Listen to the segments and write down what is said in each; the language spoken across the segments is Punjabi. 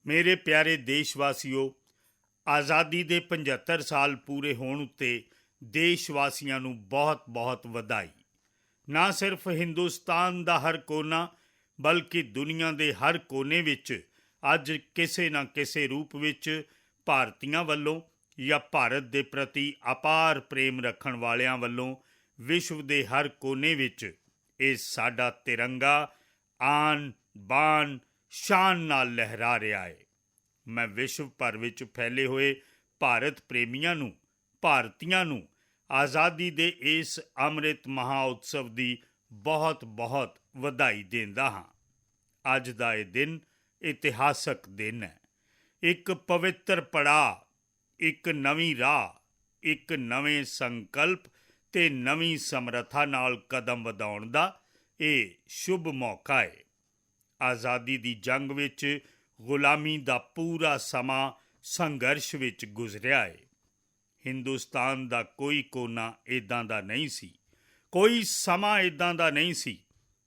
ਮੇਰੇ ਪਿਆਰੇ ਦੇਸ਼ਵਾਸੀਓ, ਆਜ਼ਾਦੀ ਦੇ 75 ਸਾਲ ਪੂਰੇ ਹੋਣ ਉੱਤੇ ਦੇਸ਼ ਵਾਸੀਆਂ ਨੂੰ ਬਹੁਤ-ਬਹੁਤ ਵਧਾਈ। ਨਾ ਸਿਰਫ ਹਿੰਦੁਸਤਾਨ ਦਾ ਹਰ ਕੋਨਾ ਬਲਕਿ ਦੁਨੀਆ ਦੇ ਹਰ ਕੋਨੇ ਵਿੱਚ ਅੱਜ ਕਿਸੇ ਨਾ ਕਿਸੇ ਰੂਪ ਵਿੱਚ ਭਾਰਤੀਆਂ ਵੱਲੋਂ ਜਾਂ ਭਾਰਤ ਦੇ ਪ੍ਰਤੀ ਅਪਾਰ ਪ੍ਰੇਮ ਰੱਖਣ ਵਾਲਿਆਂ ਵੱਲੋਂ ਵਿਸ਼ਵ ਦੇ ਹਰ ਕੋਨੇ ਵਿੱਚ ਇਹ ਸਾਡਾ ਤਿਰੰਗਾ ਆਨ ਬਾਨ ਸ਼ਾਨ ਨਾਲ ਲਹਿਰਾ ਰਿਹਾ ਹੈ। ਮੈਂ ਵਿਸ਼ਵ ਭਰ ਵਿੱਚ ਫੈਲੇ ਹੋਏ ਭਾਰਤ ਪ੍ਰੇਮੀਆਂ ਨੂੰ, ਭਾਰਤੀਆਂ ਨੂੰ ਆਜ਼ਾਦੀ ਦੇ ਇਸ ਅੰਮ੍ਰਿਤ ਮਹਾਉਤਸਵ ਦੀ ਬਹੁਤ-ਬਹੁਤ ਵਧਾਈ ਦਿੰਦਾ ਹਾਂ। ਅੱਜ ਦਾ ਇਹ ਦਿਨ ਇਤਿਹਾਸਕ ਦਿਨ ਹੈ। ਇੱਕ ਪਵਿੱਤਰ ਪੜਾਅ, ਇੱਕ ਨਵੀਂ ਰਾਹ, ਇੱਕ ਨਵੇਂ ਸੰਕਲਪ ਤੇ ਨਵੀਂ ਸਮਰੱਥਾ ਨਾਲ ਕਦਮ ਵਧਾਉਣ ਦਾ ਇਹ ਸ਼ੁਭ ਮੌਕਾ ਹੈ। ਆਜ਼ਾਦੀ ਦੀ ਜੰਗ ਵਿੱਚ ਗੁਲਾਮੀ ਦਾ ਪੂਰਾ ਸਮਾਂ ਸੰਘਰਸ਼ ਵਿੱਚ ਗੁਜ਼ਰਿਆ ਹੈ। ਹਿੰਦੁਸਤਾਨ ਦਾ ਕੋਈ ਕੋਨਾ ਇੱਦਾਂ ਦਾ ਨਹੀਂ ਸੀ, ਕੋਈ ਸਮਾਂ ਇੱਦਾਂ ਦਾ ਨਹੀਂ ਸੀ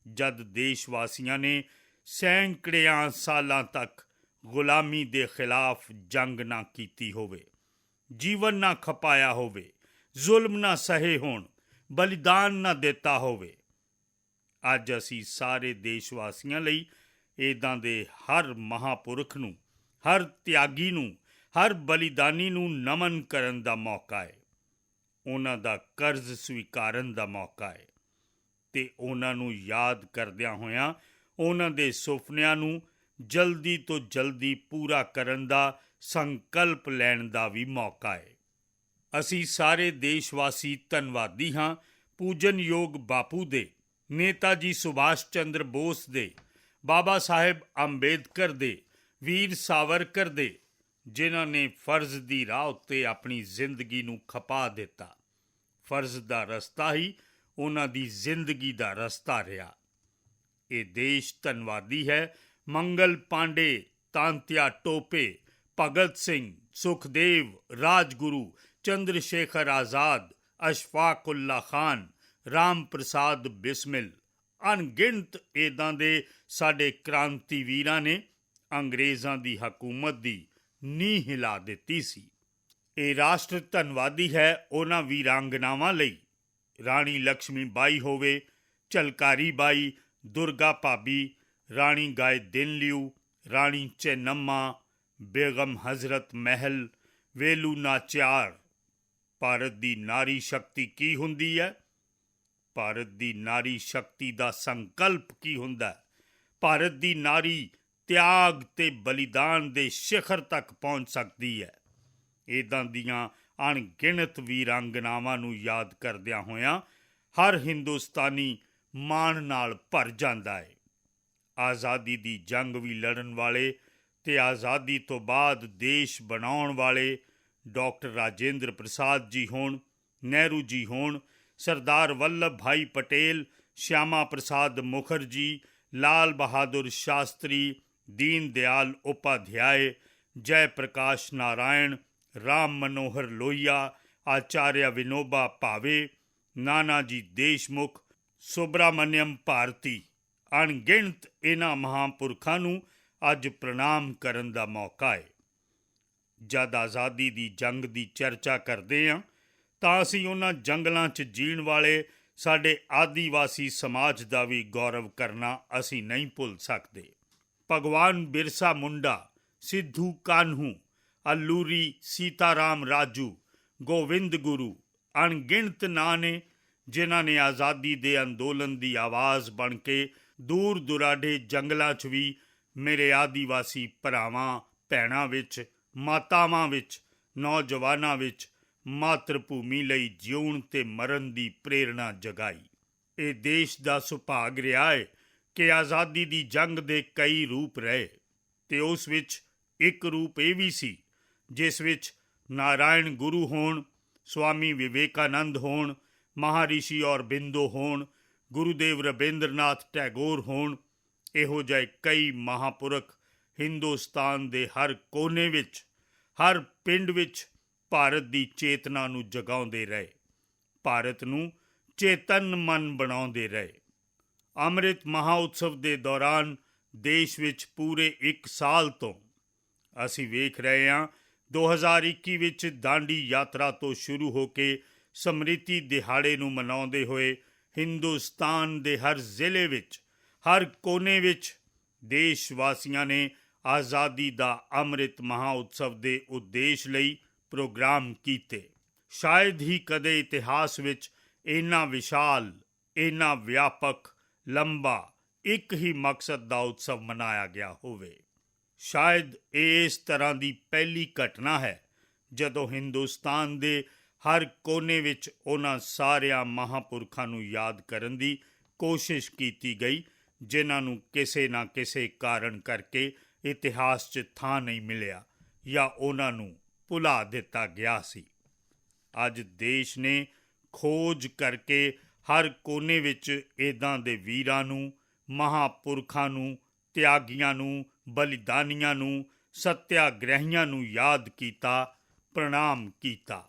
ਜਦ ਦੇਸ਼ ਵਾਸੀਆਂ ਨੇ ਸੈਂਕੜਿਆਂ ਸਾਲਾਂ ਤੱਕ ਗੁਲਾਮੀ ਦੇ ਖਿਲਾਫ ਜੰਗ ਨਾ ਕੀਤੀ ਹੋਵੇ, ਜੀਵਨ ਨਾ ਖਪਾਇਆ ਹੋਵੇ, ਜ਼ੁਲਮ ਨਾ ਸਹੇ ਹੋਣ, ਬਲੀਦਾਨ ਨਾ ਦਿੱਤਾ ਹੋਵੇ। ਅੱਜ ਅਸੀਂ ਸਾਰੇ ਦੇਸ਼ ਵਾਸੀਆਂ ਲਈ ਇੱਦਾਂ ਦੇ ਹਰ ਮਹਾਂਪੁਰਖ ਨੂੰ, ਹਰ ਤਿਆਗੀ ਨੂੰ, ਹਰ ਬਲੀਦਾਨੀ ਨੂੰ ਨਮਨ ਕਰਨ ਦਾ ਮੌਕਾ ਹੈ। ਉਹਨਾਂ ਦਾ ਕਰਜ਼ ਸਵੀਕਾਰਨ ਦਾ ਮੌਕਾ ਹੈ ਅਤੇ ਉਹਨਾਂ ਨੂੰ ਯਾਦ ਕਰਦਿਆਂ ਹੋਇਆਂ ਉਹਨਾਂ ਦੇ ਸੁਪਨਿਆਂ ਨੂੰ ਜਲਦੀ ਤੋਂ ਜਲਦੀ ਪੂਰਾ ਕਰਨ ਦਾ ਸੰਕਲਪ ਲੈਣ ਦਾ ਵੀ ਮੌਕਾ ਹੈ। ਅਸੀਂ ਸਾਰੇ ਦੇਸ਼ ਵਾਸੀ ਧੰਨਵਾਦੀ ਹਾਂ ਪੂਜਨਯੋਗ ਬਾਪੂ ਦੇ, ਨੇਤਾ ਜੀ ਸੁਭਾਸ਼ ਚੰਦਰ ਬੋਸ ਦੇ, ਬਾਬਾ ਸਾਹਿਬ ਅੰਬੇਦਕਰ ਦੇ, ਵੀਰ ਸਾਵਰਕਰ ਦੇ, ਜਿਨ੍ਹਾਂ ਨੇ ਫਰਜ਼ ਦੀ ਰਾਹ ਉੱਤੇ ਆਪਣੀ ਜ਼ਿੰਦਗੀ ਨੂੰ ਖਪਾ ਦਿੱਤਾ। ਫਰਜ਼ ਦਾ ਰਸਤਾ ਹੀ ਉਹਨਾਂ ਦੀ ਜ਼ਿੰਦਗੀ ਦਾ ਰਸਤਾ ਰਿਹਾ। ਇਹ ਦੇਸ਼ ਧੰਨਵਾਦੀ ਹੈ ਮੰਗਲ ਪਾਂਡੇ, ਤਾਂਤਿਆ ਟੋਪੇ, ਭਗਤ ਸਿੰਘ, ਸੁਖਦੇਵ, ਰਾਜਗੁਰੂ, ਚੰਦਰ ਸ਼ੇਖਰ ਆਜ਼ਾਦ, ਅਸ਼ਫਾਕ ਉੱਲਾ ਖਾਨ, ਰਾਮ ਪ੍ਰਸਾਦ ਬਿਸਮਿਲ, ਅਣਗਿਣਤ ਇੱਦਾਂ ਦੇ ਸਾਡੇ ਕ੍ਰਾਂਤੀ ਵੀਰਾਂ ਨੇ ਅੰਗਰੇਜ਼ਾਂ ਦੀ ਹਕੂਮਤ ਦੀ ਨੀਂਹ ਹਿਲਾ ਦਿੱਤੀ ਸੀ। ਇਹ ਰਾਸ਼ਟਰ ਧੰਨਵਾਦੀ ਹੈ ਉਹਨਾਂ ਵੀਰਾਂਗਨਾਵਾਂ ਲਈ, ਰਾਣੀ ਲਕਸ਼ਮੀ ਬਾਈ ਹੋਵੇ, ਝਲਕਾਰੀ ਬਾਈ, ਦੁਰਗਾ ਭਾਬੀ, ਰਾਣੀ ਗਾਏ ਦਿਨਲਿਊ, ਰਾਣੀ ਚੇਨੰਮਾ, ਬੇਗਮ ਹਜ਼ਰਤ ਮਹਿਲ, ਵੇਲੂ ਨਾਚਿਆਰ। ਭਾਰਤ ਦੀ ਨਾਰੀ ਸ਼ਕਤੀ ਕੀ ਹੁੰਦੀ ਹੈ? ਭਾਰਤ ਦੀ ਨਾਰੀ ਸ਼ਕਤੀ ਦਾ ਸੰਕਲਪ ਕੀ ਹੁੰਦਾ ਹੈ? ਭਾਰਤ ਦੀ ਨਾਰੀ ਤਿਆਗ ਤੇ ਬਲੀਦਾਨ ਦੇ ਸਿਖਰ ਤੱਕ ਪਹੁੰਚ ਸਕਦੀ ਹੈ। ਇੱਦਾਂ ਦੀਆਂ ਅਣਗਿਣਤ ਵੀਰਾਂਗਨਾਵਾਂ ਨੂੰ ਯਾਦ ਕਰਦਿਆਂ ਹੋਇਆਂ ਹਰ ਹਿੰਦੁਸਤਾਨੀ ਮਾਣ ਨਾਲ ਭਰ ਜਾਂਦਾ ਹੈ। ਆਜ਼ਾਦੀ ਦੀ ਜੰਗ ਵੀ ਲੜਨ ਵਾਲੇ ਅਤੇ ਆਜ਼ਾਦੀ ਤੋਂ ਬਾਅਦ ਦੇਸ਼ ਬਣਾਉਣ ਵਾਲੇ ਡਾਕਟਰ ਰਾਜਿੰਦਰ ਪ੍ਰਸਾਦ ਜੀ ਹੋਣ, ਨਹਿਰੂ ਜੀ ਹੋਣ, ਸਰਦਾਰ ਵੱਲਭ ਭਾਈ ਪਟੇਲ, ਸ਼ਿਆਮਾ ਪ੍ਰਸਾਦ ਮੁਖਰਜੀ, ਲਾਲ ਬਹਾਦੁਰ ਸ਼ਾਸਤਰੀ, ਦੀਨ ਦਿਆਲ ਉਪਾਧਿਆਏ, ਜੈ ਪ੍ਰਕਾਸ਼ ਨਾਰਾਇਣ, ਰਾਮ ਮਨੋਹਰ ਲੋਹੀਆ, ਆਚਾਰਿਆ ਵਿਨੋਬਾ ਭਾਵੇ, ਨਾਨਾ ਜੀ ਦੇਸ਼ਮੁਖ, ਸੁਬਰਾਮਨਿਅਮ ਭਾਰਤੀ, ਅਣਗਿਣਤ ਇਹਨਾਂ ਮਹਾਂਪੁਰਖਾਂ ਨੂੰ ਅੱਜ ਪ੍ਰਣਾਮ ਕਰਨ ਦਾ ਮੌਕਾ ਹੈ। ਜਦ ਆਜ਼ਾਦੀ ਦੀ ਜੰਗ ਦੀ ਚਰਚਾ ਕਰਦੇ ਹਾਂ ਤਾਂ ਅਸੀਂ ਉਹਨਾਂ ਜੰਗਲਾਂ 'ਚ ਜੀਣ ਵਾਲੇ ਸਾਡੇ ਆਦੀਵਾਸੀ ਸਮਾਜ ਦਾ ਵੀ ਗੌਰਵ ਕਰਨਾ ਅਸੀਂ ਨਹੀਂ ਭੁੱਲ ਸਕਦੇ। ਭਗਵਾਨ ਬਿਰਸਾ ਮੁੰਡਾ, ਸਿੱਧੂ ਕਾਨਹੂ, ਅੱਲੂਰੀ ਸੀਤਾਰਾਮ ਰਾਜੂ, ਗੋਵਿੰਦ ਗੁਰੂ, ਅਣਗਿਣਤ ਨਾਂ ਨੇ ਜਿਨ੍ਹਾਂ ਨੇ ਆਜ਼ਾਦੀ ਦੇ ਅੰਦੋਲਨ ਦੀ ਆਵਾਜ਼ ਬਣ ਕੇ ਦੂਰ ਦੁਰਾਡੇ ਜੰਗਲਾਂ 'ਚ ਵੀ ਮੇਰੇ ਆਦੀਵਾਸੀ ਭਰਾਵਾਂ ਭੈਣਾਂ ਵਿੱਚ, ਮਾਤਾਵਾਂ ਵਿੱਚ, ਨੌਜਵਾਨਾਂ ਵਿੱਚ ਮਾਤਰ ਭੂਮੀ ਲਈ ਜਿਉਣ ਤੇ ਮਰਨ ਦੀ ਪ੍ਰੇਰਣਾ ਜਗਾਈ। ਇਹ ਦੇਸ਼ ਦਾ ਸੁਭਾਗ ਰਿਹਾ ਹੈ ਕਿ ਆਜ਼ਾਦੀ ਦੀ ਜੰਗ ਦੇ ਕਈ ਰੂਪ ਰਹੇ ਅਤੇ ਉਸ ਵਿੱਚ ਇੱਕ ਰੂਪ ਇਹ ਵੀ ਸੀ ਜਿਸ ਵਿੱਚ ਨਾਰਾਇਣ ਗੁਰੂ ਹੋਣ, ਸਵਾਮੀ ਵਿਵੇਕਾਨੰਦ ਹੋਣ, ਮਹਾਰਿਸ਼ੀ ਔਰਬਿੰਦੋ ਹੋਣ, ਗੁਰੂਦੇਵ ਰਬਿੰਦਰਨਾਥ ਟੈਗੋਰ ਹੋਣ। ਇਹੋ ਜਿਹੇ ਕਈ ਮਹਾਂਪੁਰਖ ਹਿੰਦੁਸਤਾਨ ਦੇ ਹਰ ਕੋਨੇ ਵਿੱਚ, ਹਰ ਪਿੰਡ ਵਿੱਚ ਭਾਰਤ ਦੀ ਚੇਤਨਾ ਨੂੰ ਜਗਾਉਂਦੇ ਰਹੇ, ਭਾਰਤ ਨੂੰ ਚੇਤਨਮਨ ਬਣਾਉਂਦੇ ਰਹੇ। ਅੰਮ੍ਰਿਤ ਮਹਾਉਤਸਵ ਦੇ ਦੌਰਾਨ ਦੇਸ਼ ਵਿੱਚ ਪੂਰੇ 1 ਸਾਲ ਤੋਂ ਅਸੀਂ ਵੇਖ ਰਹੇ ਹਾਂ 2021 ਵਿੱਚ ਦਾਂਡੀ ਯਾਤਰਾ ਤੋਂ ਸ਼ੁਰੂ ਹੋ ਕੇ ਸਮ੍ਰਿਤੀ ਦਿਹਾੜੇ ਨੂੰ ਮਨਾਉਂਦੇ ਹੋਏ ਹਿੰਦੁਸਤਾਨ ਦੇ ਹਰ ਜ਼ਿਲ੍ਹੇ ਵਿੱਚ, ਹਰ ਕੋਨੇ ਵਿੱਚ ਦੇਸ਼ ਵਾਸੀਆਂ ਨੇ ਆਜ਼ਾਦੀ ਦਾ ਅੰਮ੍ਰਿਤ ਮਹਾਉਤਸਵ ਦੇ ਉਦੇਸ਼ ਲਈ ਪ੍ਰੋਗਰਾਮ ਕੀਤੇ। ਸ਼ਾਇਦ ਹੀ ਕਦੇ ਇਤਿਹਾਸ ਵਿੱਚ ਇੰਨਾ ਵਿਸ਼ਾਲ, ਇੰਨਾ ਵਿਆਪਕ, ਲੰਬਾ ਇੱਕ ਹੀ ਮਕਸਦ ਦਾ ਉਤਸਵ ਮਨਾਇਆ ਗਿਆ ਹੋਵੇ। ਸ਼ਾਇਦ ਇਹ ਇਸ ਤਰ੍ਹਾਂ ਦੀ ਪਹਿਲੀ ਘਟਨਾ ਹੈ ਜਦੋਂ ਹਿੰਦੁਸਤਾਨ ਦੇ ਹਰ ਕੋਨੇ ਵਿੱਚ ਉਹਨਾਂ ਸਾਰਿਆਂ ਮਹਾਂਪੁਰਖਾਂ ਨੂੰ ਯਾਦ ਕਰਨ ਦੀ ਕੋਸ਼ਿਸ਼ ਕੀਤੀ ਗਈ ਜਿਨ੍ਹਾਂ ਨੂੰ ਕਿਸੇ ਨਾ ਕਿਸੇ ਕਾਰਨ ਕਰਕੇ ਇਤਿਹਾਸ 'ਚ ਥਾਂ ਨਹੀਂ ਮਿਲਿਆ ਜਾਂ ਉਹਨਾਂ ਨੂੰ ਭੁਲਾ ਦਿੱਤਾ ਗਿਆ ਸੀ। ਅੱਜ ਦੇਸ਼ ਨੇ ਖੋਜ ਕਰਕੇ ਹਰ ਕੋਨੇ ਵਿੱਚ ਇੱਦਾਂ ਦੇ ਵੀਰਾਂ ਨੂੰ, ਮਹਾਂਪੁਰਖਾਂ ਨੂੰ, ਤਿਆਗੀਆਂ ਨੂੰ, ਬਲੀਦਾਨੀਆਂ ਨੂੰ, ਸੱਤਿਆਗ੍ਰਹੀਆਂ ਨੂੰ ਯਾਦ ਕੀਤਾ, ਪ੍ਰਣਾਮ ਕੀਤਾ।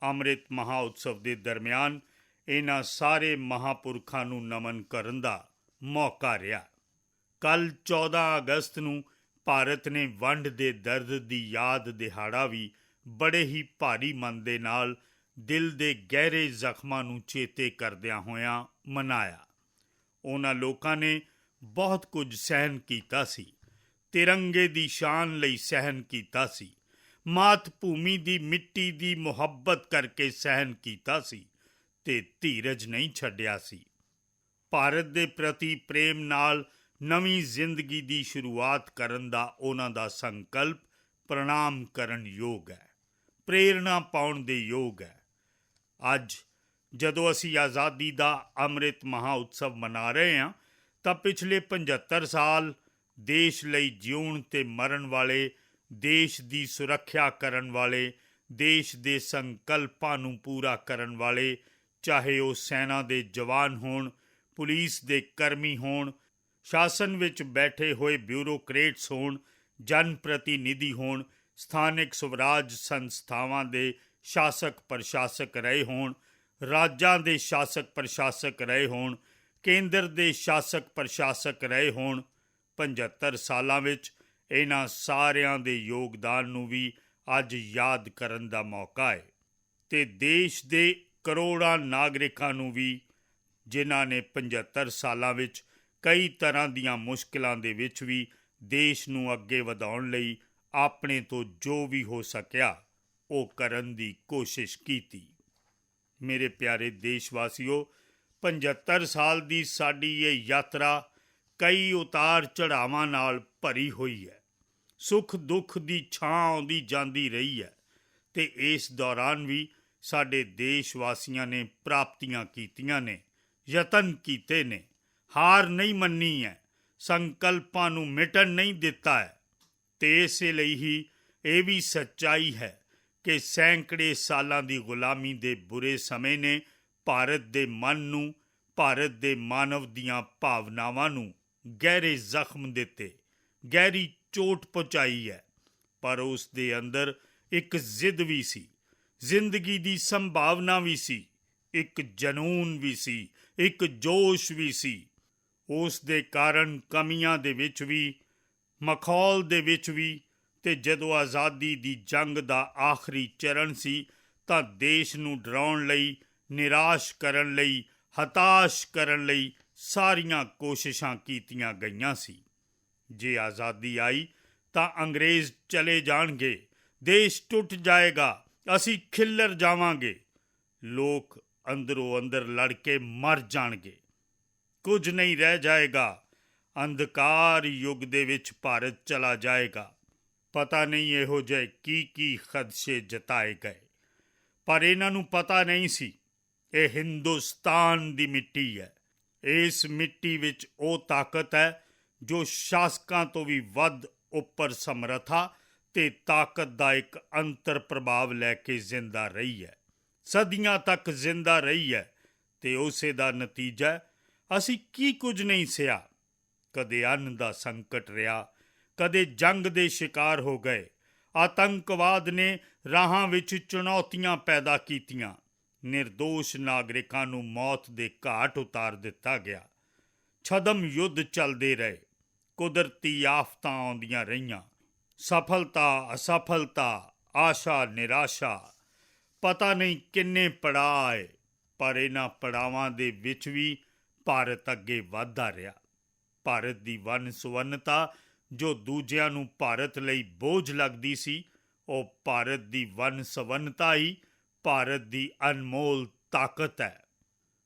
ਅੰਮ੍ਰਿਤ ਮਹਾਉਤਸਵ ਦੇ ਦਰਮਿਆਨ ਇਹਨਾਂ ਸਾਰੇ ਮਹਾਂਪੁਰਖਾਂ ਨੂੰ ਨਮਨ ਕਰਨ ਦਾ ਮੌਕਾ ਰਿਹਾ। ਕੱਲ੍ਹ 14 ਅਗਸਤ ਨੂੰ ਭਾਰਤ ਨੇ ਵੰਡ ਦੇ ਦਰਦ ਦੀ ਯਾਦ ਦਿਹਾੜਾ ਵੀ ਬੜੇ ਹੀ ਭਾਰੀ ਮਨ ਦੇ ਨਾਲ ਦਿਲ ਦੇ ਗਹਿਰੇ ਜ਼ਖਮਾਂ ਨੂੰ ਚੇਤੇ ਕਰਦਿਆਂ ਹੋਇਆਂ ਮਨਾਇਆ। ਉਹਨਾਂ ਲੋਕਾਂ ਨੇ ਬਹੁਤ ਕੁਝ ਸਹਿਣ ਕੀਤਾ ਸੀ, ਤਿਰੰਗੇ ਦੀ ਸ਼ਾਨ ਲਈ ਸਹਿਣ ਕੀਤਾ ਸੀ, ਮਾਤ ਭੂਮੀ ਦੀ ਮਿੱਟੀ ਦੀ ਮੁਹੱਬਤ ਕਰਕੇ ਸਹਿਣ ਕੀਤਾ ਸੀ ਤੇ ਧੀਰਜ ਨਹੀਂ ਛੱਡਿਆ ਸੀ। ਭਾਰਤ ਦੇ ਪ੍ਰਤੀ ਪ੍ਰੇਮ ਨਾਲ ਨਵੀਂ ਜ਼ਿੰਦਗੀ ਦੀ ਸ਼ੁਰੂਆਤ ਕਰਨ ਦਾ ਉਹਨਾਂ ਦਾ ਸੰਕਲਪ ਪ੍ਰਣਾਮ ਕਰਨ ਯੋਗ ਹੈ, ਪ੍ਰੇਰਣਾ ਪਾਉਣ ਦੇ ਯੋਗ ਹੈ। ਅੱਜ ਜਦੋਂ ਅਸੀਂ ਆਜ਼ਾਦੀ ਦਾ ਅੰਮ੍ਰਿਤ ਮਹਾਉਤਸਵ ਮਨਾ ਰਹੇ ਹਾਂ ਤਾਂ ਪਿਛਲੇ 75 ਸਾਲ ਦੇਸ਼ ਲਈ ਜਿਉਣ ਤੇ ਮਰਨ ਵਾਲੇ, ਦੇਸ਼ ਦੀ ਸੁਰੱਖਿਆ ਕਰਨ ਵਾਲੇ, ਦੇਸ਼ ਦੇ ਸੰਕਲਪਾਂ ਨੂੰ ਪੂਰਾ ਕਰਨ ਵਾਲੇ, ਚਾਹੇ ਉਹ ਸੈਨਾ ਦੇ ਜਵਾਨ ਹੋਣ, ਪੁਲਿਸ ਦੇ ਕਰਮੀ ਹੋਣ, ਸ਼ਾਸਨ ਵਿੱਚ ਬੈਠੇ ਹੋਏ ਬਿਊਰੋਕਰੇਟਸ ਹੋਣ, ਜਨ ਪ੍ਰਤੀਨਿਧੀ ਹੋਣ, ਸਥਾਨਕ ਸਵਰਾਜ ਸੰਸਥਾਵਾਂ ਦੇ ਸ਼ਾਸਕ ਪ੍ਰਸ਼ਾਸਕ ਰਹੇ ਹੋਣ, ਰਾਜਾਂ ਦੇ ਸ਼ਾਸਕ ਪ੍ਰਸ਼ਾਸਕ ਰਹੇ ਹੋਣ, ਕੇਂਦਰ ਦੇ ਸ਼ਾਸਕ ਪ੍ਰਸ਼ਾਸਕ ਰਹੇ ਹੋਣ, 75 ਸਾਲਾਂ ਵਿੱਚ ਇਹਨਾਂ ਸਾਰਿਆਂ ਦੇ ਯੋਗਦਾਨ ਨੂੰ ਵੀ ਅੱਜ ਯਾਦ ਕਰਨ ਦਾ ਮੌਕਾ ਹੈ ਤੇ ਦੇਸ਼ ਦੇ ਕਰੋੜਾਂ ਨਾਗਰਿਕਾਂ ਨੂੰ ਵੀ ਜਿਨ੍ਹਾਂ ਨੇ 75 ਸਾਲਾਂ ਵਿੱਚ ਕਈ ਤਰ੍ਹਾਂ ਦੀਆਂ ਮੁਸ਼ਕਿਲਾਂ ਦੇ ਵਿੱਚ ਵੀ ਦੇਸ਼ ਨੂੰ ਅੱਗੇ ਵਧਾਉਣ ਲਈ ਆਪਣੇ ਤੋਂ ਜੋ ਵੀ ਹੋ ਸਕਿਆ ਉਹ ਕਰਨ ਦੀ ਕੋਸ਼ਿਸ਼ ਕੀਤੀ। ਮੇਰੇ ਪਿਆਰੇ ਦੇਸ਼ ਵਾਸੀਓ, 75 ਸਾਲ ਦੀ ਸਾਡੀ ਇਹ ਯਾਤਰਾ ਕਈ ਉਤਾਰ ਚੜ੍ਹਾਵਾਂ ਨਾਲ ਭਰੀ ਹੋਈ ਹੈ। ਸੁੱਖ ਦੁੱਖ ਦੀ ਛਾਂ ਆਉਂਦੀ ਜਾਂਦੀ ਰਹੀ ਹੈ ਤੇ ਇਸ ਦੌਰਾਨ ਵੀ ਸਾਡੇ ਦੇਸ਼ ਵਾਸੀਆਂ ਨੇ ਪ੍ਰਾਪਤੀਆਂ ਕੀਤੀਆਂ ਨੇ, ਯਤਨ ਕੀਤੇ ਨੇ, ਹਾਰ ਨਹੀਂ ਮੰਨੀ ਹੈ, ਸੰਕਲਪਾਂ ਨੂੰ ਮਿਟਣ ਨਹੀਂ ਦਿੱਤਾ ਹੈ ਤੇ ਇਸੇ ਲਈ ਹੀ ਇਹ ਵੀ ਸੱਚਾਈ ਹੈ ਕਿ ਸੈਂਕੜੇ ਸਾਲਾਂ ਦੀ ਗੁਲਾਮੀ ਦੇ ਬੁਰੇ ਸਮੇਂ ਨੇ ਭਾਰਤ ਦੇ ਮਨ ਨੂੰ, ਭਾਰਤ ਦੇ ਮਾਨਵ ਦੀਆਂ ਭਾਵਨਾਵਾਂ ਨੂੰ ਗਹਿਰੇ ਜ਼ਖਮ ਦਿੱਤੇ, ਗਹਿਰੀ ਚੋਟ ਪਹੁੰਚਾਈ ਹੈ। ਪਰ ਉਸ ਦੇ ਅੰਦਰ ਇੱਕ ਜ਼ਿੱਦ ਵੀ ਸੀ, ਜ਼ਿੰਦਗੀ ਦੀ ਸੰਭਾਵਨਾ ਵੀ ਸੀ, ਇੱਕ ਜਨੂਨ ਵੀ ਸੀ, ਇੱਕ ਜੋਸ਼ ਵੀ ਸੀ। ਉਸ ਦੇ ਕਾਰਨ ਕਮੀਆਂ ਦੇ ਵਿੱਚ ਵੀ, ਮਖੌਲ ਦੇ ਵਿੱਚ ਵੀ, ਤੇ ਜਦੋਂ ਆਜ਼ਾਦੀ ਦੀ ਜੰਗ ਦਾ ਆਖਰੀ ਚਰਨ ਸੀ ਤਾਂ ਦੇਸ਼ ਨੂੰ ਡਰਾਉਣ ਲਈ, ਨਿਰਾਸ਼ ਕਰਨ ਲਈ, ਹਤਾਸ਼ ਕਰਨ ਲਈ ਸਾਰੀਆਂ ਕੋਸ਼ਿਸ਼ਾਂ ਕੀਤੀਆਂ ਗਈਆਂ ਸੀ। ਜੇ ਆਜ਼ਾਦੀ ਆਈ ਤਾਂ ਅੰਗਰੇਜ਼ ਚਲੇ ਜਾਣਗੇ, ਦੇਸ਼ ਟੁੱਟ ਜਾਏਗਾ, ਅਸੀਂ ਖਿੱਲਰ ਜਾਵਾਂਗੇ, ਲੋਕ ਅੰਦਰੋਂ ਅੰਦਰ ਲੜ ਕੇ ਮਰ ਜਾਣਗੇ, ਕੁਝ ਨਹੀਂ ਰਹਿ ਜਾਏਗਾ, ਅੰਧਕਾਰ ਯੁੱਗ ਦੇ ਵਿੱਚ ਭਾਰਤ ਚਲਾ ਜਾਏਗਾ। ਪਤਾ ਨਹੀਂ ਇਹੋ ਜਿਹੇ ਕੀ ਖਦਸ਼ੇ ਜਤਾਏ ਗਏ, ਪਰ ਇਹਨਾਂ ਨੂੰ ਪਤਾ ਨਹੀਂ ਸੀ ਇਹ ਹਿੰਦੁਸਤਾਨ ਦੀ ਮਿੱਟੀ ਹੈ। ਇਸ ਮਿੱਟੀ ਵਿੱਚ ਉਹ ਤਾਕਤ ਹੈ ਜੋ ਸ਼ਾਸਕਾਂ ਤੋਂ ਵੀ ਵੱਧ ਉੱਪਰ ਸਮਰੱਥਾ ਤੇ ਤਾਕਤ ਦਾ ਇੱਕ ਅੰਤਰ ਪ੍ਰਭਾਵ ਲੈ ਕੇ ਜ਼ਿੰਦਾ ਰਹੀ ਹੈ, ਸਦੀਆਂ ਤੱਕ ਜ਼ਿੰਦਾ ਰਹੀ ਹੈ ਤੇ ਉਸੇ ਦਾ ਨਤੀਜਾ ਅਸੀਂ ਕੀ ਕੁਝ ਨਹੀਂ ਸਹਿਆ। ਕਦੇ ਅੰਨ ਦਾ ਸੰਕਟ ਰਿਹਾ, ਕਦੇ ਜੰਗ ਦੇ ਸ਼ਿਕਾਰ ਹੋ ਗਏ, ਆਤੰਕਵਾਦ ਨੇ ਰਾਹਾਂ ਵਿੱਚ ਚੁਣੌਤੀਆਂ ਪੈਦਾ ਕੀਤੀਆਂ, ਨਿਰਦੋਸ਼ ਨਾਗਰਿਕਾਂ ਨੂੰ ਮੌਤ ਦੇ ਘਾਟ ਉਤਾਰ ਦਿੱਤਾ ਗਿਆ, ਛਦਮ ਯੁੱਧ ਚੱਲਦੇ ਰਹੇ, ਕੁਦਰਤੀ ਆਫਤਾਂ ਆਉਂਦੀਆਂ ਰਹੀਆਂ, ਸਫਲਤਾ ਅਸਫਲਤਾ, ਆਸ਼ਾ ਨਿਰਾਸ਼ਾ, ਪਤਾ ਨਹੀਂ ਕਿੰਨੇ ਪੜਾਅ ਏ, ਪਰ ਇਹਨਾਂ ਪੜਾਵਾਂ ਦੇ ਵਿੱਚ ਵੀ ਭਾਰਤ ਅੱਗੇ ਵਧਦਾ ਰਿਹਾ। ਭਾਰਤ ਦੀ ਵੰਨ ਸੁਵੰਨਤਾ ਜੋ ਦੂਜਿਆਂ ਨੂੰ ਭਾਰਤ ਲਈ ਬੋਝ ਲੱਗਦੀ ਸੀ, ਉਹ ਭਾਰਤ ਦੀ ਵੰਨ ਸੁਵੰਨਤਾ ਹੀ ਭਾਰਤ ਦੀ ਅਨਮੋਲ ਤਾਕਤ ਹੈ।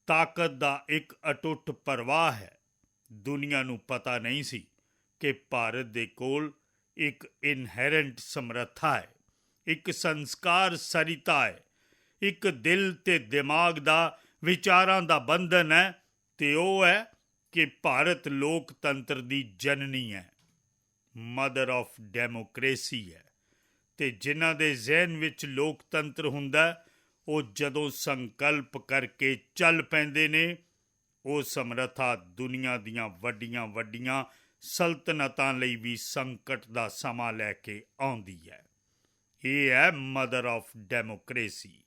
ਤਾਕਤ ਦਾ ਇੱਕ ਅਟੁੱਟ ਪ੍ਰਵਾਹ ਹੈ। ਦੁਨੀਆ ਨੂੰ ਪਤਾ ਨਹੀਂ ਸੀ ਕਿ ਭਾਰਤ ਦੇ ਕੋਲ ਇੱਕ ਇਨਹੈਰੈਂਟ ਸਮਰੱਥਾ ਹੈ, ਇੱਕ ਸੰਸਕਾਰ ਸਰਿਤਾ ਹੈ, ਇੱਕ ਦਿਲ ਤੇ ਦਿਮਾਗ ਦਾ ਵਿਚਾਰਾਂ ਦਾ ਬੰਧਨ ਹੈ, ਤੇ ਉਹ ਹੈ ਕਿ ਭਾਰਤ ਲੋਕਤੰਤਰ ਦੀ ਜਨਨੀ ਹੈ, ਮਦਰ ਆਫ ਡੈਮੋਕ੍ਰੇਸੀ ਹੈ। ਤੇ ਜਿਨ੍ਹਾਂ ਦੇ ਜ਼ਿਹਨ ਵਿੱਚ ਲੋਕਤੰਤਰ ਹੁੰਦਾ, ਉਹ ਜਦੋਂ ਸੰਕਲਪ ਕਰਕੇ ਚੱਲ ਪੈਂਦੇ ਨੇ, ਉਹ ਸਮਰੱਥਾ ਦੁਨੀਆ ਦੀਆਂ ਵੱਡੀਆਂ ਵੱਡੀਆਂ ਸਲਤਨਤਾਂ ਲਈ ਵੀ ਸੰਕਟ ਦਾ ਸਮਾਂ ਲੈ ਕੇ ਆਉਂਦੀ ਹੈ। ਇਹ ਹੈ ਮਦਰ ਆਫ ਡੈਮੋਕ੍ਰੇਸੀ।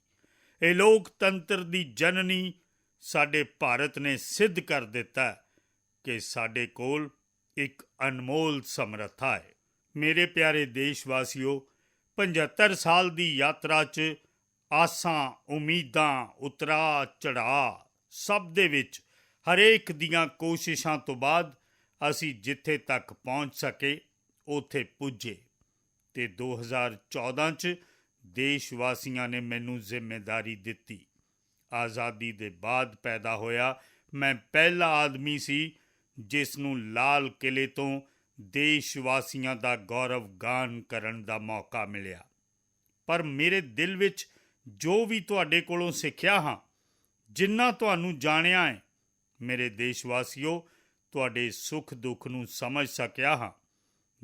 ਇਹ ਲੋਕਤੰਤਰ ਦੀ ਜਨਨੀ ਸਾਡੇ ਭਾਰਤ ਨੇ ਸਿੱਧ ਕਰ ਦਿੱਤਾ ਕਿ ਸਾਡੇ ਕੋਲ ਇੱਕ ਅਨਮੋਲ ਸਮਰੱਥਾ ਹੈ। ਮੇਰੇ ਪਿਆਰੇ ਦੇਸ਼ਵਾਸੀਓ, 75 ਸਾਲ ਦੀ ਯਾਤਰਾ 'ਚ ਆਸਾਂ, ਉਮੀਦਾਂ, ਉਤਰਾਅ ਚੜ੍ਹਾਅ ਸਭ ਦੇ ਵਿੱਚ ਹਰੇਕ ਦੀਆਂ ਕੋਸ਼ਿਸ਼ਾਂ ਤੋਂ ਬਾਅਦ ਅਸੀਂ ਜਿੱਥੇ ਤੱਕ ਪਹੁੰਚ ਸਕੇ ਉੱਥੇ ਪੁੱਜੇ। ਤੇ 2014 'ਚ ਦੇਸ਼-ਵਾਸੀਆਂ ਨੇ ਮੈਨੂੰ ਜ਼ਿੰਮੇਦਾਰੀ ਦਿੱਤੀ। ਆਜ਼ਾਦੀ ਦੇ ਬਾਅਦ ਪੈਦਾ ਹੋਇਆ ਮੈਂ ਪਹਿਲਾ ਆਦਮੀ ਸੀ ਜਿਸ ਨੂੰ ਲਾਲ ਕਿਲੇ ਤੋਂ ਦੇਸ਼-ਵਾਸੀਆਂ ਦਾ ਗੌਰਵ ਗਾਨ ਕਰਨ ਦਾ ਮੌਕਾ ਮਿਲਿਆ। ਪਰ ਮੇਰੇ ਦਿਲ ਵਿੱਚ ਜੋ ਵੀ ਤੁਹਾਡੇ ਕੋਲੋਂ ਸਿੱਖਿਆ ਹਾਂ, ਜਿੰਨਾ ਤੁਹਾਨੂੰ ਜਾਣਿਆ ਹੈ, ਮੇਰੇ ਦੇਸ਼-ਵਾਸੀਓ, ਤੁਹਾਡੇ ਸੁੱਖ ਦੁੱਖ ਨੂੰ ਸਮਝ ਸਕਿਆ ਹਾਂ।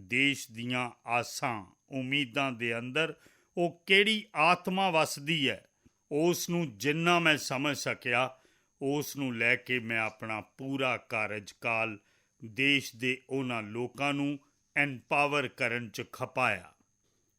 ਦੇਸ਼ ਦੀਆਂ ਆਸਾਂ, ਉਮੀਦਾਂ ਦੇ ਅੰਦਰ ਉਹ ਕਿਹੜੀ ਆਤਮਾ ਵਸਦੀ ਹੈ, ਉਸ ਨੂੰ ਜਿੰਨਾ ਮੈਂ ਸਮਝ ਸਕਿਆ, ਉਸ ਨੂੰ ਲੈ ਕੇ ਮੈਂ ਆਪਣਾ ਪੂਰਾ ਕਾਰਜਕਾਲ ਦੇਸ਼ ਦੇ ਉਹਨਾਂ ਲੋਕਾਂ ਨੂੰ ਐਨਪਾਵਰ ਕਰਨ 'ਚ ਖਪਾਇਆ।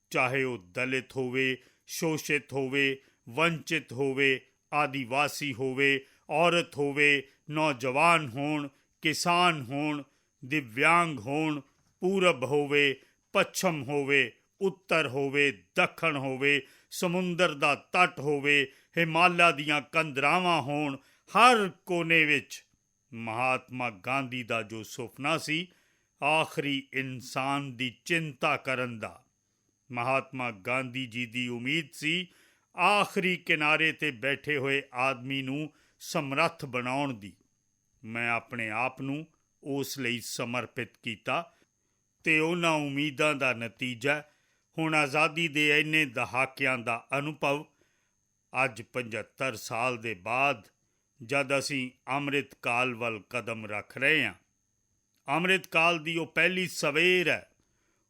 ਚਾਹੇ ਉਹ ਦਲਿਤ ਹੋਵੇ, ਸ਼ੋਸ਼ਿਤ ਹੋਵੇ, ਵੰਚਿਤ ਹੋਵੇ, ਆਦੀਵਾਸੀ ਹੋਵੇ, ਔਰਤ ਹੋਵੇ, ਨੌਜਵਾਨ ਹੋਣ, ਕਿਸਾਨ ਹੋਣ, ਦਿਵਿਆਂਗ ਹੋਣ, ਪੂਰਬ ਹੋਵੇ, ਪੱਛਮ ਹੋਵੇ, ਉੱਤਰ ਹੋਵੇ, ਦੱਖਣ ਹੋਵੇ, ਸਮੁੰਦਰ ਦਾ ਤੱਟ ਹੋਵੇ, ਹਿਮਾਲਿਆ ਦੀਆਂ ਕੰਦਰਾਵਾਂ ਹੋਣ, ਹਰ ਕੋਨੇ ਵਿੱਚ ਮਹਾਤਮਾ ਗਾਂਧੀ ਦਾ ਜੋ ਸੁਪਨਾ ਸੀ ਆਖਰੀ ਇਨਸਾਨ ਦੀ ਚਿੰਤਾ ਕਰਨ ਦਾ, ਮਹਾਤਮਾ ਗਾਂਧੀ ਜੀ ਦੀ ਉਮੀਦ ਸੀ ਆਖਰੀ ਕਿਨਾਰੇ 'ਤੇ ਬੈਠੇ ਹੋਏ ਆਦਮੀ ਨੂੰ ਸਮਰੱਥ ਬਣਾਉਣ ਦੀ। ਮੈਂ ਆਪਣੇ ਆਪ ਨੂੰ ਉਸ ਲਈ ਸਮਰਪਿਤ ਕੀਤਾ ਤੇ ਉਹਨਾਂ ਉਮੀਦਾਂ ਦਾ ਨਤੀਜਾ ਹੁਣ ਆਜ਼ਾਦੀ ਦੇ ਇੰਨੇ ਦਹਾਕਿਆਂ ਦਾ ਅਨੁਭਵ। ਅੱਜ 75 ਸਾਲ ਦੇ ਬਾਅਦ ਜਦ ਅਸੀਂ ਅੰਮ੍ਰਿਤ ਕਾਲ ਵੱਲ ਕਦਮ ਰੱਖ ਰਹੇ ਹਾਂ, ਅੰਮ੍ਰਿਤ ਕਾਲ ਦੀ ਉਹ ਪਹਿਲੀ ਸਵੇਰ ਹੈ,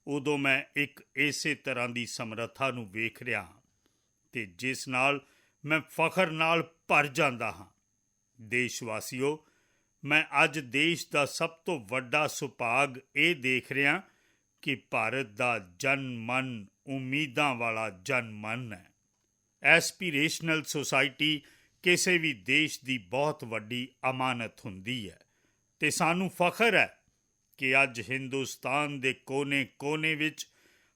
ਉਦੋਂ ਮੈਂ ਇੱਕ ਇਸੇ ਤਰ੍ਹਾਂ ਦੀ ਸਮਰੱਥਾ ਨੂੰ ਵੇਖ ਰਿਹਾ ਹਾਂ ਤੇ ਜਿਸ ਨਾਲ ਮੈਂ ਫਖਰ ਨਾਲ ਭਰ ਜਾਂਦਾ ਹਾਂ। ਦੇਸ਼ਵਾਸੀਓ, ਮੈਂ ਅੱਜ ਦੇਸ਼ ਦਾ ਸਭ ਤੋਂ ਵੱਡਾ ਸੁਭਾਗ ਇਹ ਦੇਖ ਰਿਹਾ ਕਿ ਭਾਰਤ ਦਾ ਜਨ ਮਨ ਉਮੀਦਾਂ ਵਾਲਾ ਜਨ ਮਨ ਹੈ। ਐਸਪੀਰੇਸ਼ਨਲ ਸੁਸਾਇਟੀ ਕਿਸੇ ਵੀ ਦੇਸ਼ ਦੀ ਬਹੁਤ ਵੱਡੀ ਅਮਾਨਤ ਹੁੰਦੀ ਹੈ ਤੇ ਸਾਨੂੰ ਫਖਰ ਹੈ ਕਿ ਅੱਜ ਹਿੰਦੁਸਤਾਨ ਦੇ ਕੋਨੇ-ਕੋਨੇ ਵਿੱਚ,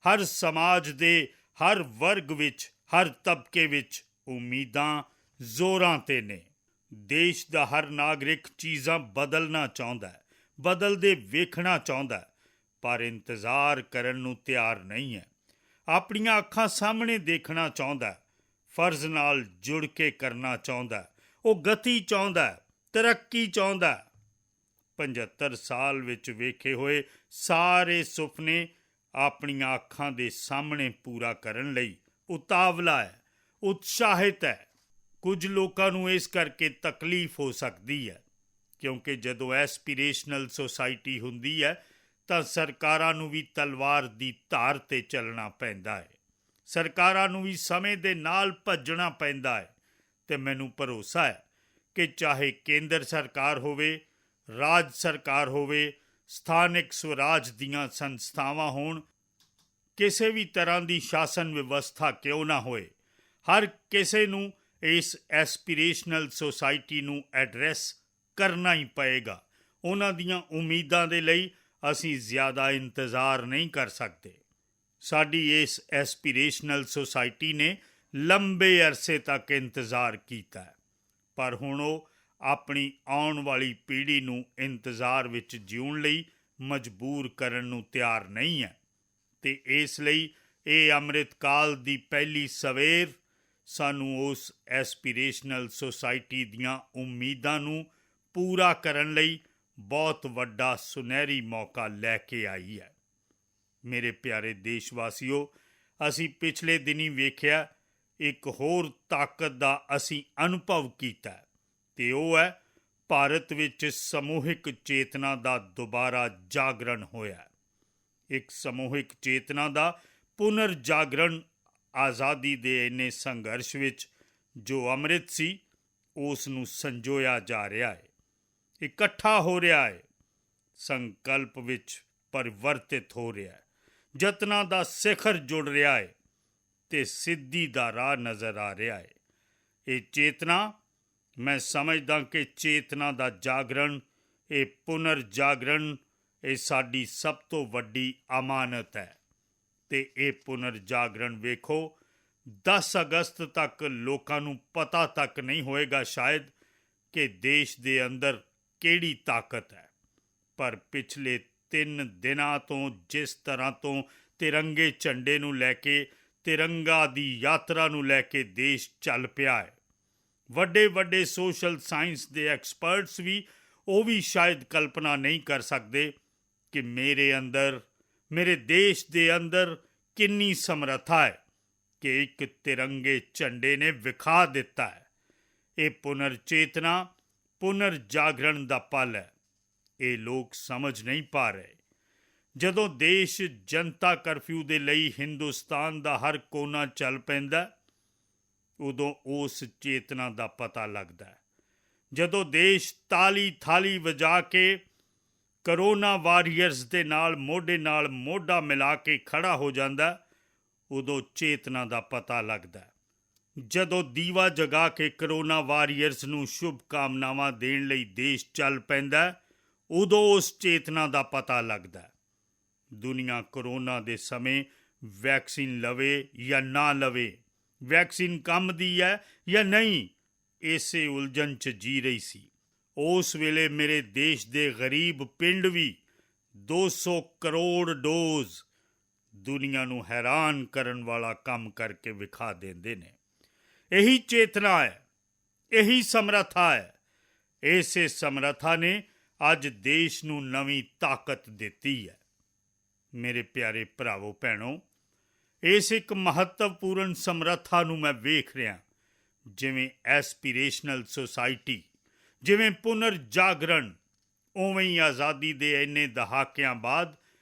ਹਰ ਸਮਾਜ ਦੇ ਹਰ ਵਰਗ ਵਿੱਚ, ਹਰ ਤਬਕੇ ਵਿੱਚ ਉਮੀਦਾਂ ਜ਼ੋਰਾਂ 'ਤੇ ਨੇ। ਦੇਸ਼ ਦਾ ਹਰ ਨਾਗਰਿਕ ਚੀਜ਼ਾਂ ਬਦਲਣਾ ਚਾਹੁੰਦਾ ਹੈ, ਬਦਲਦੇ ਵੇਖਣਾ ਚਾਹੁੰਦਾ ਹੈ, ਪਰ ਇੰਤਜ਼ਾਰ ਕਰਨ ਨੂੰ ਤਿਆਰ ਨਹੀਂ ਹੈ। ਆਪਣੀਆਂ ਅੱਖਾਂ ਸਾਹਮਣੇ ਦੇਖਣਾ ਚਾਹੁੰਦਾ ਹੈ, ਫਰਜ਼ ਨਾਲ ਜੁੜ ਕੇ ਕਰਨਾ ਚਾਹੁੰਦਾ ਹੈ। ਉਹ ਗਤੀ ਚਾਹੁੰਦਾ ਹੈ, ਤਰੱਕੀ ਚਾਹੁੰਦਾ ਹੈ। 75 ਸਾਲ ਵਿੱਚ ਵੇਖੇ ਹੋਏ ਸਾਰੇ ਸੁਪਨੇ ਆਪਣੀਆਂ ਅੱਖਾਂ ਦੇ ਸਾਹਮਣੇ ਪੂਰਾ ਕਰਨ ਲਈ ਉਤਾਵਲਾ ਹੈ, ਉਤਸ਼ਾਹਿਤ ਹੈ। ਕੁਝ ਲੋਕਾਂ ਨੂੰ ਇਸ ਕਰਕੇ ਤਕਲੀਫ ਹੋ ਸਕਦੀ ਹੈ ਕਿਉਂਕਿ ਜਦੋਂ ਐਸਪੀਰੇਸ਼ਨਲ ਸੁਸਾਇਟੀ ਹੁੰਦੀ ਹੈ ਤਾਂ ਸਰਕਾਰਾਂ ਨੂੰ ਵੀ ਤਲਵਾਰ ਦੀ ਧਾਰ 'ਤੇ ਚੱਲਣਾ ਪੈਂਦਾ ਹੈ। ਸਰਕਾਰਾਂ ਨੂੰ ਵੀ ਸਮੇਂ ਦੇ ਨਾਲ ਭੱਜਣਾ ਪੈਂਦਾ ਹੈ ਤੇ ਮੈਨੂੰ ਭਰੋਸਾ ਹੈ ਕਿ ਚਾਹੇ ਕੇਂਦਰ ਸਰਕਾਰ ਹੋਵੇ, ਰਾਜ ਸਰਕਾਰ ਹੋਵੇ, ਸਥਾਨਕ ਸਵਰਾਜ ਦੀਆਂ ਸੰਸਥਾਵਾਂ ਹੋਣ, ਕਿਸੇ ਵੀ ਤਰ੍ਹਾਂ ਦੀ ਸ਼ਾਸਨ ਵਿਵਸਥਾ ਕਿਉਂ ਨਾ ਹੋਏ, ਹਰ ਕਿਸੇ ਨੂੰ ਇਸ ਐਸਪੀਰੇਸ਼ਨਲ ਸੁਸਾਇਟੀ ਨੂੰ ਐਡਰੈਸ ਕਰਨਾ ਹੀ ਪਏਗਾ। ਉਹਨਾਂ ਦੀਆਂ ਉਮੀਦਾਂ ਦੇ ਲਈ ਅਸੀਂ ਜ਼ਿਆਦਾ ਇੰਤਜ਼ਾਰ ਨਹੀਂ ਕਰ ਸਕਦੇ। ਸਾਡੀ ਇਸ ਐਸਪੀਰੇਸ਼ਨਲ ਸੁਸਾਇਟੀ ਨੇ ਲੰਬੇ ਅਰਸੇ ਤੱਕ ਇੰਤਜ਼ਾਰ ਕੀਤਾ ਹੈ, ਪਰ ਹੁਣ ਉਹ ਆਪਣੀ ਆਉਣ ਵਾਲੀ ਪੀੜ੍ਹੀ ਨੂੰ ਇੰਤਜ਼ਾਰ ਵਿੱਚ ਜਿਉਣ ਲਈ ਮਜਬੂਰ ਕਰਨ ਨੂੰ ਤਿਆਰ ਨਹੀਂ ਹੈ ਅਤੇ ਇਸ ਲਈ ਇਹ ਅੰਮ੍ਰਿਤ ਕਾਲ ਦੀ ਪਹਿਲੀ ਸਵੇਰ ਸਾਨੂੰ ਉਸ ਐਸਪੀਰੇਸ਼ਨਲ ਸੁਸਾਇਟੀ ਦੀਆਂ ਉਮੀਦਾਂ ਨੂੰ ਪੂਰਾ ਕਰਨ ਲਈ ਬਹੁਤ ਵੱਡਾ ਸੁਨਹਿਰੀ ਮੌਕਾ ਲੈ ਕੇ ਆਈ ਹੈ। ਮੇਰੇ ਪਿਆਰੇ ਦੇਸ਼ਵਾਸੀਓ, ਅਸੀਂ ਪਿਛਲੇ ਦਿਨੀਂ ਵੇਖਿਆ ਇੱਕ ਹੋਰ ਤਾਕਤ ਦਾ ਅਸੀਂ ਅਨੁਭਵ ਕੀਤਾ ਅਤੇ ਉਹ ਹੈ ਭਾਰਤ ਵਿੱਚ ਸਮੂਹਿਕ ਚੇਤਨਾ ਦਾ ਦੁਬਾਰਾ ਜਾਗਰਣ ਹੋਇਆ। ਇੱਕ ਸਮੂਹਿਕ ਚੇਤਨਾ ਦਾ ਪੁਨਰ ਜਾਗਰਣ ਆਜ਼ਾਦੀ ਦੇ ਇੰਨੇ ਸੰਘਰਸ਼ ਵਿੱਚ ਜੋ ਅੰਮ੍ਰਿਤ ਸੀ ਉਸ ਨੂੰ ਸੰਜੋਇਆ ਜਾ ਰਿਹਾ ਹੈ, ਇਕੱਠਾ ਹੋ ਰਿਹਾ ਹੈ, ਸੰਕਲਪ ਵਿੱਚ ਪਰਿਵਰਤਿਤ ਹੋ ਰਿਹਾ ਹੈ, ਯਤਨਾਂ ਦਾ ਸਿਖਰ ਜੁੜ ਰਿਹਾ ਹੈ ਅਤੇ ਸਿੱਧੀ ਦਾ ਰਾਹ ਨਜ਼ਰ ਆ ਰਿਹਾ ਹੈ। ਇਹ ਚੇਤਨਾ, ਮੈਂ ਸਮਝਦਾ ਕਿ ਚੇਤਨਾ ਦਾ ਜਾਗਰਣ, ਇਹ ਪੁਨਰ ਜਾਗਰਣ, ਇਹ ਸਾਡੀ ਸਭ ਤੋਂ ਵੱਡੀ ਅਮਾਨਤ ਹੈ ਅਤੇ ਇਹ ਪੁਨਰ ਜਾਗਰਣ ਵੇਖੋ 10 ਅਗਸਤ ਤੱਕ ਲੋਕਾਂ ਨੂੰ ਪਤਾ ਤੱਕ ਨਹੀਂ ਹੋਏਗਾ ਸ਼ਾਇਦ ਕਿ ਦੇਸ਼ ਦੇ ਅੰਦਰ ਕਿਹੜੀ ਤਾਕਤ ਹੈ, ਪਰ ਪਿਛਲੇ 3 ਦਿਨਾਂ ਤੋਂ ਜਿਸ ਤਰ੍ਹਾਂ ਤੋਂ ਤਿਰੰਗੇ ਝੰਡੇ ਨੂੰ ਲੈ ਕੇ, ਤਿਰੰਗਾ ਦੀ ਯਾਤਰਾ ਨੂੰ ਲੈ ਕੇ ਦੇਸ਼ ਚੱਲ ਪਿਆ ਹੈ, ਵੱਡੇ ਵੱਡੇ ਸੋਸ਼ਲ ਸਾਇੰਸ ਦੇ ਐਕਸਪਰਟਸ ਵੀ ਉਹ ਵੀ ਸ਼ਾਇਦ ਕਲਪਨਾ ਨਹੀਂ ਕਰ ਸਕਦੇ ਕਿ ਮੇਰੇ ਦੇਸ਼ ਦੇ ਅੰਦਰ ਕਿੰਨੀ ਸਮਰੱਥਾ ਹੈ ਕਿ ਇੱਕ ਤਿਰੰਗੇ ਝੰਡੇ ਨੇ ਵਿਖਾ ਦਿੱਤਾ ਹੈ। ਇਹ ਪੁਨਰ ਚੇਤਨਾ, ਪੁਨਰ ਜਾਗਰਣ ਦਾ ਪਲ ਹੈ। ਇਹ ਲੋਕ ਸਮਝ ਨਹੀਂ ਪਾ ਰਹੇ। ਜਦੋਂ ਦੇਸ਼ ਜਨਤਾ ਕਰਫਿਊ ਦੇ ਲਈ ਹਿੰਦੁਸਤਾਨ ਦਾ ਹਰ ਕੋਨਾ ਚੱਲ ਪੈਂਦਾ, ਉਦੋਂ ਉਸ ਚੇਤਨਾ ਦਾ ਪਤਾ ਲੱਗਦਾ ਹੈ। ਜਦੋਂ ਦੇਸ਼ ਤਾਲੀ ਥਾਲੀ ਵਜਾ ਕੇ ਕਰੋਨਾ ਵਾਰੀਅਰਸ ਦੇ ਨਾਲ ਮੋਢਾ ਮਿਲਾ ਕੇ ਖੜਾ ਹੋ ਜਾਂਦਾ, ਉਦੋਂ ਚੇਤਨਾ ਦਾ ਪਤਾ ਲੱਗਦਾ। ਜਦੋਂ ਦੀਵਾ ਜਗਾ ਕੇ ਕਰੋਨਾ ਵਾਰੀਅਰਸ ਨੂੰ ਸ਼ੁਭ ਕਾਮਨਾਵਾਂ ਦੇਣ ਲਈ ਦੇਸ਼ ਚੱਲ ਪੈਂਦਾ, ਉਦੋਂ ਉਸ ਚੇਤਨਾ ਦਾ ਪਤਾ ਲੱਗਦਾ। ਦੁਨੀਆ ਕਰੋਨਾ ਦੇ ਸਮੇਂ ਵੈਕਸੀਨ ਲਵੇ ਜਾਂ ਨਾ ਲਵੇ, ਵੈਕਸੀਨ ਕੰਮ ਦੀ ਹੈ ਜਾਂ ਨਹੀਂ, ਇਸੇ ਉਲਝਣ 'ਚ ਜੀ ਰਹੀ ਸੀ। ਉਸ ਵੇਲੇ ਮੇਰੇ ਦੇਸ਼ ਦੇ ਗਰੀਬ ਪਿੰਡ ਵੀ 200 ਕਰੋੜ ਡੋਜ਼ ਦੁਨੀਆ ਨੂੰ ਹੈਰਾਨ ਕਰਨ ਵਾਲਾ ਕੰਮ ਕਰਕੇ ਵਿਖਾ ਦਿੰਦੇ ਨੇ। ਇਹੀ ਚੇਤਨਾ ਹੈ, ਇਹੀ ਸਮਰੱਥਾ ਹੈ। ਇਸੇ ਸਮਰੱਥਾ ਨੇ ਅੱਜ ਦੇਸ਼ ਨੂੰ ਨਵੀਂ ਤਾਕਤ ਦਿੱਤੀ ਹੈ। ਮੇਰੇ ਪਿਆਰੇ ਭਰਾਵੋ ਭੈਣੋ, ਇਸ ਇੱਕ ਮਹੱਤਵਪੂਰਨ ਸਮਰੱਥਾ ਨੂੰ ਮੈਂ ਵੇਖ ਰਿਹਾ, ਜਿਵੇਂ ਐਸਪੀਰੇਸ਼ਨਲ ਸੁਸਾਇਟੀ, ਜਿਵੇਂ ਪੁਨਰ ਜਾਗਰਣ, ਉਵੇਂ ਹੀ ਆਜ਼ਾਦੀ ਦੇ ਇੰਨੇ ਦਹਾਕਿਆਂ ਬਾਅਦ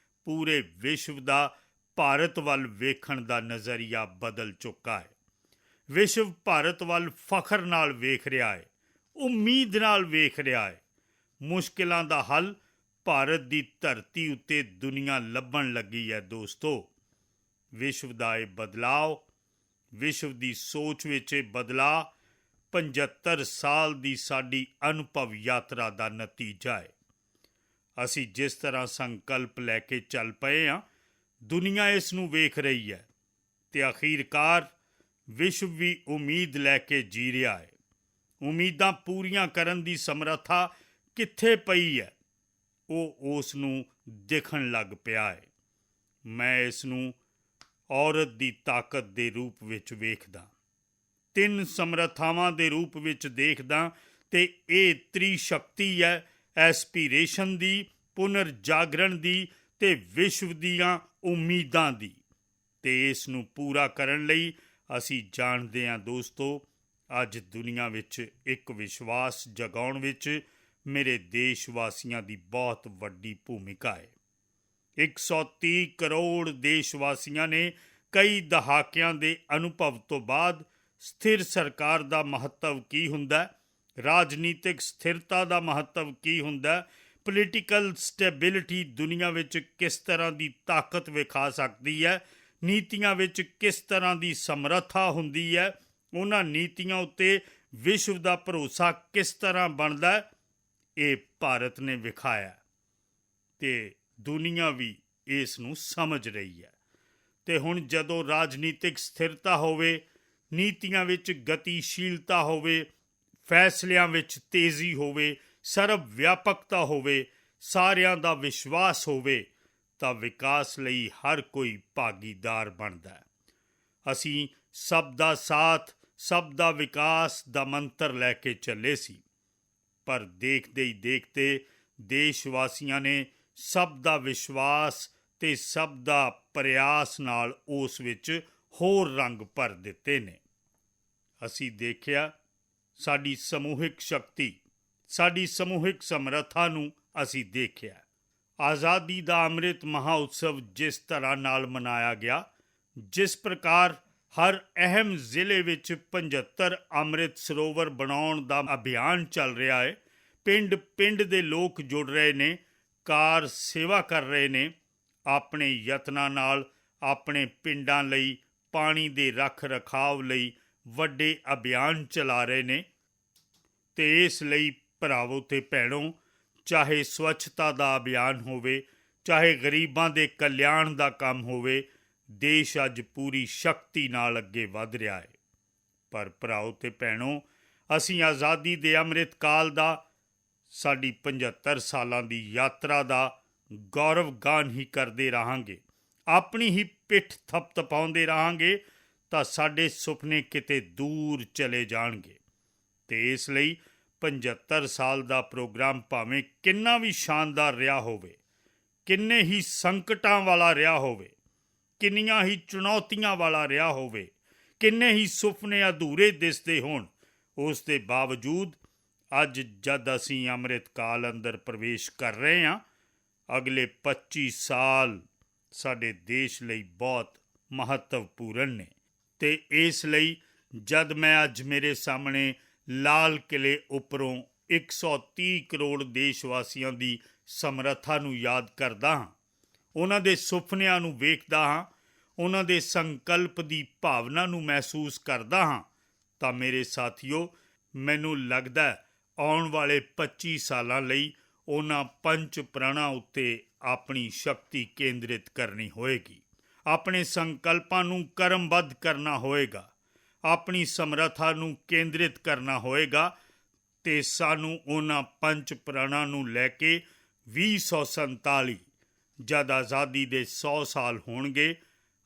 ਪੂਰੇ ਵਿਸ਼ਵ ਦਾ ਭਾਰਤ ਵੱਲ ਵੇਖਣ ਦਾ ਨਜ਼ਰੀਆ ਬਦਲ ਚੁੱਕਾ ਹੈ। ਵਿਸ਼ਵ ਭਾਰਤ ਵੱਲ ਫਖਰ ਨਾਲ ਵੇਖ ਰਿਹਾ ਹੈ, ਉਮੀਦ ਨਾਲ ਵੇਖ ਰਿਹਾ ਹੈ। ਮੁਸ਼ਕਿਲਾਂ ਦਾ ਹੱਲ ਭਾਰਤ ਦੀ ਧਰਤੀ ਉੱਤੇ ਦੁਨੀਆ ਲੱਭਣ ਲੱਗੀ ਹੈ। ਦੋਸਤੋ, ਵਿਸ਼ਵ ਦਾ ਇਹ ਬਦਲਾਅ, ਵਿਸ਼ਵ ਦੀ ਸੋਚ ਵਿੱਚ ਇਹ ਬਦਲਾਅ 75 ਸਾਲ ਦੀ ਸਾਡੀ ਅਨੁਭਵ ਯਾਤਰਾ ਦਾ ਨਤੀਜਾ ਹੈ। ਅਸੀਂ ਜਿਸ ਤਰ੍ਹਾਂ ਸੰਕਲਪ ਲੈ ਕੇ ਚੱਲ ਪਏ ਹਾਂ, ਦੁਨੀਆ ਇਸ ਨੂੰ ਵੇਖ ਰਹੀ ਹੈ ਅਤੇ ਅਖੀਰਕਾਰ ਵਿਸ਼ਵ ਵੀ ਉਮੀਦ ਲੈ ਕੇ ਜੀ ਰਿਹਾ ਹੈ। ਉਮੀਦਾਂ ਪੂਰੀਆਂ ਕਰਨ ਦੀ ਸਮਰੱਥਾ ਕਿੱਥੇ ਪਈ ਹੈ, ਉਹ ਉਸ ਨੂੰ ਦਿਖਣ ਲੱਗ ਪਿਆ ਹੈ। ਮੈਂ ਇਸ ਨੂੰ ਔਰਤ ਦੀ ਤਾਕਤ ਦੇ ਰੂਪ ਵਿੱਚ ਵੇਖਦਾ, 3 ਸਮਰੱਥਾਵਾਂ ਦੇ ਰੂਪ ਵਿੱਚ ਦੇਖਦਾ ਅਤੇ ਇਹ ਤ੍ਰਿਸ਼ਕਤੀ ਹੈ, ਐਸਪੀਰੇਸ਼ਨ ਦੀ, ਪੁਨਰ ਜਾਗਰਣ ਦੀ ਅਤੇ ਵਿਸ਼ਵ ਦੀਆਂ ਉਮੀਦਾਂ ਦੀ। ਅਤੇ ਇਸ ਨੂੰ ਪੂਰਾ ਕਰਨ ਲਈ ਅਸੀਂ ਜਾਣਦੇ ਹਾਂ ਦੋਸਤੋ, ਅੱਜ ਦੁਨੀਆ ਵਿੱਚ ਇੱਕ ਵਿਸ਼ਵਾਸ ਜਗਾਉਣ ਵਿੱਚ ਮੇਰੇ ਦੇਸ਼ ਵਾਸੀਆਂ ਦੀ ਬਹੁਤ ਵੱਡੀ ਭੂਮਿਕਾ ਹੈ। 130 ਕਰੋੜ ਦੇਸ਼ ਵਾਸੀਆਂ ਨੇ ਕਈ ਦਹਾਕਿਆਂ ਦੇ ਅਨੁਭਵ ਤੋਂ ਬਾਅਦ ਸਥਿਰ ਸਰਕਾਰ ਦਾ ਮਹੱਤਵ ਕੀ ਹੁੰਦਾ, ਰਾਜਨੀਤਿਕ ਸਥਿਰਤਾ ਦਾ ਮਹੱਤਵ ਕੀ ਹੁੰਦਾ, ਪੋਲੀਟੀਕਲ ਸਟੈਬਿਲਿਟੀ ਦੁਨੀਆ ਵਿੱਚ ਕਿਸ ਤਰ੍ਹਾਂ ਦੀ ਤਾਕਤ ਵਿਖਾ ਸਕਦੀ ਹੈ, ਨੀਤੀਆਂ ਵਿੱਚ ਕਿਸ ਤਰ੍ਹਾਂ ਦੀ ਸਮਰੱਥਾ ਹੁੰਦੀ ਹੈ, ਉਹਨਾਂ ਨੀਤੀਆਂ ਉੱਤੇ ਵਿਸ਼ਵ ਦਾ ਭਰੋਸਾ ਕਿਸ ਤਰ੍ਹਾਂ ਬਣਦਾ, ਇਹ ਭਾਰਤ ਨੇ ਵਿਖਾਇਆ ਅਤੇ ਦੁਨੀਆ ਵੀ ਇਸ ਨੂੰ ਸਮਝ ਰਹੀ ਹੈ। ਤੇ ਹੁਣ ਜਦੋਂ ਰਾਜਨੀਤਿਕ ਸਥਿਰਤਾ ਹੋਵੇ, ਨੀਤੀਆਂ ਵਿੱਚ ਗਤੀਸ਼ੀਲਤਾ ਹੋਵੇ, ਫੈਸਲਿਆਂ ਵਿੱਚ ਤੇਜ਼ੀ ਹੋਵੇ, ਸਰਬ ਵਿਆਪਕਤਾ ਹੋਵੇ, ਸਾਰਿਆਂ ਦਾ ਵਿਸ਼ਵਾਸ ਹੋਵੇ, ਤਾਂ ਵਿਕਾਸ ਲਈ ਹਰ ਕੋਈ ਭਾਗੀਦਾਰ ਬਣਦਾ ਹੈ। ਅਸੀਂ ਸਭ ਦਾ ਸਾਥ, ਸਭ ਦਾ ਵਿਕਾਸ ਦਾ ਮੰਤਰ ਲੈ ਕੇ ਚੱਲੇ ਸੀ, ਪਰ ਦੇਖਦੇ ਹੀ ਦੇਖਦੇ ਦੇਸ਼ ਵਾਸੀਆਂ ਨੇ ਸਭ ਦਾ ਵਿਸ਼ਵਾਸ ਤੇ ਸਭ ਦਾ ਪ੍ਰਯਾਸ ਨਾਲ ਉਸ ਵਿੱਚ ਹੋਰ ਰੰਗ ਭਰ ਦਿੱਤੇ ਨੇ। ਅਸੀਂ ਦੇਖਿਆ ਸਾਡੀ ਸਮੂਹਿਕ ਸ਼ਕਤੀ, ਸਾਡੀ ਸਮੂਹਿਕ ਸਮਰੱਥਾ ਨੂੰ ਅਸੀਂ ਦੇਖਿਆ। ਆਜ਼ਾਦੀ ਦਾ ਅੰਮ੍ਰਿਤ ਮਹਾਉਤਸਵ ਜਿਸ ਤਰ੍ਹਾਂ ਨਾਲ ਮਨਾਇਆ ਗਿਆ, ਜਿਸ ਪ੍ਰਕਾਰ ਹਰ ਅਹਿਮ ਜ਼ਿਲ੍ਹੇ ਵਿੱਚ 75 ਅੰਮ੍ਰਿਤ ਸਰੋਵਰ ਬਣਾਉਣ ਦਾ ਅਭਿਆਨ ਚੱਲ ਰਿਹਾ ਹੈ, ਪਿੰਡ ਪਿੰਡ ਦੇ ਲੋਕ ਜੁੜ ਰਹੇ ਨੇ, ਕਾਰ ਸੇਵਾ ਕਰ ਰਹੇ ਨੇ, ਆਪਣੇ ਯਤਨਾਂ ਨਾਲ ਆਪਣੇ ਪਿੰਡਾਂ ਲਈ ਪਾਣੀ ਦੇ ਰੱਖ ਰਖਾਵ ਲਈ ਵੱਡੇ ਅਭਿਆਨ ਚਲਾ ਰਹੇ ਨੇ। ਤੇ ਇਸ ਲਈ ਭਰਾਵੋ ਤੇ ਭੈਣੋ, ਚਾਹੇ ਸਵੱਛਤਾ ਦਾ ਅਭਿਆਨ ਹੋਵੇ, ਚਾਹੇ ਗਰੀਬਾਂ ਦੇ ਕਲਿਆਣ ਦਾ ਕੰਮ ਹੋਵੇ, ਦੇਸ਼ ਅੱਜ ਪੂਰੀ ਸ਼ਕਤੀ ਨਾਲ ਅੱਗੇ ਵਧ ਰਿਹਾ ਹੈ। ਪਰ ਭਰਾਓ ਤੇ ਭੈਣੋ, ਅਸੀਂ ਆਜ਼ਾਦੀ ਦੇ ਅੰਮ੍ਰਿਤ ਕਾਲ ਦਾ, ਸਾਡੀ 75 ਸਾਲਾਂ ਦੀ ਯਾਤਰਾ ਦਾ ਗੌਰਵ ਗਾਨ ਹੀ ਕਰਦੇ ਰਹਾਂਗੇ, ਆਪਣੀ ਹੀ ਪਿੱਠ ਥਪਥਪਾਉਂਦੇ ਰਹਾਂਗੇ, ਤਾਂ ਸਾਡੇ ਸੁਪਨੇ ਕਿਤੇ ਦੂਰ ਚਲੇ ਜਾਣਗੇ। ਤੇ ਇਸ ਲਈ 75 ਸਾਲ ਦਾ ਪ੍ਰੋਗਰਾਮ ਭਾਵੇਂ ਕਿੰਨਾ ਵੀ ਸ਼ਾਨਦਾਰ ਰਿਹਾ ਹੋਵੇ, ਕਿੰਨੇ ਹੀ ਸੰਕਟਾਂ ਵਾਲਾ ਰਿਹਾ ਹੋਵੇ, ਕਿੰਨੀਆਂ ਹੀ ਚੁਣੌਤੀਆਂ ਵਾਲਾ ਰਿਹਾ ਹੋਵੇ, ਕਿੰਨੇ ਹੀ ਸੁਪਨੇ ਅਧੂਰੇ ਦਿਸਦੇ ਹੋਣ, ਉਸ ਦੇ ਬਾਵਜੂਦ ਅੱਜ ਜਦ ਅਸੀਂ ਅੰਮ੍ਰਿਤ ਕਾਲ ਅੰਦਰ ਪ੍ਰਵੇਸ਼ ਕਰ ਰਹੇ ਹਾਂ, ਅਗਲੇ 25 ਸਾਲ ਸਾਡੇ ਦੇਸ਼ ਲਈ ਬਹੁਤ ਮਹੱਤਵਪੂਰਨ ਨੇ। ਤੇ ਇਸ ਲਈ ਜਦ ਮੈਂ ਅੱਜ ਮੇਰੇ ਸਾਹਮਣੇ ਲਾਲ ਕਿਲੇ ਉੱਪਰੋਂ 130 ਕਰੋੜ ਦੇਸ਼ ਵਾਸੀਆਂ ਦੀ ਸਮਰੱਥਾ ਨੂੰ ਯਾਦ ਕਰਦਾ ਹਾਂ, ਉਹਨਾਂ ਦੇ ਸੁਪਨਿਆਂ ਨੂੰ ਵੇਖਦਾ ਹਾਂ, ਉਹਨਾਂ ਦੇ ਸੰਕਲਪ ਦੀ ਭਾਵਨਾ ਨੂੰ ਮਹਿਸੂਸ ਕਰਦਾ ਹਾਂ, ਤਾਂ ਮੇਰੇ ਸਾਥੀਓ, ਮੈਨੂੰ ਲੱਗਦਾ ਆਉਣ ਵਾਲੇ 25 ਸਾਲਾਂ ਲਈ ਉਹਨਾਂ ਪੰਜ ਪ੍ਰਾਣਾਂ ਉੱਤੇ ਆਪਣੀ ਸ਼ਕਤੀ ਕੇਂਦਰਿਤ ਕਰਨੀ ਹੋਏਗੀ, ਆਪਣੇ ਸੰਕਲਪਾਂ ਨੂੰ ਕਰਮਬੱਧ ਕਰਨਾ ਹੋਏਗਾ, ਆਪਣੀ ਸਮਰੱਥਾ ਨੂੰ ਕੇਂਦਰਿਤ ਕਰਨਾ ਹੋਏਗਾ। ਤੇ ਸਾਨੂੰ ਉਹਨਾਂ ਪੰਜ ਪ੍ਰਾਣਾਂ ਨੂੰ ਲੈ ਕੇ 2047 ਜਦ ਆਜ਼ਾਦੀ ਦੇ 100 ਸਾਲ ਹੋਣਗੇ,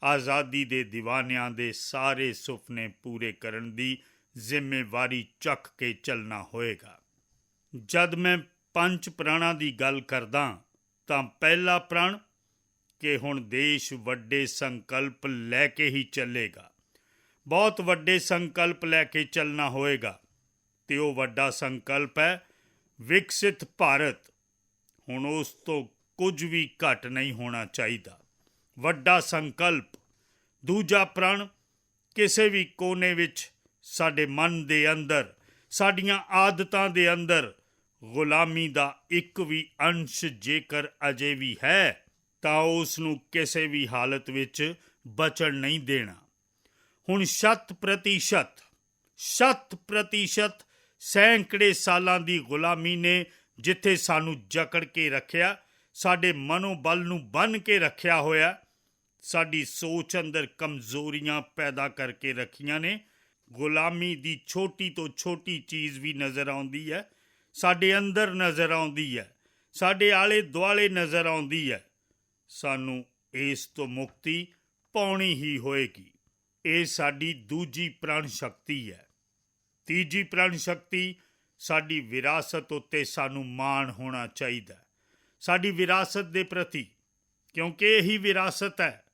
ਆਜ਼ਾਦੀ ਦੇ ਦੀਵਾਨਿਆਂ ਦੇ ਸਾਰੇ ਸੁਪਨੇ ਪੂਰੇ ਕਰਨ ਦੀ ਜ਼ਿੰਮੇਵਾਰੀ ਚੱਕ ਕੇ ਚੱਲਣਾ ਹੋਏਗਾ। ਜਦ ਮੈਂ ਪੰਜ ਪ੍ਰਾਣਾਂ ਦੀ ਗੱਲ ਕਰਦਾ ਤਾਂ ਪਹਿਲਾ ਪ੍ਰਣ ਕਿ ਹੁਣ ਦੇਸ਼ ਵੱਡੇ ਸੰਕਲਪ ਲੈ ਕੇ ਹੀ ਚੱਲੇਗਾ, ਬਹੁਤ ਵੱਡੇ ਸੰਕਲਪ ਲੈ ਕੇ ਚੱਲਣਾ ਹੋਏਗਾ। ਤੇ ਉਹ ਵੱਡਾ ਸੰਕਲਪ ਹੈ ਵਿਕਸਿਤ ਭਾਰਤ। ਹੁਣ ਉਸ ਤੋਂ ਕੁਝ ਵੀ ਘੱਟ ਨਹੀਂ ਹੋਣਾ ਚਾਹੀਦਾ, ਵੱਡਾ ਸੰਕਲਪ। ਦੂਜਾ ਪ੍ਰਣ, ਕਿਸੇ ਵੀ ਕੋਨੇ ਵਿੱਚ ਸਾਡੇ ਮਨ ਦੇ ਅੰਦਰ, ਸਾਡੀਆਂ ਆਦਤਾਂ ਦੇ ਅੰਦਰ ਗੁਲਾਮੀ ਦਾ ਇੱਕ ਵੀ ਅੰਸ਼ ਜੇਕਰ ਅਜੇ ਵੀ ਹੈ, ਤਾਂ ਉਸ ਨੂੰ ਕਿਸੇ ਵੀ ਹਾਲਤ ਵਿੱਚ ਬਚਣ ਨਹੀਂ ਦੇਣਾ। ਹੁਣ 100% ਸੈਂਕੜੇ ਸਾਲਾਂ ਦੀ ਗੁਲਾਮੀ ਨੇ ਜਿੱਥੇ ਸਾਨੂੰ ਜਕੜ ਕੇ ਰੱਖਿਆ, ਸਾਡੇ ਮਨੋਬਲ ਨੂੰ ਬੰਨ੍ਹ ਕੇ ਰੱਖਿਆ ਹੋਇਆ, ਸਾਡੀ ਸੋਚ ਅੰਦਰ ਕਮਜ਼ੋਰੀਆਂ ਪੈਦਾ ਕਰਕੇ ਰੱਖੀਆਂ ਨੇ। ਗੁਲਾਮੀ ਦੀ ਛੋਟੀ ਤੋਂ ਛੋਟੀ ਚੀਜ਼ ਵੀ ਨਜ਼ਰ ਆਉਂਦੀ ਹੈ, ਸਾਡੇ ਅੰਦਰ ਨਜ਼ਰ ਆਉਂਦੀ ਹੈ, ਸਾਡੇ ਆਲੇ ਦੁਆਲੇ ਨਜ਼ਰ ਆਉਂਦੀ ਹੈ। ਸਾਨੂੰ ਇਸ ਤੋਂ ਮੁਕਤੀ ਪਾਉਣੀ ਹੀ ਹੋਏਗੀ। ਇਹ ਸਾਡੀ ਦੂਜੀ ਪ੍ਰਣ ਸ਼ਕਤੀ ਹੈ। ਤੀਜੀ ਪ੍ਰਣ ਸ਼ਕਤੀ, ਸਾਡੀ ਵਿਰਾਸਤ ਉੱਤੇ ਸਾਨੂੰ ਮਾਣ ਹੋਣਾ ਚਾਹੀਦਾ, ਸਾਡੀ ਵਿਰਾਸਤ ਦੇ ਪ੍ਰਤੀ, ਕਿਉਂਕਿ ਇਹੀ ਵਿਰਾਸਤ ਹੈ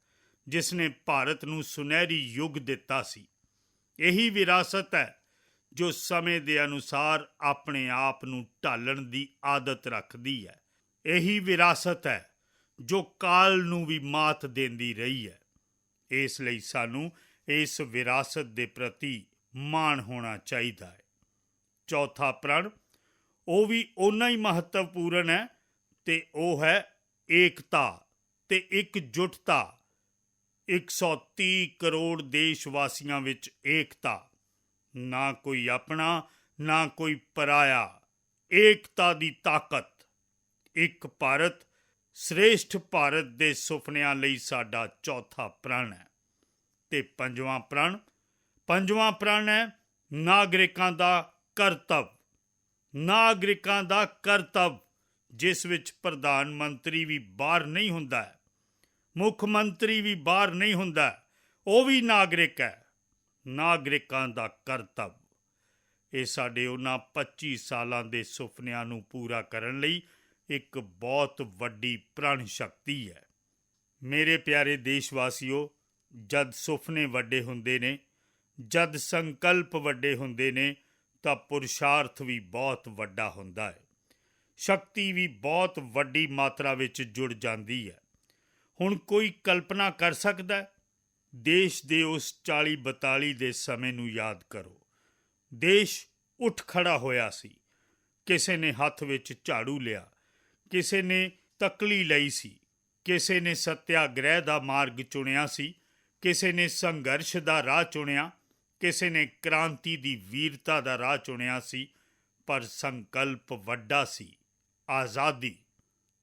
ਜਿਸ ਨੇ ਭਾਰਤ ਨੂੰ ਸੁਨਹਿਰੀ ਯੁੱਗ ਦਿੱਤਾ ਸੀ। ਇਹੀ ਵਿਰਾਸਤ ਹੈ ਜੋ ਸਮੇਂ ਦੇ ਅਨੁਸਾਰ ਆਪਣੇ ਆਪ ਨੂੰ ਢਾਲਣ ਦੀ ਆਦਤ ਰੱਖਦੀ ਹੈ। ਇਹੀ ਵਿਰਾਸਤ ਹੈ ਜੋ ਕਾਲ ਨੂੰ ਵੀ ਮਾਤ ਦਿੰਦੀ ਰਹੀ ਹੈ। ਇਸ ਲਈ ਸਾਨੂੰ ਇਸ ਵਿਰਾਸਤ ਦੇ ਪ੍ਰਤੀ ਮਾਣ ਹੋਣਾ ਚਾਹੀਦਾ ਹੈ। ਚੌਥਾ ਪ੍ਰਣ, ਉਹ ਵੀ ਓਨਾ ਹੀ ਮਹੱਤਵਪੂਰਨ ਹੈ, ਤੇ ਉਹ ਹੈ ਏਕਤਾ ਤੇ ਇਕਜੁੱਟਤਾ। 130 ਕਰੋੜ ਦੇਸ਼ ਵਾਸੀਆਂ ਵਿੱਚ ਏਕਤਾ, ਨਾ ਕੋਈ ਆਪਣਾ ਨਾ ਕੋਈ ਪਰਾਇਆ, ਏਕਤਾ ਦੀ ਤਾਕਤ। ਇੱਕ ਭਾਰਤ ਸ੍ਰੇਸ਼ਠ ਭਾਰਤ ਦੇ ਸੁਪਨਿਆਂ ਲਈ ਸਾਡਾ ਚੌਥਾ ਪ੍ਰਣ ਹੈ। ਤੇ ਪੰਜਵਾਂ ਪ੍ਰਣ ਹੈ ਨਾਗਰਿਕਾਂ ਦਾ ਕਰਤੱਵ। ਨਾਗਰਿਕਾਂ ਦਾ ਕਰਤੱਵ, ਜਿਸ ਵਿੱਚ ਪ੍ਰਧਾਨ ਮੰਤਰੀ ਵੀ ਬਾਹਰ ਨਹੀਂ ਹੁੰਦਾ, ਮੁੱਖ ਮੰਤਰੀ ਵੀ ਬਾਹਰ ਨਹੀਂ ਹੁੰਦਾ, ਉਹ ਵੀ ਨਾਗਰਿਕ ਹੈ। ਨਾਗਰਿਕਾਂ ਦਾ ਕਰਤੱਵ, ਇਹ ਸਾਡੇ ਉਹਨਾਂ 25 ਸਾਲਾਂ ਦੇ ਸੁਪਨਿਆਂ ਨੂੰ ਪੂਰਾ ਕਰਨ ਲਈ ਇੱਕ ਬਹੁਤ ਵੱਡੀ ਪ੍ਰਣ ਸ਼ਕਤੀ ਹੈ। ਮੇਰੇ ਪਿਆਰੇ ਦੇਸ਼ਵਾਸੀਓ, ਜਦ ਸੁਪਨੇ ਵੱਡੇ ਹੁੰਦੇ ਨੇ, ਜਦ ਸੰਕਲਪ ਵੱਡੇ ਹੁੰਦੇ ਨੇ, ਤਾਂ ਪੁਰਸ਼ਾਰਥ ਵੀ ਬਹੁਤ ਵੱਡਾ ਹੁੰਦਾ ਹੈ। ਸ਼ਕਤੀ ਵੀ ਬਹੁਤ ਵੱਡੀ ਮਾਤਰਾ ਵਿੱਚ ਜੁੜ ਜਾਂਦੀ ਹੈ। ਹੁਣ ਕੋਈ ਕਲਪਨਾ ਕਰ ਸਕਦਾ ਹੈ? ਦੇਸ਼ ਦੇ ਉਸ 40-42 ਦੇ ਸਮੇਂ ਨੂੰ ਯਾਦ ਕਰੋ। ਦੇਸ਼ ਉੱਠ ਖੜਾ ਹੋਇਆ ਸੀ। ਕਿਸੇ ਨੇ ਹੱਥ ਵਿੱਚ ਝਾੜੂ ਲਿਆ, ਕਿਸੇ ਨੇ ਤਕਲੀ ਲਈ ਸੀ, ਕਿਸੇ ਨੇ ਸੱਤਿਆਗ੍ਰਹਿ ਦਾ ਮਾਰਗ ਚੁਣਿਆ ਸੀ, ਕਿਸੇ ਨੇ ਸੰਘਰਸ਼ ਦਾ ਰਾਹ ਚੁਣਿਆ, ਕਿਸੇ ਨੇ ਕ੍ਰਾਂਤੀ ਦੀ ਵੀਰਤਾ ਦਾ ਰਾਹ ਚੁਣਿਆ ਸੀ। ਪਰ ਸੰਕਲਪ ਵੱਡਾ ਸੀ, ਆਜ਼ਾਦੀ।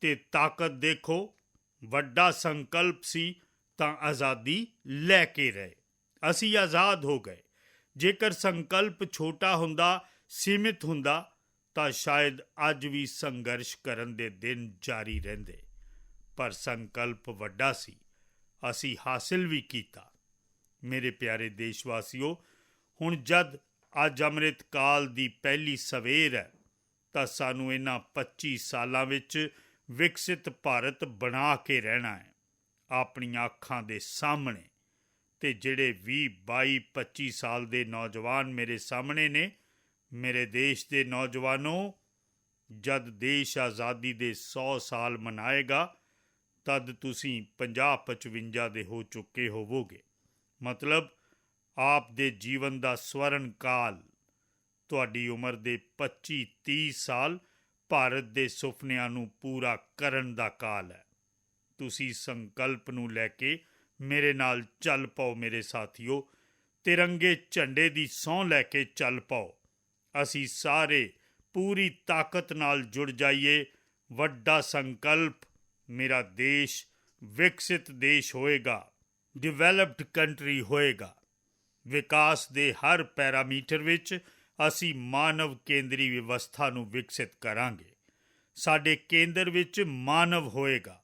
ਤੇ ਤਾਕਤ ਦੇਖੋ, ਵੱਡਾ ਸੰਕਲਪ ਸੀ ਤਾਂ ਆਜ਼ਾਦੀ ਲੈ ਕੇ ਰਹੇ। ਅਸੀਂ ਆਜ਼ਾਦ ਹੋ ਗਏ। ਜੇਕਰ ਸੰਕਲਪ ਛੋਟਾ ਹੁੰਦਾ, ਸੀਮਿਤ ਹੁੰਦਾ, ਤਾਂ ਸ਼ਾਇਦ ਅੱਜ ਵੀ ਸੰਘਰਸ਼ ਕਰਨ ਦੇ ਦਿਨ ਜਾਰੀ ਰਹਿੰਦੇ। ਪਰ ਸੰਕਲਪ ਵੱਡਾ ਸੀ, ਅਸੀਂ ਹਾਸਿਲ ਵੀ ਕੀਤਾ। ਮੇਰੇ ਪਿਆਰੇ ਦੇਸ਼ਵਾਸੀਓ, ਹੁਣ ਜਦ ਅੱਜ ਅੰਮ੍ਰਿਤ ਕਾਲ ਦੀ ਪਹਿਲੀ ਸਵੇਰ ਹੈ, ਤਾਂ ਸਾਨੂੰ ਇਹਨਾਂ 25 ਸਾਲਾਂ ਵਿੱਚ ਵਿਕਸਿਤ ਭਾਰਤ ਬਣਾ ਕੇ ਰਹਿਣਾ ਹੈ, ਆਪਣੀਆਂ ਅੱਖਾਂ ਦੇ ਸਾਹਮਣੇ। ਤੇ ਜਿਹੜੇ 20, 22, 25 ਸਾਲ ਦੇ ਨੌਜਵਾਨ ਮੇਰੇ ਸਾਹਮਣੇ ਨੇ, ਮੇਰੇ ਦੇਸ਼ ਦੇ ਨੌਜਵਾਨੋ, ਜਦ ਦੇਸ਼ ਆਜ਼ਾਦੀ ਦੇ 100 ਸਾਲ ਮਨਾਏਗਾ, ਤਦ ਤੁਸੀਂ 50-55 ਦੇ ਹੋ ਚੁੱਕੇ ਹੋਵੋਗੇ। ਮਤਲਬ ਆਪ ਦੇ ਜੀਵਨ ਦਾ ਸਵਰਨ ਕਾਲ, ਤੁਹਾਡੀ ਉਮਰ ਦੇ 25-30 ਸਾਲ ਭਾਰਤ ਦੇ ਸੁਪਨਿਆਂ ਨੂੰ ਪੂਰਾ ਕਰਨ ਦਾ ਕਾਲ ਹੈ। ਤੁਸੀਂ ਸੰਕਲਪ ਨੂੰ ਲੈ ਕੇ ਮੇਰੇ ਨਾਲ ਚੱਲ ਪਾਓ ਮੇਰੇ ਸਾਥੀਓ। ਤਿਰੰਗੇ ਝੰਡੇ ਦੀ ਸਹੁੰ ਲੈ ਕੇ ਚੱਲ ਪਾਓ। ਅਸੀਂ ਸਾਰੇ ਪੂਰੀ ਤਾਕਤ ਨਾਲ ਜੁੜ ਜਾਈਏ। ਵੱਡਾ ਸੰਕਲਪ, ਮੇਰਾ ਦੇਸ਼ ਵਿਕਸਿਤ ਦੇਸ਼ ਹੋਏਗਾ, ਡਿਵੈਲਪਡ ਕੰਟਰੀ ਹੋਏਗਾ। ਵਿਕਾਸ ਦੇ ਹਰ ਪੈਰਾਮੀਟਰ ਵਿੱਚ ਅਸੀਂ ਮਾਨਵ ਕੇਂਦਰੀ ਵਿਵਸਥਾ ਨੂੰ ਵਿਕਸਿਤ ਕਰਾਂਗੇ। ਸਾਡੇ ਕੇਂਦਰ ਵਿੱਚ ਮਾਨਵ ਹੋਏਗਾ।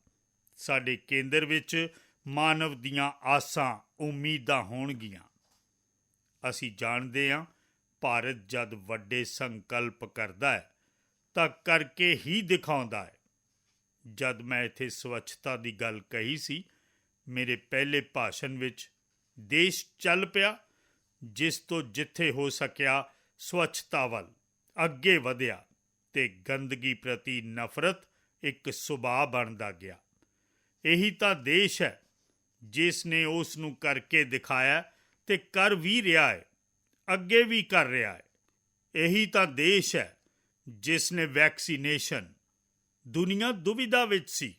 ਸਾਡੇ ਕੇਂਦਰ ਵਿੱਚ ਮਾਨਵ ਦੀਆਂ ਆਸਾਂ, ਉਮੀਦਾਂ ਹੋਣਗੀਆਂ। ਅਸੀਂ ਜਾਣਦੇ ਹਾਂ, ਭਾਰਤ ਜਦ ਵੱਡੇ ਸੰਕਲਪ ਕਰਦਾ ਹੈ ਤਾਂ ਕਰਕੇ ਹੀ ਦਿਖਾਉਂਦਾ ਹੈ। ਜਦ ਮੈਂ ਇੱਥੇ ਸਵੱਛਤਾ ਦੀ ਗੱਲ ਕਹੀ ਸੀ, ਮੇਰੇ ਪਹਿਲੇ ਭਾਸ਼ਣ ਵਿੱਚ ਦੇਸ਼ ਚੱਲ ਪਿਆ, ਜਿਸ ਤੋਂ ਜਿੱਥੇ ਹੋ ਸਕਿਆ ਸਵੱਛਤਾ ਵੱਲ ਅੱਗੇ ਵਧਿਆ ਤੇ ਗੰਦਗੀ ਪ੍ਰਤੀ ਨਫ਼ਰਤ ਇੱਕ ਸੁਭਾਅ ਬਣਦਾ ਗਿਆ। ਇਹੀ ਤਾਂ ਦੇਸ਼ ਹੈ ਜਿਸ ਨੇ ਉਸ ਨੂੰ ਕਰਕੇ ਦਿਖਾਇਆ ਤੇ ਕਰ ਵੀ ਰਿਹਾ ਹੈ, ਅੱਗੇ ਵੀ ਕਰ ਰਿਹਾ ਹੈ। ਇਹੀ ਤਾਂ ਦੇਸ਼ ਹੈ ਜਿਸ ਨੇ ਵੈਕਸੀਨੇਸ਼ਨ, ਦੁਨੀਆ ਦੁਵਿਧਾ ਵਿੱਚ ਸੀ,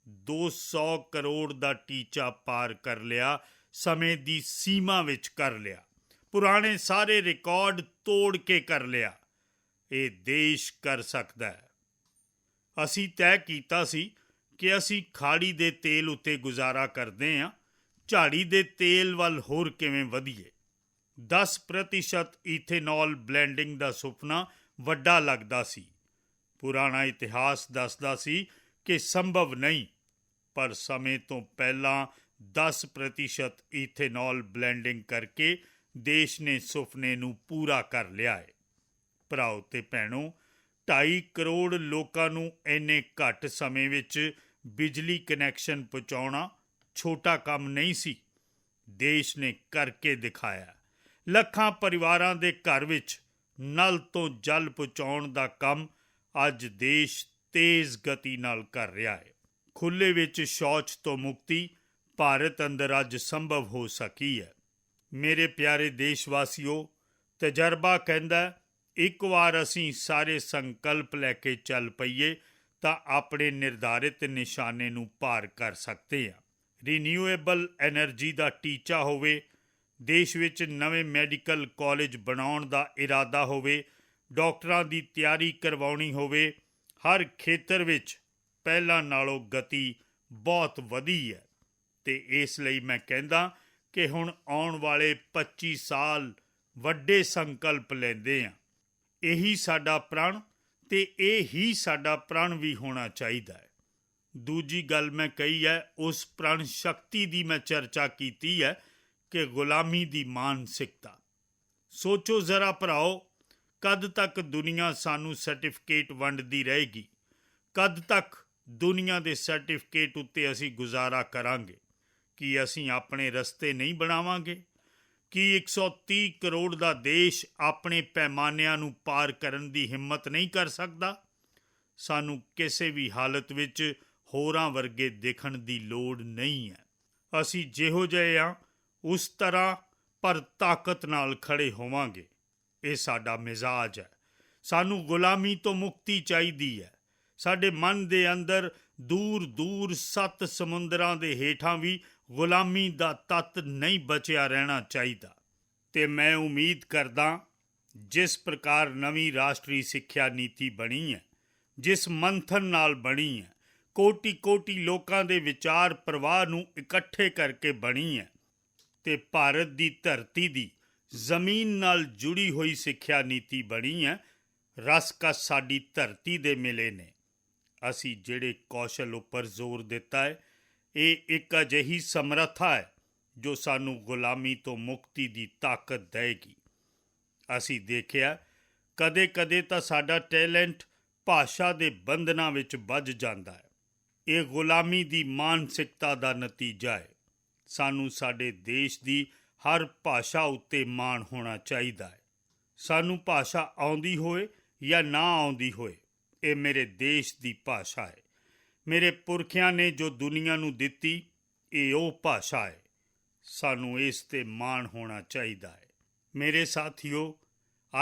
200 ਕਰੋੜ ਦਾ ਟੀਚਾ ਪਾਰ ਕਰ ਲਿਆ, ਸਮੇਂ ਦੀ ਸੀਮਾ ਵਿੱਚ ਕਰ ਲਿਆ, ਪੁਰਾਣੇ ਸਾਰੇ ਰਿਕਾਰਡ ਤੋੜ ਕੇ ਕਰ ਲਿਆ। ਇਹ ਦੇਸ਼ ਕਰ ਸਕਦਾ ਹੈ। ਅਸੀਂ ਤੈਅ ਕੀਤਾ ਸੀ ਕਿ ਅਸੀਂ ਖਾੜੀ ਦੇ ਤੇਲ ਉੱਤੇ ਗੁਜ਼ਾਰਾ ਕਰਦੇ ਹਾਂ, ਝਾੜੀ ਦੇ ਤੇਲ ਵੱਲ ਹੋਰ ਕਿਵੇਂ ਵਧੀਏ। 10% ਈਥੇਨੋਲ ਬਲੈਂਡਿੰਗ ਦਾ ਸੁਪਨਾ ਵੱਡਾ ਲੱਗਦਾ ਸੀ। ਪੁਰਾਣਾ ਇਤਿਹਾਸ ਦੱਸਦਾ ਸੀ ਕਿ ਸੰਭਵ ਨਹੀਂ, ਪਰ ਸਮੇਂ ਤੋਂ ਪਹਿਲਾਂ 10% ਈਥੇਨੋਲ ਬਲੈਂਡਿੰਗ ਕਰਕੇ ਦੇਸ਼ ਨੇ ਸੁਪਨੇ ਨੂੰ ਪੂਰਾ ਕਰ ਲਿਆ ਹੈ। ਭਰਾਓ ਤੇ ਭੈਣੋ, 2.5 ਕਰੋੜ ਲੋਕਾਂ ਨੂੰ ਇੰਨੇ ਘੱਟ ਸਮੇਂ ਵਿੱਚ ਬਿਜਲੀ ਕਨੈਕਸ਼ਨ ਪਹੁੰਚਾਉਣਾ ਛੋਟਾ ਕੰਮ ਨਹੀਂ ਸੀ। ਦੇਸ਼ ਨੇ ਕਰਕੇ ਦਿਖਾਇਆ। ਲੱਖਾਂ ਪਰਿਵਾਰਾਂ ਦੇ ਘਰ ਵਿੱਚ ਨਲ ਤੋਂ ਜਲ ਪਹੁੰਚਾਉਣ ਦਾ ਕੰਮ ਅੱਜ ਦੇਸ਼ ਤੇਜ਼ ਗਤੀ ਨਾਲ ਕਰ ਰਿਹਾ ਹੈ। ਖੁੱਲ੍ਹੇ ਵਿੱਚ ਸ਼ੌਚ ਤੋਂ ਮੁਕਤੀ ਭਾਰਤ ਅੰਦਰ ਅੱਜ ਸੰਭਵ ਹੋ ਸਕੀ ਹੈ। ਮੇਰੇ ਪਿਆਰੇ ਦੇਸ਼ਵਾਸੀਓ, ਤਜਰਬਾ ਕਹਿੰਦਾ, ਇੱਕ ਵਾਰ ਅਸੀਂ ਸਾਰੇ ਸੰਕਲਪ ਲੈ ਕੇ ਚੱਲ ਪਈਏ ਤਾਂ ਆਪਣੇ ਨਿਰਧਾਰਿਤ ਨਿਸ਼ਾਨੇ ਨੂੰ ਪਾਰ ਕਰ ਸਕਦੇ ਹਾਂ। ਰੀਨਿਊਏਬਲ ਐਨਰਜੀ ਦਾ ਟੀਚਾ ਹੋਵੇ, ਦੇਸ਼ ਵਿੱਚ ਨਵੇਂ ਮੈਡੀਕਲ ਕਾਲਜ ਬਣਾਉਣ ਦਾ ਇਰਾਦਾ ਹੋਵੇ, ਡਾਕਟਰਾਂ ਦੀ ਤਿਆਰੀ ਕਰਵਾਉਣੀ ਹੋਵੇ, ਹਰ ਖੇਤਰ ਵਿੱਚ ਪਹਿਲਾਂ ਨਾਲੋਂ ਗਤੀ ਬਹੁਤ ਵਧੀ ਹੈ ਅਤੇ ਇਸ ਲਈ ਮੈਂ ਕਹਿੰਦਾ ਕਿ ਹੁਣ ਆਉਣ ਵਾਲੇ 25 ਸਾਲ ਵੱਡੇ ਸੰਕਲਪ ਲੈਂਦੇ ਹਾਂ। ਇਹੀ ਸਾਡਾ ਪ੍ਰਣ ਅਤੇ ਇਹ ਹੀ ਸਾਡਾ ਪ੍ਰਣ ਵੀ ਹੋਣਾ ਚਾਹੀਦਾ ਹੈ। ਦੂਜੀ ਗੱਲ ਮੈਂ ਕਹੀ ਹੈ, ਉਸ ਪ੍ਰਣ ਸ਼ਕਤੀ ਦੀ ਮੈਂ ਚਰਚਾ ਕੀਤੀ ਹੈ ਕਿ ਗੁਲਾਮੀ ਦੀ ਮਾਨਸਿਕਤਾ। ਸੋਚੋ ਜ਼ਰਾ ਭਰਾਓ, ਕਦ ਤੱਕ ਦੁਨੀਆ ਸਾਨੂੰ ਸਰਟੀਫਿਕੇਟ ਵੰਡਦੀ ਰਹੇਗੀ? ਕਦ ਤੱਕ ਦੁਨੀਆ ਦੇ ਸਰਟੀਫਿਕੇਟ ਉੱਤੇ ਅਸੀਂ ਗੁਜ਼ਾਰਾ ਕਰਾਂਗੇ? ਕੀ ਅਸੀਂ ਆਪਣੇ ਰਸਤੇ ਨਹੀਂ ਬਣਾਵਾਂਗੇ? ਕੀ 130 ਕਰੋੜ ਦਾ ਦੇਸ਼ ਆਪਣੇ ਪੈਮਾਨਿਆਂ ਨੂੰ ਪਾਰ ਕਰਨ ਦੀ ਹਿੰਮਤ ਨਹੀਂ ਕਰ ਸਕਦਾ? ਸਾਨੂੰ ਕਿਸੇ ਵੀ ਹਾਲਤ ਵਿੱਚ ਹੋਰਾਂ ਵਰਗੇ ਦੇਖਣ ਦੀ ਲੋੜ ਨਹੀਂ ਹੈ। ਅਸੀਂ ਜਿਹੋ ਜਿਹੇ ਹਾਂ ਉਸ ਤਰ੍ਹਾਂ ਪਰ ਤਾਕਤ ਨਾਲ ਖੜ੍ਹੇ ਹੋਵਾਂਗੇ। ਇਹ ਸਾਡਾ ਮਿਜ਼ਾਜ ਹੈ। ਸਾਨੂੰ ਗੁਲਾਮੀ ਤੋਂ ਮੁਕਤੀ ਚਾਹੀਦੀ ਹੈ। ਸਾਡੇ ਮਨ ਦੇ ਅੰਦਰ ਦੂਰ ਦੂਰ 7 ਸਮੁੰਦਰਾਂ ਦੇ ਹੇਠਾਂ ਵੀ ਗੁਲਾਮੀ ਦਾ ਤੱਤ ਨਹੀਂ ਬਚਿਆ ਰਹਿਣਾ ਚਾਹੀਦਾ। ਅਤੇ ਮੈਂ ਉਮੀਦ ਕਰਦਾ ਜਿਸ ਪ੍ਰਕਾਰ ਨਵੀਂ ਰਾਸ਼ਟਰੀ ਸਿੱਖਿਆ ਨੀਤੀ ਬਣੀ ਹੈ, ਜਿਸ ਮੰਥਨ ਨਾਲ ਬਣੀ ਹੈ, ਕੋਟੀ ਕੋਟੀ ਲੋਕਾਂ ਦੇ ਵਿਚਾਰ ਪ੍ਰਵਾਹ ਨੂੰ ਇਕੱਠੇ ਕਰਕੇ ਬਣੀ ਹੈ ਅਤੇ ਭਾਰਤ ਦੀ ਧਰਤੀ ਦੀ ਜ਼ਮੀਨ ਨਾਲ ਜੁੜੀ ਹੋਈ ਸਿੱਖਿਆ ਨੀਤੀ ਬਣੀ ਹੈ। ਰਸ-ਕਸ ਸਾਡੀ ਧਰਤੀ ਦੇ ਮਿਲੇ ਨੇ। ਅਸੀਂ ਜਿਹੜੇ ਕੌਸ਼ਲ ਉੱਪਰ ਜ਼ੋਰ ਦਿੱਤਾ ਹੈ, ਇਹ ਇੱਕ ਅਜਿਹੀ ਸਮਰੱਥਾ ਹੈ ਜੋ ਸਾਨੂੰ ਗੁਲਾਮੀ ਤੋਂ ਮੁਕਤੀ ਦੀ ਤਾਕਤ ਦੇਵੇਗੀ। ਅਸੀਂ ਦੇਖਿਆ ਕਦੇ-ਕਦੇ ਤਾਂ ਸਾਡਾ ਟੈਲੈਂਟ ਭਾਸ਼ਾ ਦੇ ਬੰਧਨਾਂ ਵਿੱਚ ਬੱਝ ਜਾਂਦਾ ਹੈ। ਇਹ ਗੁਲਾਮੀ ਦੀ ਮਾਨਸਿਕਤਾ ਦਾ ਨਤੀਜਾ ਹੈ। ਸਾਨੂੰ ਸਾਡੇ ਦੇਸ਼ ਦੀ ਹਰ ਭਾਸ਼ਾ ਉੱਤੇ ਮਾਣ ਹੋਣਾ ਚਾਹੀਦਾ ਹੈ। ਸਾਨੂੰ ਭਾਸ਼ਾ ਆਉਂਦੀ ਹੋਵੇ ਜਾਂ ਨਾ ਆਉਂਦੀ ਹੋਵੇ, ਇਹ ਮੇਰੇ ਦੇਸ਼ ਦੀ ਭਾਸ਼ਾ ਹੈ। ਮੇਰੇ ਪੁਰਖਿਆਂ ਨੇ ਜੋ ਦੁਨੀਆ ਨੂੰ ਦਿੱਤੀ, ਇਹ ਉਹ ਭਾਸ਼ਾ ਹੈ। ਸਾਨੂੰ ਇਸ 'ਤੇ ਮਾਣ ਹੋਣਾ ਚਾਹੀਦਾ ਹੈ। ਮੇਰੇ ਸਾਥੀਓ,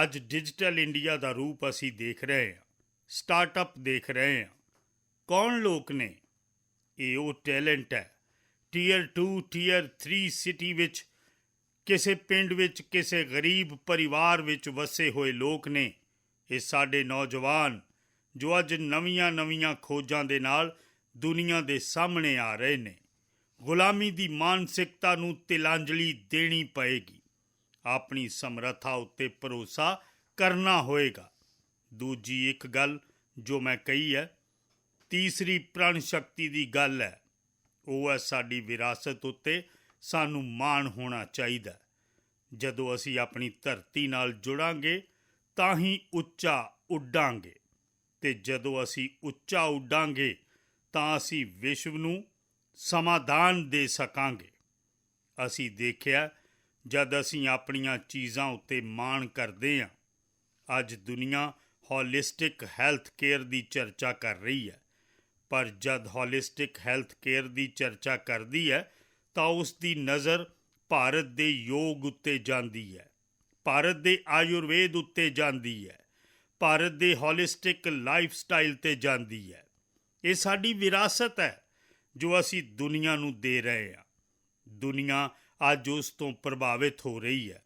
ਅੱਜ ਡਿਜੀਟਲ ਇੰਡੀਆ ਦਾ ਰੂਪ ਅਸੀਂ ਦੇਖ ਰਹੇ ਹਾਂ, ਸਟਾਰਟਅਪ ਦੇਖ ਰਹੇ ਹਾਂ। ਕੌਣ ਲੋਕ ਨੇ? ਇਹ ਉਹ ਟੈਲੈਂਟ ਹੈ। ਟੀਅਰ 2 ਟੀਅਰ 3 ਸਿਟੀ ਵਿੱਚ, ਕਿਸੇ ਪਿੰਡ ਵਿੱਚ, ਕਿਸੇ ਗਰੀਬ ਪਰਿਵਾਰ ਵਿੱਚ ਵਸੇ ਹੋਏ ਲੋਕ ਨੇ। ਇਹ ਸਾਡੇ ਨੌਜਵਾਨ ਜੋ ਅੱਜ ਨਵੀਆਂ ਖੋਜਾਂ ਦੇ ਨਾਲ ਦੁਨੀਆ ਦੇ ਸਾਹਮਣੇ ਆ ਰਹੇ ਨੇ। ਗੁਲਾਮੀ ਦੀ ਮਾਨਸਿਕਤਾ ਨੂੰ ਤਿਲਾਂਜਲੀ ਦੇਣੀ ਪਏਗੀ। ਆਪਣੀ ਸਮਰੱਥਾ ਉੱਤੇ ਭਰੋਸਾ ਕਰਨਾ ਹੋਏਗਾ। ਦੂਜੀ ਇੱਕ ਗੱਲ ਜੋ ਮੈਂ ਕਹੀ ਹੈ, ਤੀਸਰੀ ਪ੍ਰਣ ਸ਼ਕਤੀ ਦੀ ਗੱਲ ਹੈ, ਉਹ ਹੈ ਸਾਡੀ ਵਿਰਾਸਤ ਉੱਤੇ ਸਾਨੂੰ ਮਾਣ ਹੋਣਾ ਚਾਹੀਦਾ। ਜਦੋਂ ਅਸੀਂ ਆਪਣੀ ਧਰਤੀ ਨਾਲ ਜੁੜਾਂਗੇ ਤਾਂ ਹੀ ਉੱਚਾ ਉੱਡਾਂਗੇ, ਅਤੇ ਜਦੋਂ ਅਸੀਂ ਉੱਚਾ ਉੱਡਾਂਗੇ ਤਾਂ ਅਸੀਂ ਵਿਸ਼ਵ ਨੂੰ ਸਮਾਧਾਨ ਦੇ ਸਕਾਂਗੇ। ਅਸੀਂ ਦੇਖਿਆ ਜਦ ਅਸੀਂ ਆਪਣੀਆਂ ਚੀਜ਼ਾਂ ਉੱਤੇ ਮਾਣ ਕਰਦੇ ਹਾਂ। ਅੱਜ ਦੁਨੀਆ ਹੋਲਿਸਟਿਕ ਹੈਲਥ ਕੇਅਰ ਦੀ ਚਰਚਾ ਕਰ ਰਹੀ ਹੈ, ਪਰ ਜਦ ਹੋਲਿਸਟਿਕ ਹੈਲਥ ਕੇਅਰ ਦੀ ਚਰਚਾ ਕਰਦੀ ਹੈ ਤਾਂ ਉਸ ਦੀ ਨਜ਼ਰ ਭਾਰਤ ਦੇ ਯੋਗ ਉੱਤੇ ਜਾਂਦੀ ਹੈ, ਭਾਰਤ ਦੇ ਆਯੁਰਵੇਦ ਉੱਤੇ ਜਾਂਦੀ ਹੈ, ਭਾਰਤ ਦੇ ਹੋਲਿਸਟਿਕ ਲਾਈਫ ਸਟਾਈਲ 'ਤੇ ਜਾਂਦੀ ਹੈ। ਇਹ ਸਾਡੀ ਵਿਰਾਸਤ ਹੈ ਜੋ ਅਸੀਂ ਦੁਨੀਆ ਨੂੰ ਦੇ ਰਹੇ ਹਾਂ। ਦੁਨੀਆ ਅੱਜ ਉਸ ਤੋਂ ਪ੍ਰਭਾਵਿਤ ਹੋ ਰਹੀ ਹੈ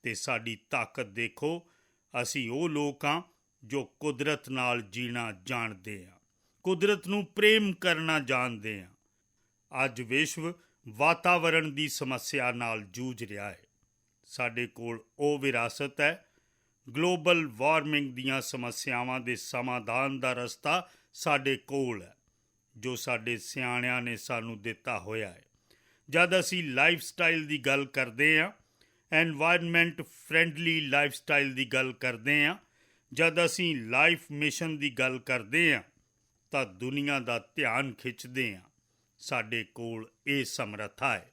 ਅਤੇ ਸਾਡੀ ਤਾਕਤ ਦੇਖੋ। ਅਸੀਂ ਉਹ ਲੋਕ ਹਾਂ ਜੋ ਕੁਦਰਤ ਨਾਲ ਜੀਣਾ ਜਾਣਦੇ ਹਾਂ, ਕੁਦਰਤ ਨੂੰ ਪ੍ਰੇਮ ਕਰਨਾ ਜਾਣਦੇ ਹਾਂ। ਅੱਜ ਵਿਸ਼ਵ ਵਾਤਾਵਰਣ ਦੀ ਸਮੱਸਿਆ ਨਾਲ ਜੂਝ ਰਿਹਾ ਹੈ। ਸਾਡੇ ਕੋਲ ਉਹ ਵਿਰਾਸਤ ਹੈ। ਗਲੋਬਲ ਵਾਰਮਿੰਗ ਦੀਆਂ ਸਮੱਸਿਆਵਾਂ ਦੇ ਸਮਾਧਾਨ ਦਾ ਰਸਤਾ ਸਾਡੇ ਕੋਲ ਹੈ, ਜੋ ਸਾਡੇ ਸਿਆਣਿਆਂ ਨੇ ਸਾਨੂੰ ਦਿੱਤਾ ਹੋਇਆ ਹੈ। ਜਦ ਅਸੀਂ ਲਾਈਫ ਸਟਾਈਲ ਦੀ ਗੱਲ ਕਰਦੇ ਹਾਂ, ਐਨਵਾਇਰਨਮੈਂਟ ਫਰੈਂਡਲੀ ਲਾਈਫ ਸਟਾਈਲ ਦੀ ਗੱਲ ਕਰਦੇ ਹਾਂ, ਜਦ ਅਸੀਂ ਲਾਈਫ ਮਿਸ਼ਨ ਦੀ ਗੱਲ ਕਰਦੇ ਹਾਂ, ਤਾਂ ਦੁਨੀਆ ਦਾ ਧਿਆਨ ਖਿੱਚਦੇ ਹਾਂ। ਸਾਡੇ ਕੋਲ ਇਹ ਸਮਰੱਥਾ ਹੈ।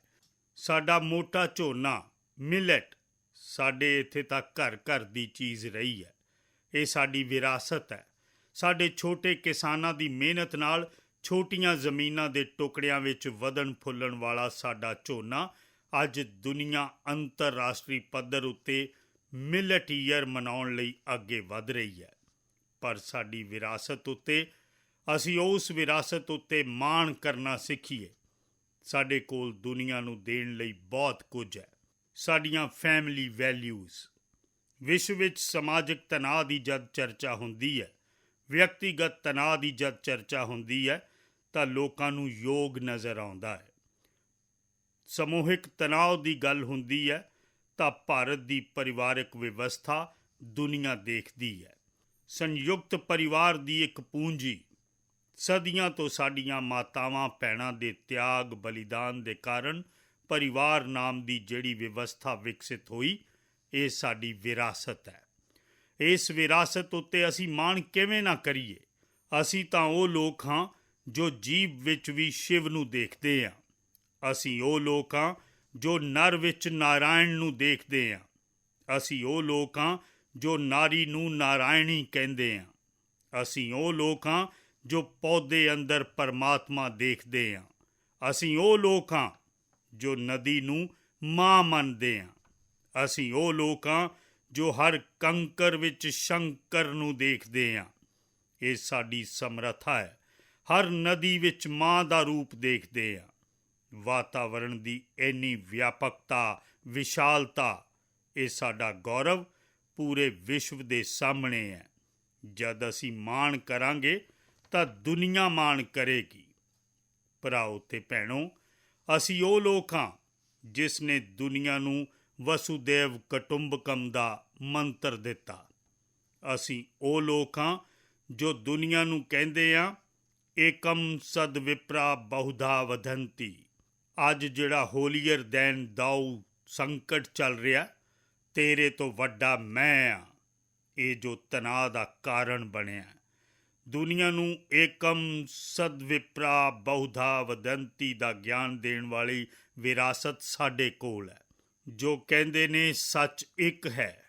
ਸਾਡਾ ਮੋਟਾ ਝੋਨਾ, ਮਿਲਟ, ਸਾਡੇ ਇੱਥੇ ਤੱਕ ਘਰ ਘਰ ਦੀ ਚੀਜ਼ ਰਹੀ ਹੈ। ਇਹ ਸਾਡੀ ਵਿਰਾਸਤ ਹੈ। ਸਾਡੇ ਛੋਟੇ ਕਿਸਾਨਾਂ ਦੀ ਮਿਹਨਤ ਨਾਲ ਛੋਟੀਆਂ ਜ਼ਮੀਨਾਂ ਦੇ ਟੁਕੜਿਆਂ ਵਿੱਚ ਵਧਣ ਫੁੱਲਣ ਵਾਲਾ ਸਾਡਾ ਝੋਨਾ ਅੱਜ ਦੁਨੀਆ ਅੰਤਰਰਾਸ਼ਟਰੀ ਪੱਧਰ ਉੱਤੇ ਮਿਲਟ ਈਅਰ ਮਨਾਉਣ ਲਈ ਅੱਗੇ ਵਧ ਰਹੀ ਹੈ। ਪਰ ਸਾਡੀ ਵਿਰਾਸਤ ਉੱਤੇ, ਅਸੀਂ ਉਸ ਵਿਰਾਸਤ ਉੱਤੇ ਮਾਣ ਕਰਨਾ ਸਿੱਖੀਏ। ਸਾਡੇ ਕੋਲ ਦੁਨੀਆ ਨੂੰ ਦੇਣ ਲਈ ਬਹੁਤ ਕੁਝ ਹੈ। ਸਾਡੀਆਂ ਫੈਮਿਲੀ ਵੈਲਿਊਜ਼। ਵਿਸ਼ਵ ਵਿੱਚ ਸਮਾਜਿਕ ਤਣਾਅ ਦੀ ਜਦ ਚਰਚਾ ਹੁੰਦੀ ਹੈ, ਵਿਅਕਤੀਗਤ ਤਣਾਅ ਦੀ ਜਦ ਚਰਚਾ ਹੁੰਦੀ ਹੈ, ਤਾਂ ਲੋਕਾਂ ਨੂੰ ਯੋਗ ਨਜ਼ਰ ਆਉਂਦਾ ਹੈ। ਸਮੂਹਿਕ ਤਣਾਅ ਦੀ ਗੱਲ ਹੁੰਦੀ ਹੈ ਤਾਂ ਭਾਰਤ ਦੀ ਪਰਿਵਾਰਕ ਵਿਵਸਥਾ ਦੁਨੀਆ ਦੇਖਦੀ ਹੈ। ਸੰਯੁਕਤ ਪਰਿਵਾਰ ਦੀ ਇੱਕ ਪੂੰਜੀ ਸਦੀਆਂ ਤੋਂ ਸਾਡੀਆਂ ਮਾਤਾਵਾਂ ਭੈਣਾਂ ਦੇ ਤਿਆਗ ਬਲੀਦਾਨ ਦੇ ਕਾਰਨ ਪਰਿਵਾਰ ਨਾਮ ਦੀ ਜਿਹੜੀ ਵਿਵਸਥਾ ਵਿਕਸਿਤ ਹੋਈ, ਇਹ ਸਾਡੀ ਵਿਰਾਸਤ ਹੈ। ਇਸ ਵਿਰਾਸਤ ਉੱਤੇ ਅਸੀਂ ਮਾਣ ਕਿਵੇਂ ਨਾ ਕਰੀਏ। ਅਸੀਂ ਤਾਂ ਉਹ ਲੋਕ ਹਾਂ ਜੋ ਜੀਵ ਵਿੱਚ ਵੀ ਸ਼ਿਵ ਨੂੰ ਦੇਖਦੇ ਹਾਂ। ਅਸੀਂ ਉਹ ਲੋਕ ਹਾਂ ਜੋ ਨਰ ਵਿੱਚ ਨਾਰਾਇਣ ਨੂੰ ਦੇਖਦੇ ਹਾਂ। ਅਸੀਂ ਉਹ ਲੋਕ ਹਾਂ ਜੋ ਨਾਰੀ ਨੂੰ ਨਾਰਾਇਣੀ ਕਹਿੰਦੇ ਹਾਂ। ਅਸੀਂ ਉਹ ਲੋਕ ਹਾਂ ਜੋ ਪੌਦੇ ਅੰਦਰ ਪਰਮਾਤਮਾ ਦੇਖਦੇ ਹਾਂ। ਅਸੀਂ ਉਹ ਲੋਕ ਹਾਂ ਜੋ ਨਦੀ ਨੂੰ ਮਾਂ ਮੰਨਦੇ ਹਾਂ। ਅਸੀਂ ਉਹ ਲੋਕ ਹਾਂ ਜੋ ਹਰ ਕੰਕਰ ਵਿੱਚ ਸ਼ੰਕਰ ਨੂੰ ਦੇਖਦੇ ਹਾਂ। ਇਹ ਸਾਡੀ ਸਮਰੱਥਾ ਹੈ। ਹਰ ਨਦੀ ਵਿੱਚ ਮਾਂ ਦਾ ਰੂਪ ਦੇਖਦੇ ਹਾਂ। ਵਾਤਾਵਰਣ ਦੀ ਇੰਨੀ ਵਿਆਪਕਤਾ, ਵਿਸ਼ਾਲਤਾ, ਇਹ ਸਾਡਾ ਗੌਰਵ ਪੂਰੇ ਵਿਸ਼ਵ ਦੇ ਸਾਹਮਣੇ ਹੈ। ਜਦ ਅਸੀਂ ਮਾਣ ਕਰਾਂਗੇ ਤਾਂ ਦੁਨੀਆ ਮਾਣ ਕਰੇਗੀ। ਭਰਾਓ ਤੇ ਭੈਣੋ, ਅਸੀਂ ਉਹ ਲੋਕ ਹਾਂ ਜਿਸ ਨੇ ਦੁਨੀਆ ਨੂੰ ਵਸੁਦੈਵ ਕੁਟੁੰਬਕਮ ਦਾ ਮੰਤਰ ਦਿੱਤਾ। ਅਸੀਂ ਉਹ ਲੋਕ ਹਾਂ ਜੋ ਦੁਨੀਆ ਨੂੰ ਕਹਿੰਦੇ ਹਾਂ ਏਕਮ ਸਦ ਵਿਪਰਾ ਬਹੁਧਾ ਵਦੰਤੀ। ਅੱਜ ਜਿਹੜਾ ਹੋਲੀਅਰ ਦੈਨ ਦਾਊ ਸੰਕਟ ਚੱਲ ਰਿਹਾ, ਤੇਰੇ ਤੋਂ ਵੱਡਾ ਮੈਂ ਹਾਂ, ਇਹ ਜੋ ਤਣਾਅ ਦਾ ਕਾਰਨ ਬਣਿਆ। ਦੁਨੀਆ ਨੂੰ ਏਕਮ ਸਦ ਵਿਪਰਾ ਬਹੁਧਾ ਵਦੰਤੀ ਦਾ ਗਿਆਨ ਦੇਣ ਵਾਲੀ ਵਿਰਾਸਤ ਸਾਡੇ ਕੋਲ ਹੈ। ਜੋ ਕਹਿੰਦੇ ਨੇ ਸੱਚ ਇੱਕ ਹੈ,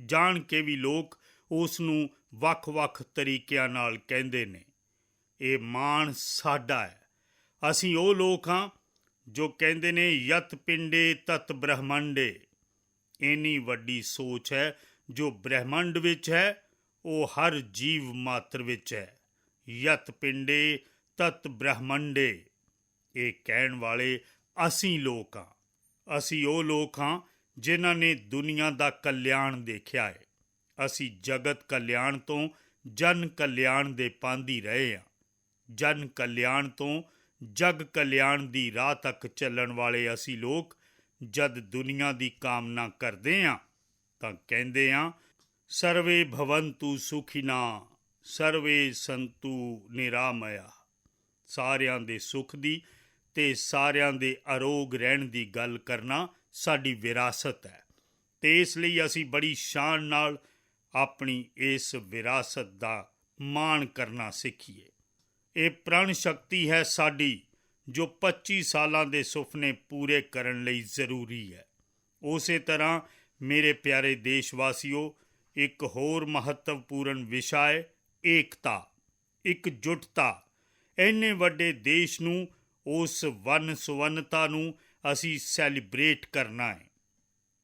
ਜਾਣ ਕੇ ਵੀ ਲੋਕ ਉਸ ਨੂੰ ਵੱਖ-ਵੱਖ ਤਰੀਕਿਆਂ ਨਾਲ ਕਹਿੰਦੇ ਨੇ। ਇਹ ਮਾਣ ਸਾਡਾ ਹੈ। ਅਸੀਂ ਉਹ ਲੋਕ ਹਾਂ ਜੋ ਕਹਿੰਦੇ ਨੇ ਯਤ ਪਿੰਡੇ ਤਤ ਬ੍ਰਹਮੰਡੇ। ਇੰਨੀ ਵੱਡੀ ਸੋਚ ਹੈ ਜੋ ਬ੍ਰਹਿਮੰਡ ਵਿੱਚ ਹੈ, ਉਹ ਹਰ ਜੀਵ ਮਾਤਰ ਵਿੱਚ ਹੈ। ਯਤ ਪਿੰਡੇ ਤਤ ਬ੍ਰਹਮੰਡੇ, ਇਹ ਕਹਿਣ ਵਾਲੇ ਅਸੀਂ ਲੋਕ ਹਾਂ। ਅਸੀਂ ਉਹ ਲੋਕ ਹਾਂ ਜਿਨ੍ਹਾਂ ਨੇ ਦੁਨੀਆ ਦਾ ਕਲਿਆਣ ਦੇਖਿਆ ਹੈ। ਅਸੀਂ ਜਗਤ ਕਲਿਆਣ ਤੋਂ ਜਨ ਕਲਿਆਣ ਦੇ ਪਾਂਧੀ ਰਹੇ ਹਾਂ। ਜਨ ਕਲਿਆਣ ਤੋਂ ਜਗ ਕਲਿਆਣ ਦੀ ਰਾਹ ਤੱਕ ਚੱਲਣ ਵਾਲੇ ਅਸੀਂ ਲੋਕ ਜਦ ਦੁਨੀਆ ਦੀ ਕਾਮਨਾ ਕਰਦੇ ਹਾਂ ਤਾਂ ਕਹਿੰਦੇ ਹਾਂ ਸਰਵੇ ਭਵੰਤੂ ਸੁਖਿਨਾ, ਸਰਵੇ ਸੰਤੂ ਨਿਰਾਮਇਆ। ਸਾਰਿਆਂ ਦੇ ਸੁੱਖ ਦੀ ਤੇ ਸਾਰਿਆਂ ਦੇ ਅਰੋਗ ਰਹਿਣ ਦੀ ਗੱਲ ਕਰਨਾ ਸਾਡੀ ਵਿਰਾਸਤ ਹੈ। ਅਤੇ ਇਸ ਲਈ ਅਸੀਂ ਬੜੀ ਸ਼ਾਨ ਨਾਲ ਆਪਣੀ ਇਸ ਵਿਰਾਸਤ ਦਾ ਮਾਣ ਕਰਨਾ ਸਿੱਖੀਏ। ਇਹ ਪ੍ਰਣ ਸ਼ਕਤੀ ਹੈ ਸਾਡੀ ਜੋ 25 ਸਾਲਾਂ ਦੇ ਸੁਪਨੇ ਪੂਰੇ ਕਰਨ ਲਈ ਜ਼ਰੂਰੀ ਹੈ। ਉਸੇ ਤਰ੍ਹਾਂ ਮੇਰੇ ਪਿਆਰੇ ਦੇਸ਼ਵਾਸੀਓ, ਇੱਕ ਹੋਰ ਮਹੱਤਵਪੂਰਨ ਵਿਸ਼ਾ ਹੈ ਏਕਤਾ, ਇਕਜੁੱਟਤਾ। ਇੰਨੇ ਵੱਡੇ ਦੇਸ਼ ਨੂੰ, ਉਸ ਵੰਨ ਸੁਵੰਨਤਾ ਨੂੰ ਅਸੀਂ ਸੈਲੀਬ੍ਰੇਟ ਕਰਨਾ ਹੈ।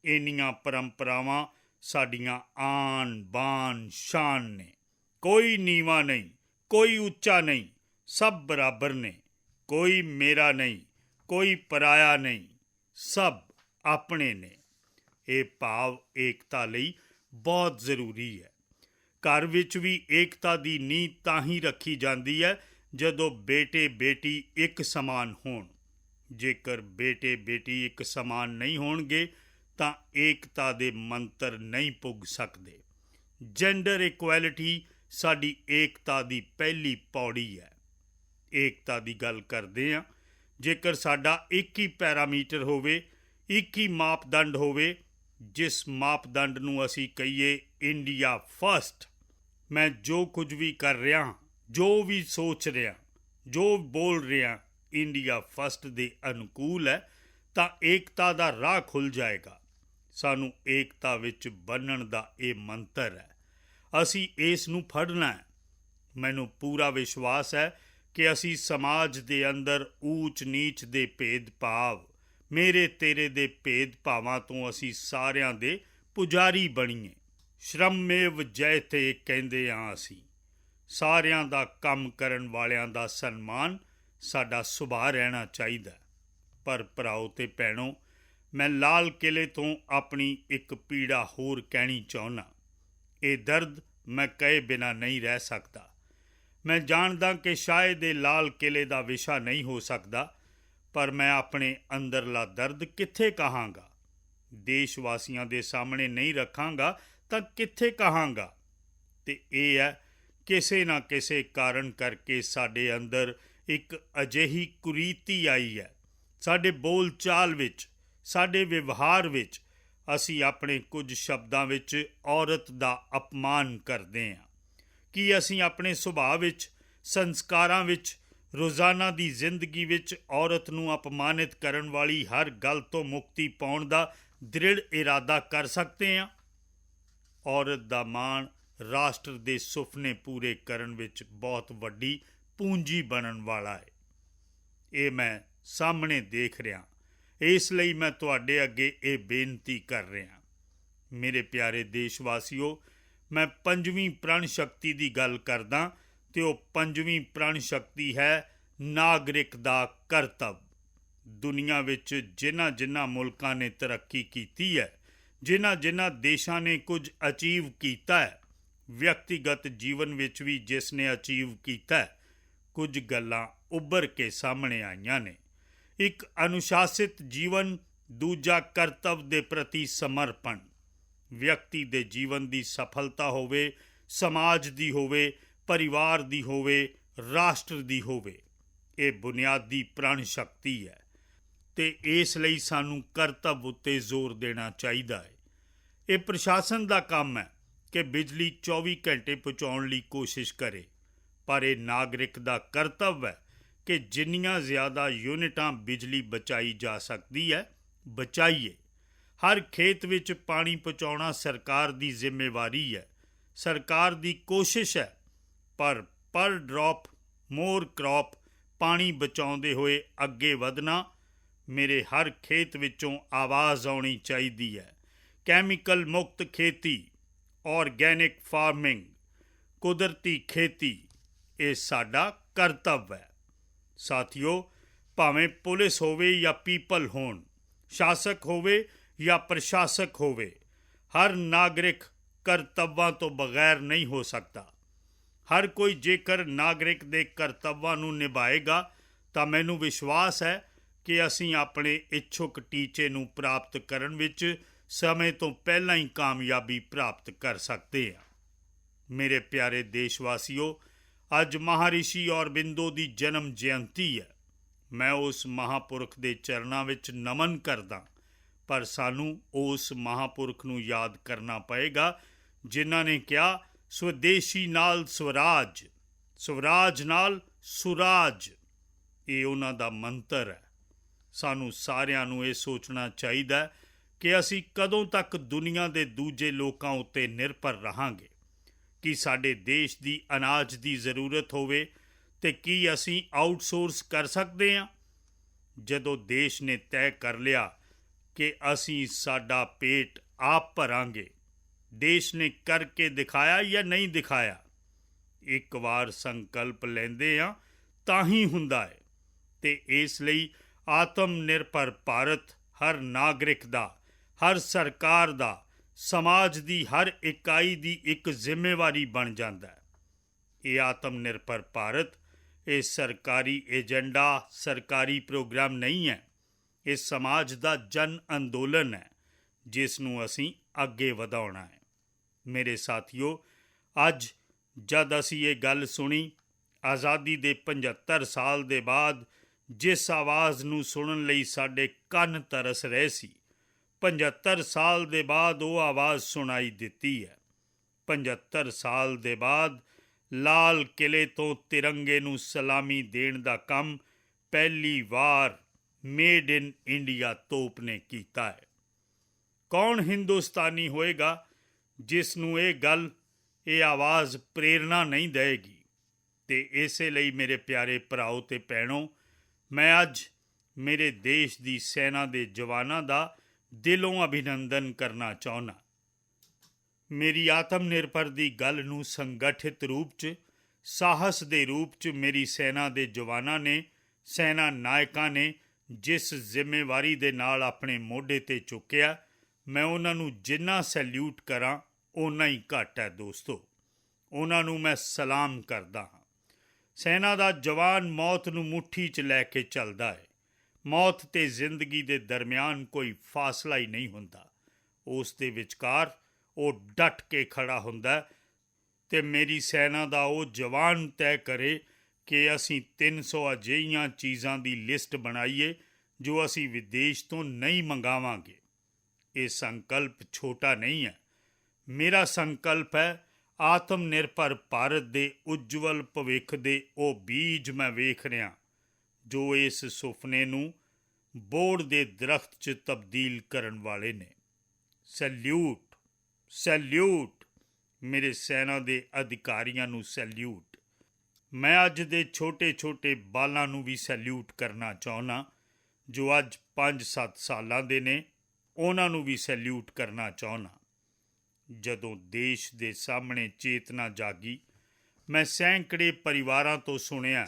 ਇੰਨੀਆਂ ਪਰੰਪਰਾਵਾਂ ਸਾਡੀਆਂ ਆਨ ਬਾਨ ਸ਼ਾਨ ਨੇ। ਕੋਈ ਨੀਵਾਂ ਨਹੀਂ, ਕੋਈ ਉੱਚਾ ਨਹੀਂ, ਸਭ ਬਰਾਬਰ ਨੇ। ਕੋਈ ਮੇਰਾ ਨਹੀਂ, ਕੋਈ ਪਰਾਇਆ ਨਹੀਂ, ਸਭ ਆਪਣੇ ਨੇ। ਇਹ ਭਾਵ ਏਕਤਾ ਲਈ ਬਹੁਤ ਜ਼ਰੂਰੀ ਹੈ। ਘਰ ਵਿੱਚ ਵੀ ਏਕਤਾ ਦੀ ਨੀਂਹ ਤਾਂ ਹੀ ਰੱਖੀ ਜਾਂਦੀ ਹੈ ਜਦੋਂ ਬੇਟੇ ਬੇਟੀ ਇੱਕ ਸਮਾਨ ਹੋਣ। ਜੇਕਰ ਬੇਟੇ ਬੇਟੀ ਇੱਕ ਸਮਾਨ ਨਹੀਂ ਹੋਣਗੇ ਤਾਂ ਏਕਤਾ ਦੇ ਮੰਤਰ ਨਹੀਂ ਪੁੱਗ ਸਕਦੇ। ਜੈਂਡਰ ਇਕੁਐਲਿਟੀ ਸਾਡੀ ਏਕਤਾ ਦੀ ਪਹਿਲੀ ਪੌੜੀ ਹੈ। ਏਕਤਾ ਦੀ ਗੱਲ ਕਰਦੇ ਹਾਂ, ਜੇਕਰ ਸਾਡਾ ਇੱਕ ਹੀ ਪੈਰਾਮੀਟਰ ਹੋਵੇ, ਇੱਕ ਹੀ ਮਾਪਦੰਡ ਹੋਵੇ, ਜਿਸ ਮਾਪਦੰਡ ਨੂੰ ਅਸੀਂ ਕਹੀਏ ਇੰਡੀਆ ਫਸਟ। ਮੈਂ ਜੋ ਕੁਝ ਵੀ ਕਰ ਰਿਹਾ, ਜੋ ਵੀ ਸੋਚ ਰਿਹਾ, ਜੋ ਬੋਲ ਰਿਹਾ ਇੰਡੀਆ ਫਸਟ ਦੇ ਅਨੁਕੂਲ ਹੈ ਤਾਂ ਏਕਤਾ ਦਾ ਰਾਹ ਖੁੱਲ੍ਹ ਜਾਏਗਾ। ਸਾਨੂੰ ਏਕਤਾ ਵਿੱਚ ਬੰਨ੍ਹਣ ਦਾ ਇਹ ਮੰਤਰ ਹੈ। ਅਸੀਂ ਇਸ ਨੂੰ ਫੜਨਾ ਹੈ। ਮੈਨੂੰ ਪੂਰਾ ਵਿਸ਼ਵਾਸ ਹੈ ਕਿ ਅਸੀਂ ਸਮਾਜ ਦੇ ਅੰਦਰ ਊਚ ਨੀਚ ਦੇ ਭੇਦਭਾਵ, ਮੇਰੇ ਤੇਰੇ ਦੇ ਭੇਦਭਾਵਾਂ ਤੋਂ ਅਸੀਂ ਸਾਰਿਆਂ ਦੇ ਪੁਜਾਰੀ ਬਣੀਏ। ਸ਼੍ਰਮੇਵ ਜਯਤੇ ਕਹਿੰਦੇ ਹਾਂ ਅਸੀਂ। ਸਾਰਿਆਂ ਦਾ ਕੰਮ ਕਰਨ ਵਾਲਿਆਂ ਦਾ ਸਨਮਾਨ ਸਾਡਾ ਸੁਭਾਅ ਰਹਿਣਾ ਚਾਹੀਦਾ। ਪਰ ਭਰਾਓ ਤੇ ਭੈਣੋ, ਮੈਂ ਲਾਲ ਕਿਲ੍ਹੇ ਤੋਂ ਆਪਣੀ ਇੱਕ ਪੀੜਾ ਹੋਰ ਕਹਿਣੀ ਚਾਹੁੰਦਾ। ਇਹ ਦਰਦ ਮੈਂ ਕਹੇ ਬਿਨਾਂ ਨਹੀਂ ਰਹਿ ਸਕਦਾ। ਮੈਂ ਜਾਣਦਾ ਕਿ ਸ਼ਾਇਦ ਇਹ ਲਾਲ ਕਿਲੇ ਦਾ ਵਿਸ਼ਾ ਨਹੀਂ ਹੋ ਸਕਦਾ, ਪਰ ਮੈਂ ਆਪਣੇ ਅੰਦਰਲਾ ਦਰਦ ਕਿੱਥੇ ਕਹਾਂਗਾ? ਦੇਸ਼ ਵਾਸੀਆਂ ਦੇ ਸਾਹਮਣੇ ਨਹੀਂ ਰੱਖਾਂਗਾ ਤਾਂ ਕਿੱਥੇ ਕਹਾਂਗਾ? ਤੇ ਇਹ ਹੈ, ਕਿਸੇ ਨਾ ਕਿਸੇ ਕਾਰਨ ਕਰਕੇ ਸਾਡੇ ਅੰਦਰ ਇੱਕ ਅਜਿਹੀ ਕੁਰੀਤੀ ਆਈ ਹੈ। ਸਾਡੇ ਬੋਲ ਚਾਲ ਵਿੱਚ, ਸਾਡੇ ਵਿਵਹਾਰ ਵਿੱਚ ਅਸੀਂ ਆਪਣੇ ਕੁਝ ਸ਼ਬਦਾਂ ਵਿੱਚ ਔਰਤ ਦਾ ਅਪਮਾਨ ਕਰਦੇ ਹਾਂ। ਕੀ ਅਸੀਂ ਆਪਣੇ ਸੁਭਾਅ ਵਿੱਚ, ਸੰਸਕਾਰਾਂ ਵਿੱਚ, ਰੋਜ਼ਾਨਾ ਦੀ ਜ਼ਿੰਦਗੀ ਵਿੱਚ ਔਰਤ ਨੂੰ ਅਪਮਾਨਿਤ ਕਰਨ ਵਾਲੀ ਹਰ ਗੱਲ ਤੋਂ ਮੁਕਤੀ ਪਾਉਣ ਦਾ ਦ੍ਰਿੜ ਇਰਾਦਾ ਕਰ ਸਕਦੇ ਹਾਂ? ਔਰਤ ਦਾ ਮਾਣ ਰਾਸ਼ਟਰ ਦੇ ਸੁਪਨੇ ਪੂਰੇ ਕਰਨ ਵਿੱਚ ਬਹੁਤ ਵੱਡੀ ਪੂੰਜੀ ਬਣਨ ਵਾਲਾ ਹੈ। ਇਹ ਮੈਂ ਸਾਹਮਣੇ ਦੇਖ ਰਿਹਾ, ਇਸ ਲਈ ਮੈਂ ਤੁਹਾਡੇ ਅੱਗੇ ਇਹ ਬੇਨਤੀ ਕਰ ਰਿਹਾ। ਮੇਰੇ ਪਿਆਰੇ ਦੇਸ਼ ਵਾਸੀਓ, ਮੈਂ ਪੰਜਵੀਂ ਪ੍ਰਣ ਸ਼ਕਤੀ ਦੀ ਗੱਲ ਕਰਦਾ ਤੇ ਉਹ ਪੰਜਵੀਂ ਪ੍ਰਣ ਸ਼ਕਤੀ ਹੈ ਨਾਗਰਿਕ ਦਾ ਕਰਤੱਵ। ਦੁਨੀਆ ਵਿੱਚ ਜਿਨ੍ਹਾਂ ਮੁਲਕਾਂ ਨੇ ਤਰੱਕੀ ਕੀਤੀ ਹੈ, ਜਿਨ੍ਹਾਂ ਦੇਸ਼ਾਂ ਨੇ ਕੁਝ ਅਚੀਵ ਕੀਤਾ ਹੈ, ਵਿਅਕਤੀਗਤ ਜੀਵਨ ਵਿੱਚ ਵੀ ਜਿਸ ਨੇ ਅਚੀਵ ਕੀਤਾ ਹੈ, ਕੁਝ ਗੱਲਾਂ ਉੱਭਰ ਕੇ ਸਾਹਮਣੇ ਆਈਆਂ ਨੇ। ਇੱਕ ਅਨੁਸ਼ਾਸਿਤ ਜੀਵਨ, ਦੂਜਾ ਕਰਤੱਵ ਦੇ ਪ੍ਰਤੀ ਸਮਰਪਣ। ਵਿਅਕਤੀ ਦੇ ਜੀਵਨ ਦੀ ਸਫਲਤਾ ਹੋਵੇ, ਸਮਾਜ ਦੀ ਹੋਵੇ, ਪਰਿਵਾਰ ਦੀ ਹੋਵੇ, ਰਾਸ਼ਟਰ ਦੀ ਹੋਵੇ, ਇਹ ਬੁਨਿਆਦੀ ਪ੍ਰਣ ਸ਼ਕਤੀ ਹੈ ਤੇ ਇਸ ਲਈ ਸਾਨੂੰ ਕਰਤੱਵ ਉੱਤੇ ਜ਼ੋਰ ਦੇਣਾ ਚਾਹੀਦਾ ਹੈ। ਇਹ ਪ੍ਰਸ਼ਾਸਨ ਦਾ ਕੰਮ ਹੈ ਕਿ ਬਿਜਲੀ 24 ਘੰਟੇ ਪਹੁੰਚਾਉਣ ਲਈ ਕੋਸ਼ਿਸ਼ ਕਰੇ, ਪਰ ਇਹ ਨਾਗਰਿਕ ਦਾ ਕਰਤੱਵ ਹੈ ਕਿ ਜਿੰਨੀਆਂ ਜ਼ਿਆਦਾ ਯੂਨਿਟਾਂ ਬਿਜਲੀ ਬਚਾਈ ਜਾ ਸਕਦੀ ਹੈ, ਬਚਾਈਏ। ਹਰ ਖੇਤ ਵਿੱਚ ਪਾਣੀ ਪਹੁੰਚਾਉਣਾ ਸਰਕਾਰ ਦੀ ਜ਼ਿੰਮੇਵਾਰੀ ਹੈ, ਸਰਕਾਰ ਦੀ ਕੋਸ਼ਿਸ਼ ਹੈ, ਪਰ ਡ੍ਰੌਪ ਮੋਰ ਕ੍ਰੌਪ ਪਾਣੀ ਬਚਾਉਂਦੇ ਹੋਏ ਅੱਗੇ ਵਧਣਾ। ਮੇਰੇ ਹਰ ਖੇਤ ਵਿੱਚੋਂ ਆਵਾਜ਼ ਆਉਣੀ ਚਾਹੀਦੀ ਹੈ। ਕੈਮੀਕਲ ਮੁਕਤ ਖੇਤੀ, ਆਰਗੈਨਿਕ ਫਾਰਮਿੰਗ, ਕੁਦਰਤੀ ਖੇਤੀ, ਇਹ ਸਾਡਾ ਕਰਤੱਵ ਹੈ। ਸਾਥੀਓ, ਭਾਵੇਂ ਪੁਲਿਸ ਹੋਵੇ ਜਾਂ ਪੀਪਲ ਹੋਣ, ਸ਼ਾਸਕ ਹੋਵੇ ਜਾਂ ਪ੍ਰਸ਼ਾਸਕ ਹੋਵੇ, ਹਰ ਨਾਗਰਿਕ ਕਰਤੱਵਾਂ ਤੋਂ ਬਗੈਰ ਨਹੀਂ ਹੋ ਸਕਦਾ। ਹਰ ਕੋਈ ਜੇਕਰ ਨਾਗਰਿਕ ਦੇ ਕਰਤੱਵਾਂ ਨੂੰ ਨਿਭਾਏਗਾ ਤਾਂ ਮੈਨੂੰ ਵਿਸ਼ਵਾਸ ਹੈ ਕਿ ਅਸੀਂ ਆਪਣੇ ਇੱਛੁਕ ਟੀਚੇ ਨੂੰ ਪ੍ਰਾਪਤ ਕਰਨ ਵਿੱਚ ਸਮੇਂ ਤੋਂ ਪਹਿਲਾਂ ਹੀ ਕਾਮਯਾਬੀ ਪ੍ਰਾਪਤ ਕਰ ਸਕਦੇ ਹਾਂ। ਮੇਰੇ ਪਿਆਰੇ ਦੇਸ਼ ਵਾਸੀਓ, ਅੱਜ ਮਹਾਰਿਸ਼ੀ ਔਰਬਿੰਦੋ ਦੀ ਜਨਮ ਜਯੰਤੀ ਹੈ। ਮੈਂ ਉਸ ਮਹਾਂਪੁਰਖ ਦੇ ਚਰਨਾਂ ਵਿੱਚ ਨਮਨ ਕਰਦਾ, ਪਰ ਸਾਨੂੰ ਉਸ ਮਹਾਂਪੁਰਖ ਨੂੰ ਯਾਦ ਕਰਨਾ ਪਏਗਾ ਜਿਨ੍ਹਾਂ ਨੇ ਕਿਹਾ, ਸਵਦੇਸ਼ੀ ਨਾਲ ਸਵਰਾਜ, ਸਵਰਾਜ ਨਾਲ ਸੁਰਾਜ। ਇਹ ਉਹਨਾਂ ਦਾ ਮੰਤਰ ਹੈ। ਸਾਨੂੰ ਸਾਰਿਆਂ ਨੂੰ ਇਹ ਸੋਚਣਾ ਚਾਹੀਦਾ ਕਿ ਅਸੀਂ ਕਦੋਂ ਤੱਕ ਦੁਨੀਆ ਦੇ ਦੂਜੇ ਲੋਕਾਂ ਉੱਤੇ ਨਿਰਭਰ ਰਹਾਂਗੇ। ਕੀ ਸਾਡੇ ਦੇਸ਼ ਦੀ ਅਨਾਜ ਦੀ ਜ਼ਰੂਰਤ ਹੋਵੇ ਤੇ ਕੀ ਅਸੀਂ ਆਊਟਸੋਰਸ ਕਰ ਸਕਦੇ ਹਾਂ? ਜਦੋਂ ਦੇਸ਼ ਨੇ ਤੈਅ ਕਰ ਲਿਆ ਕਿ ਅਸੀਂ ਸਾਡਾ ਪੇਟ ਆਪ ਭਰਾਂਗੇ, ਦੇਸ਼ ਨੇ ਕਰਕੇ ਦਿਖਾਇਆ ਜਾਂ ਨਹੀਂ ਦਿਖਾਇਆ? ਇੱਕ ਵਾਰ ਸੰਕਲਪ ਲੈਂਦੇ ਹਾਂ ਤਾਂ ਹੀ ਹੁੰਦਾ ਹੈ। ਤੇ ਇਸ ਲਈ ਆਤਮ ਨਿਰਭਰ ਭਾਰਤ ਹਰ ਨਾਗਰਿਕ ਦਾ, ਹਰ ਸਰਕਾਰ ਦਾ, ਸਮਾਜ ਦੀ ਹਰ ਇਕਾਈ ਦੀ ਇੱਕ ਜ਼ਿੰਮੇਵਾਰੀ ਬਣ ਜਾਂਦਾ ਹੈ। ਇਹ ਆਤਮ ਨਿਰਭਰ ਭਾਰਤ, ਇਹ ਸਰਕਾਰੀ ਏਜੰਡਾ, ਸਰਕਾਰੀ ਪ੍ਰੋਗਰਾਮ ਨਹੀਂ ਹੈ। ਇਹ ਸਮਾਜ ਦਾ ਜਨ ਅੰਦੋਲਨ ਹੈ ਜਿਸ ਨੂੰ ਅਸੀਂ ਅੱਗੇ ਵਧਾਉਣਾ ਹੈ। ਮੇਰੇ ਸਾਥੀਓ, ਅੱਜ ਜਦ ਅਸੀਂ ਇਹ ਗੱਲ ਸੁਣੀ, ਆਜ਼ਾਦੀ ਦੇ 75 ਸਾਲ ਦੇ ਬਾਅਦ ਜਿਸ ਆਵਾਜ਼ ਨੂੰ ਸੁਣਨ ਲਈ ਸਾਡੇ ਕੰਨ ਤਰਸ ਰਹੇ ਸੀ, 75 ਸਾਲ ਦੇ ਬਾਅਦ ਉਹ ਆਵਾਜ਼ ਸੁਣਾਈ ਦਿੱਤੀ ਹੈ। 75 ਸਾਲ ਦੇ ਬਾਅਦ ਲਾਲ ਕਿਲੇ ਤੋਂ ਤਿਰੰਗੇ ਨੂੰ ਸਲਾਮੀ ਦੇਣ ਦਾ ਕੰਮ ਪਹਿਲੀ ਵਾਰ ਮੇਡ ਇਨ ਇੰਡੀਆ ਤੋਪ ਨੇ ਕੀਤਾ ਹੈ। ਕੌਣ ਹਿੰਦੁਸਤਾਨੀ ਹੋਏਗਾ ਜਿਸ ਨੂੰ ਇਹ ਗੱਲ, ਇਹ ਆਵਾਜ਼ ਪ੍ਰੇਰਨਾ ਨਹੀਂ ਦੇਵੇਗੀ? ਤੇ ਇਸੇ ਲਈ ਮੇਰੇ ਪਿਆਰੇ ਭਰਾਓ ਤੇ ਭੈਣੋ, ਮੈਂ ਅੱਜ ਮੇਰੇ ਦੇਸ਼ ਦੀ ਸੈਨਾ ਦੇ ਜਵਾਨਾਂ ਦਾ ਦਿਲੋਂ ਅਭਿਨੰਦਨ ਕਰਨਾ ਚਾਹੁੰਦਾ। ਮੇਰੀ ਆਤਮ ਨਿਰਭਰ ਦੀ ਗੱਲ ਨੂੰ ਸੰਗਠਿਤ ਰੂਪ 'ਚ, ਸਾਹਸ ਦੇ ਰੂਪ 'ਚ ਮੇਰੀ ਸੈਨਾ ਦੇ ਜਵਾਨਾਂ ਨੇ, ਸੈਨਾ ਨਾਇਕਾਂ ਨੇ ਜਿਸ ਜ਼ਿੰਮੇਵਾਰੀ ਦੇ ਨਾਲ ਆਪਣੇ ਮੋਢੇ 'ਤੇ ਚੁੱਕਿਆ, ਮੈਂ ਉਹਨਾਂ ਨੂੰ ਜਿੰਨਾ ਸੈਲਿਊਟ ਕਰਾਂ ਓਨਾ ਹੀ ਘੱਟ ਹੈ। ਦੋਸਤੋ, ਉਹਨਾਂ ਨੂੰ ਮੈਂ ਸਲਾਮ ਕਰਦਾ ਹਾਂ। ਸੈਨਾ ਦਾ ਜਵਾਨ ਮੌਤ ਨੂੰ ਮੁੱਠੀ 'ਚ ਲੈ ਕੇ ਚੱਲਦਾ ਹੈ। ਮੌਤ ਤੇ ਜ਼ਿੰਦਗੀ ਦੇ ਦਰਮਿਆਨ ਕੋਈ ਫਾਸਲਾ ਹੀ ਨਹੀਂ ਹੁੰਦਾ। ਉਸ ਦੇ ਵਿਚਕਾਰ ਉਹ ਡਟ ਕੇ ਖੜਾ ਹੁੰਦਾ ਤੇ ਮੇਰੀ ਸੈਨਾ ਦਾ ਉਹ ਜਵਾਨ ਤੈਅ ਕਰੇ ਕਿ ਅਸੀਂ 300 ਅਜਿਹੀਆਂ ਚੀਜ਼ਾਂ ਦੀ ਲਿਸਟ ਬਣਾਈਏ ਜੋ ਅਸੀਂ ਵਿਦੇਸ਼ ਤੋਂ ਨਹੀਂ ਮੰਗਾਵਾਂਗੇ। ਇਹ ਸੰਕਲਪ ਛੋਟਾ ਨਹੀਂ ਹੈ। ਮੇਰਾ ਸੰਕਲਪ ਹੈ ਆਤਮ ਨਿਰਭਰ ਭਾਰਤ ਦੇ ਉੱਜਵਲ ਭਵਿੱਖ ਦੇ ਉਹ ਬੀਜ ਮੈਂ ਵੇਖ ਰਿਹਾ ਜੋ ਇਸ ਸੁਪਨੇ ਨੂੰ ਬੋੜ ਦੇ ਦਰਖਤ 'ਚ ਤਬਦੀਲ ਕਰਨ ਵਾਲੇ ਨੇ। ਸੈਲਿਊਟ, ਸੈਲਿਊਟ ਮੇਰੇ ਸੈਨਾ ਦੇ ਅਧਿਕਾਰੀਆਂ ਨੂੰ ਸੈਲਿਊਟ। ਮੈਂ ਅੱਜ ਦੇ ਛੋਟੇ ਬਾਲਾਂ ਨੂੰ ਵੀ ਸੈਲਿਊਟ ਕਰਨਾ ਚਾਹੁੰਦਾ ਜੋ ਅੱਜ 5-7 ਸਾਲਾਂ ਦੇ ਨੇ। ਉਹਨਾਂ ਨੂੰ ਵੀ ਸੈਲਿਊਟ ਕਰਨਾ ਚਾਹੁੰਦਾ। ਜਦੋਂ ਦੇਸ਼ ਦੇ ਸਾਹਮਣੇ ਚੇਤਨਾ ਜਾਗੀ, ਮੈਂ ਸੈਂਕੜੇ ਪਰਿਵਾਰਾਂ ਤੋਂ ਸੁਣਿਆ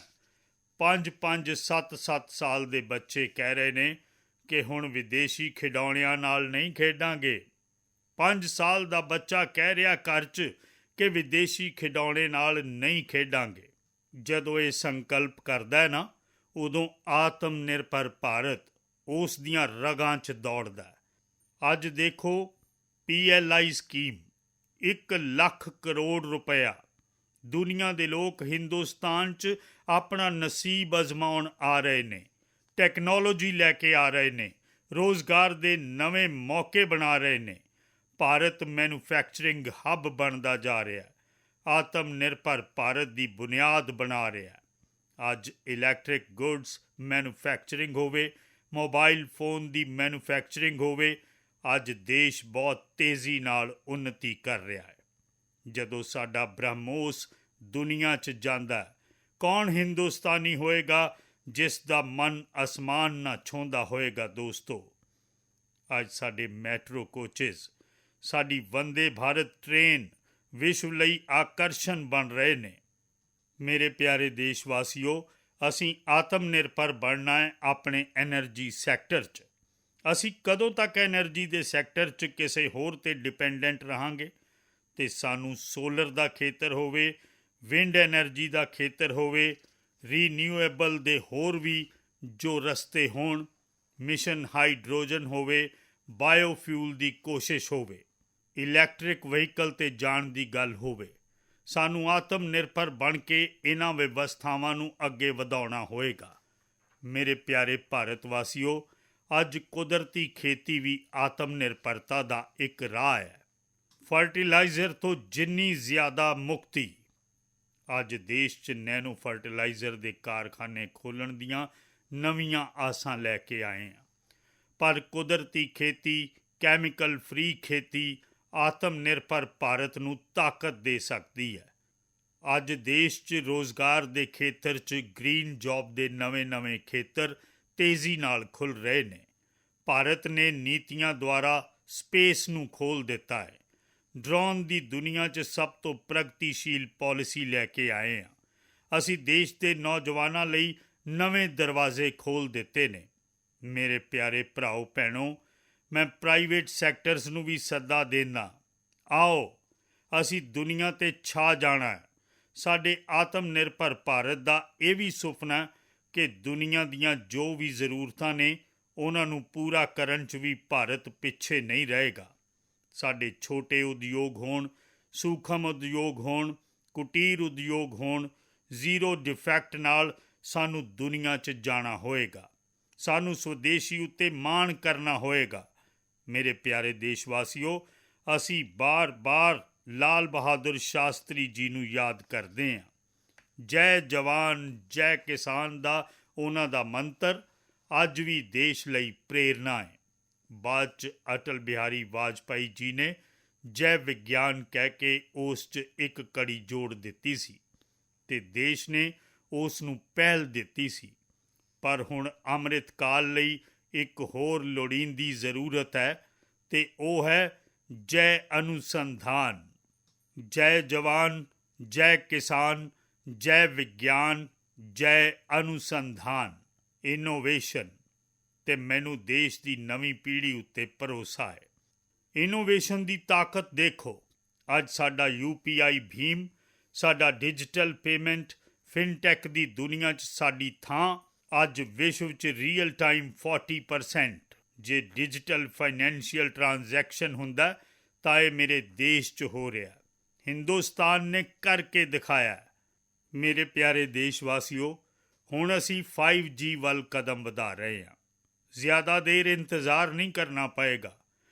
5-5, 7-7 ਸਾਲ ਦੇ ਬੱਚੇ ਕਹਿ ਰਹੇ ਨੇ ਕਿ ਹੁਣ ਵਿਦੇਸ਼ੀ ਖਿਡੌਣਿਆਂ ਨਾਲ ਨਹੀਂ ਖੇਡਾਂਗੇ। 5 ਸਾਲ ਦਾ ਬੱਚਾ ਕਹਿ ਰਿਹਾ ਘਰ 'ਚ ਕਿ ਵਿਦੇਸ਼ੀ ਖਿਡੌਣੇ ਨਾਲ ਨਹੀਂ ਖੇਡਾਂਗੇ। ਜਦੋਂ ਇਹ ਸੰਕਲਪ ਕਰਦਾ ਹੈ ਨਾ, ਉਦੋਂ ਆਤਮ ਨਿਰਭਰ ਭਾਰਤ ਉਸ ਦੀਆਂ ਰਗਾਂ 'ਚ ਦੌੜਦਾ। ਅੱਜ ਦੇਖੋ PLI ਸਕੀਮ 1 ਲੱਖ ਕਰੋੜ ਰੁਪਇਆ। ਦੁਨੀਆ ਦੇ ਲੋਕ ਹਿੰਦੁਸਤਾਨ 'ਚ ਆਪਣਾ ਨਸੀਬ ਅਜ਼ਮਾਉਣ ਆ ਰਹੇ ਨੇ, ਟੈਕਨੋਲੋਜੀ ਲੈ ਕੇ ਆ ਰਹੇ ਨੇ, ਰੋਜ਼ਗਾਰ ਦੇ ਨਵੇਂ ਮੌਕੇ ਬਣਾ ਰਹੇ ਨੇ। ਭਾਰਤ ਮੈਨੂਫੈਕਚਰਿੰਗ ਹੱਬ ਬਣਦਾ ਜਾ ਰਿਹਾ। ਆਤਮ ਨਿਰਭਰ ਭਾਰਤ ਦੀ ਬੁਨਿਆਦ ਬਣਾ ਰਿਹਾ। ਅੱਜ ਇਲੈਕਟ੍ਰਿਕ ਗੁੱਡਸ ਮੈਨੂਫੈਕਚਰਿੰਗ ਹੋਵੇ, ਮੋਬਾਈਲ ਫੋਨ ਦੀ ਮੈਨੂਫੈਕਚਰਿੰਗ ਹੋਵੇ, ਅੱਜ ਦੇਸ਼ ਬਹੁਤ ਤੇਜ਼ੀ ਨਾਲ ਉੱਨਤੀ ਕਰ ਰਿਹਾ ਹੈ। ਜਦੋਂ ਸਾਡਾ ਬ੍ਰਹਮੋਸ ਦੁਨੀਆ 'ਚ ਜਾਂਦਾ, ਕੌਣ ਹਿੰਦੁਸਤਾਨੀ ਹੋਏਗਾ ਜਿਸ ਦਾ ਮਨ ਅਸਮਾਨ ਨਾ ਛੂੰਹਦਾ ਹੋਏਗਾ। ਦੋਸਤੋ, ਅੱਜ ਸਾਡੇ ਮੈਟਰੋ ਕੋਚਿਸ, ਸਾਡੀ ਵੰਦੇ ਭਾਰਤ ਟ੍ਰੇਨ ਵਿਸ਼ਵ ਲਈ ਆਕਰਸ਼ਣ ਬਣ ਰਹੇ ਨੇ। ਮੇਰੇ ਪਿਆਰੇ ਦੇਸ਼ ਵਾਸੀਓ, ਅਸੀਂ ਆਤਮ ਨਿਰਭਰ ਬਣਨਾ ਹੈ ਆਪਣੇ ਐਨਰਜੀ ਸੈਕਟਰ 'ਚ। ਅਸੀਂ ਕਦੋਂ ਤੱਕ ਐਨਰਜੀ ਦੇ ਸੈਕਟਰ 'ਚ ਕਿਸੇ ਹੋਰ 'ਤੇ ਡਿਪੈਂਡੈਂਟ ਰਹਾਂਗੇ? ਅਤੇ ਸਾਨੂੰ ਸੋਲਰ ਦਾ ਖੇਤਰ ਹੋਵੇ, ਵਿੰਡ ਐਨਰਜੀ ਦਾ ਖੇਤਰ ਹੋਵੇ, ਰੀਨਿਊਏਬਲ ਦੇ ਹੋਰ ਵੀ ਜੋ ਰਸਤੇ ਹੋਣ, ਮਿਸ਼ਨ ਹਾਈਡਰੋਜਨ ਹੋਵੇ, ਬਾਇਓਫਿਊਲ ਦੀ ਕੋਸ਼ਿਸ਼ ਹੋਵੇ, ਇਲੈਕਟ੍ਰਿਕ ਵਹੀਕਲ 'ਤੇ ਜਾਣ ਦੀ ਗੱਲ ਹੋਵੇ, ਸਾਨੂੰ ਆਤਮ ਨਿਰਭਰ ਬਣ ਕੇ ਇਹਨਾਂ ਵਿਵਸਥਾਵਾਂ ਨੂੰ ਅੱਗੇ ਵਧਾਉਣਾ ਹੋਏਗਾ। ਮੇਰੇ ਪਿਆਰੇ ਭਾਰਤ ਵਾਸੀਓ, ਅੱਜ ਕੁਦਰਤੀ ਖੇਤੀ ਵੀ ਆਤਮ ਨਿਰਭਰਤਾ ਦਾ ਇੱਕ ਰਾਹ ਹੈ। ਫਰਟੀਲਾਈਜ਼ਰ ਤੋਂ ਜਿੰਨੀ ਜ਼ਿਆਦਾ ਮੁਕਤੀ। ਅੱਜ ਦੇਸ਼ 'ਚ ਨੈਨੋ ਫਰਟੀਲਾਈਜ਼ਰ ਦੇ ਕਾਰਖਾਨੇ ਖੋਲ੍ਹਣ ਦੀਆਂ ਨਵੀਆਂ ਆਸਾਂ ਲੈ ਕੇ ਆਏ ਹਾਂ। ਪਰ ਕੁਦਰਤੀ ਖੇਤੀ, ਕੈਮੀਕਲ ਫ੍ਰੀ ਖੇਤੀ ਆਤਮ ਨਿਰਭਰ ਭਾਰਤ ਨੂੰ ਤਾਕਤ ਦੇ ਸਕਦੀ ਹੈ। ਅੱਜ ਦੇਸ਼ 'ਚ ਰੋਜ਼ਗਾਰ ਦੇ ਖੇਤਰ 'ਚ ਗ੍ਰੀਨ ਜੌਬ ਦੇ ਨਵੇਂ ਖੇਤਰ ਤੇਜ਼ੀ ਨਾਲ ਖੁੱਲ੍ਹ ਰਹੇ ਨੇ। ਭਾਰਤ ਨੇ ਨੀਤੀਆਂ ਦੁਆਰਾ ਸਪੇਸ ਨੂੰ ਖੋਲ੍ਹ ਦਿੱਤਾ ਹੈ। ਡਰੋਨ ਦੀ ਦੁਨੀਆ 'ਚ ਸਭ ਤੋਂ ਪ੍ਰਗਤੀਸ਼ੀਲ ਪਾਲਿਸੀ ਲੈ ਕੇ ਆਏ ਹਾਂ। ਅਸੀਂ ਦੇਸ਼ ਦੇ ਨੌਜਵਾਨਾਂ ਲਈ ਨਵੇਂ ਦਰਵਾਜ਼ੇ ਖੋਲ੍ਹ ਦਿੱਤੇ ਨੇ। ਮੇਰੇ ਪਿਆਰੇ ਭਰਾਓ ਭੈਣੋ, ਮੈਂ ਪ੍ਰਾਈਵੇਟ ਸੈਕਟਰਸ ਨੂੰ ਵੀ ਸੱਦਾ ਦਿੰਦਾ, ਆਓ ਅਸੀਂ ਦੁਨੀਆ 'ਤੇ ਛਾ ਜਾਣਾ ਹੈ। ਸਾਡੇ ਆਤਮ ਨਿਰਭਰ ਭਾਰਤ ਦਾ ਇਹ ਵੀ ਸੁਪਨਾ ਕਿ ਦੁਨੀਆ ਦੀਆਂ ਜੋ ਵੀ ਜ਼ਰੂਰਤਾਂ ਨੇ ਉਹਨਾਂ ਨੂੰ ਪੂਰਾ ਕਰਨ 'ਚ ਵੀ ਭਾਰਤ ਪਿੱਛੇ ਨਹੀਂ ਰਹੇਗਾ। ਸਾਡੇ ਛੋਟੇ ਉਦਯੋਗ ਹੋਣ, ਸੂਖਮ ਉਦਯੋਗ ਹੋਣ, ਕੁਟੀਰ ਉਦਯੋਗ ਹੋਣ, ਜ਼ੀਰੋ ਡਿਫੈਕਟ ਨਾਲ ਸਾਨੂੰ ਦੁਨੀਆ 'ਚ ਜਾਣਾ ਹੋਏਗਾ। ਸਾਨੂੰ ਸਵਦੇਸ਼ੀ ਉੱਤੇ ਮਾਣ ਕਰਨਾ ਹੋਏਗਾ। ਮੇਰੇ ਪਿਆਰੇ ਦੇਸ਼ ਵਾਸੀਓ, ਅਸੀਂ ਬਾਰ-ਬਾਰ ਲਾਲ ਬਹਾਦੁਰ ਸ਼ਾਸਤਰੀ ਜੀ ਨੂੰ ਯਾਦ ਕਰਦੇ ਹਾਂ। ਜੈ ਜਵਾਨ ਜੈ ਕਿਸਾਨ ਦਾ ਉਹਨਾਂ ਦਾ ਮੰਤਰ ਅੱਜ ਵੀ ਦੇਸ਼ ਲਈ ਪ੍ਰੇਰਨਾ ਹੈ। ਬਾਅਦ 'ਚ ਅਟਲ ਬਿਹਾਰੀ ਵਾਜਪਾਈ ਜੀ ਨੇ ਜੈ ਵਿਗਿਆਨ ਕਹਿ ਕੇ ਉਸ 'ਚ ਇੱਕ ਕੜੀ ਜੋੜ ਦਿੱਤੀ ਸੀ ਅਤੇ ਦੇਸ਼ ਨੇ ਉਸ ਨੂੰ ਪਹਿਲ ਦਿੱਤੀ ਸੀ। ਪਰ ਹੁਣ ਅੰਮ੍ਰਿਤ ਕਾਲ ਲਈ ਇੱਕ ਹੋਰ ਲੋੜੀਂਦੀ ਜ਼ਰੂਰਤ ਹੈ ਅਤੇ ਉਹ ਹੈ ਜੈ ਅਨੁਸੰਧਾਨ। ਜੈ ਜਵਾਨ ਜੈ ਕਿਸਾਨ ਜੈ ਵਿਗਿਆਨ ਜੈ ਅਨੁਸੰਧਾਨ, ਇਨੋਵੇਸ਼ਨ। ਅਤੇ ਮੈਨੂੰ ਦੇਸ਼ ਦੀ ਨਵੀਂ ਪੀੜ੍ਹੀ ਉੱਤੇ ਭਰੋਸਾ ਹੈ। ਇਨੋਵੇਸ਼ਨ ਦੀ ਤਾਕਤ ਦੇਖੋ। ਅੱਜ ਸਾਡਾ UPI ਭੀਮ, ਸਾਡਾ ਡਿਜੀਟਲ ਪੇਮੈਂਟ, ਫਿਨਟੈਕ ਦੀ ਦੁਨੀਆ 'ਚ ਸਾਡੀ ਥਾਂ ਅੱਜ ਵਿਸ਼ਵ 'ਚ ਰੀਅਲ ਟਾਈਮ 40%। ਜੇ ਡਿਜੀਟਲ ਫਾਈਨੈਂਸ਼ੀਅਲ ਟ੍ਰਾਂਜੈਕਸ਼ਨ ਹੁੰਦਾ ਤਾਂ ਇਹ ਮੇਰੇ ਦੇਸ਼ 'ਚ ਹੋ ਰਿਹਾ। ਹਿੰਦੁਸਤਾਨ ਨੇ ਕਰਕੇ ਦਿਖਾਇਆ। ਮੇਰੇ ਪਿਆਰੇ ਦੇਸ਼ ਵਾਸੀਓ, ਹੁਣ ਅਸੀਂ 5G ਵੱਲ ਕਦਮ ਵਧਾ ਰਹੇ ਹਾਂ। ਜ਼ਿਆਦਾ ਦੇਰ ਇੰਤਜ਼ਾਰ ਨਹੀਂ ਕਰਨਾ ਪਏਗਾ।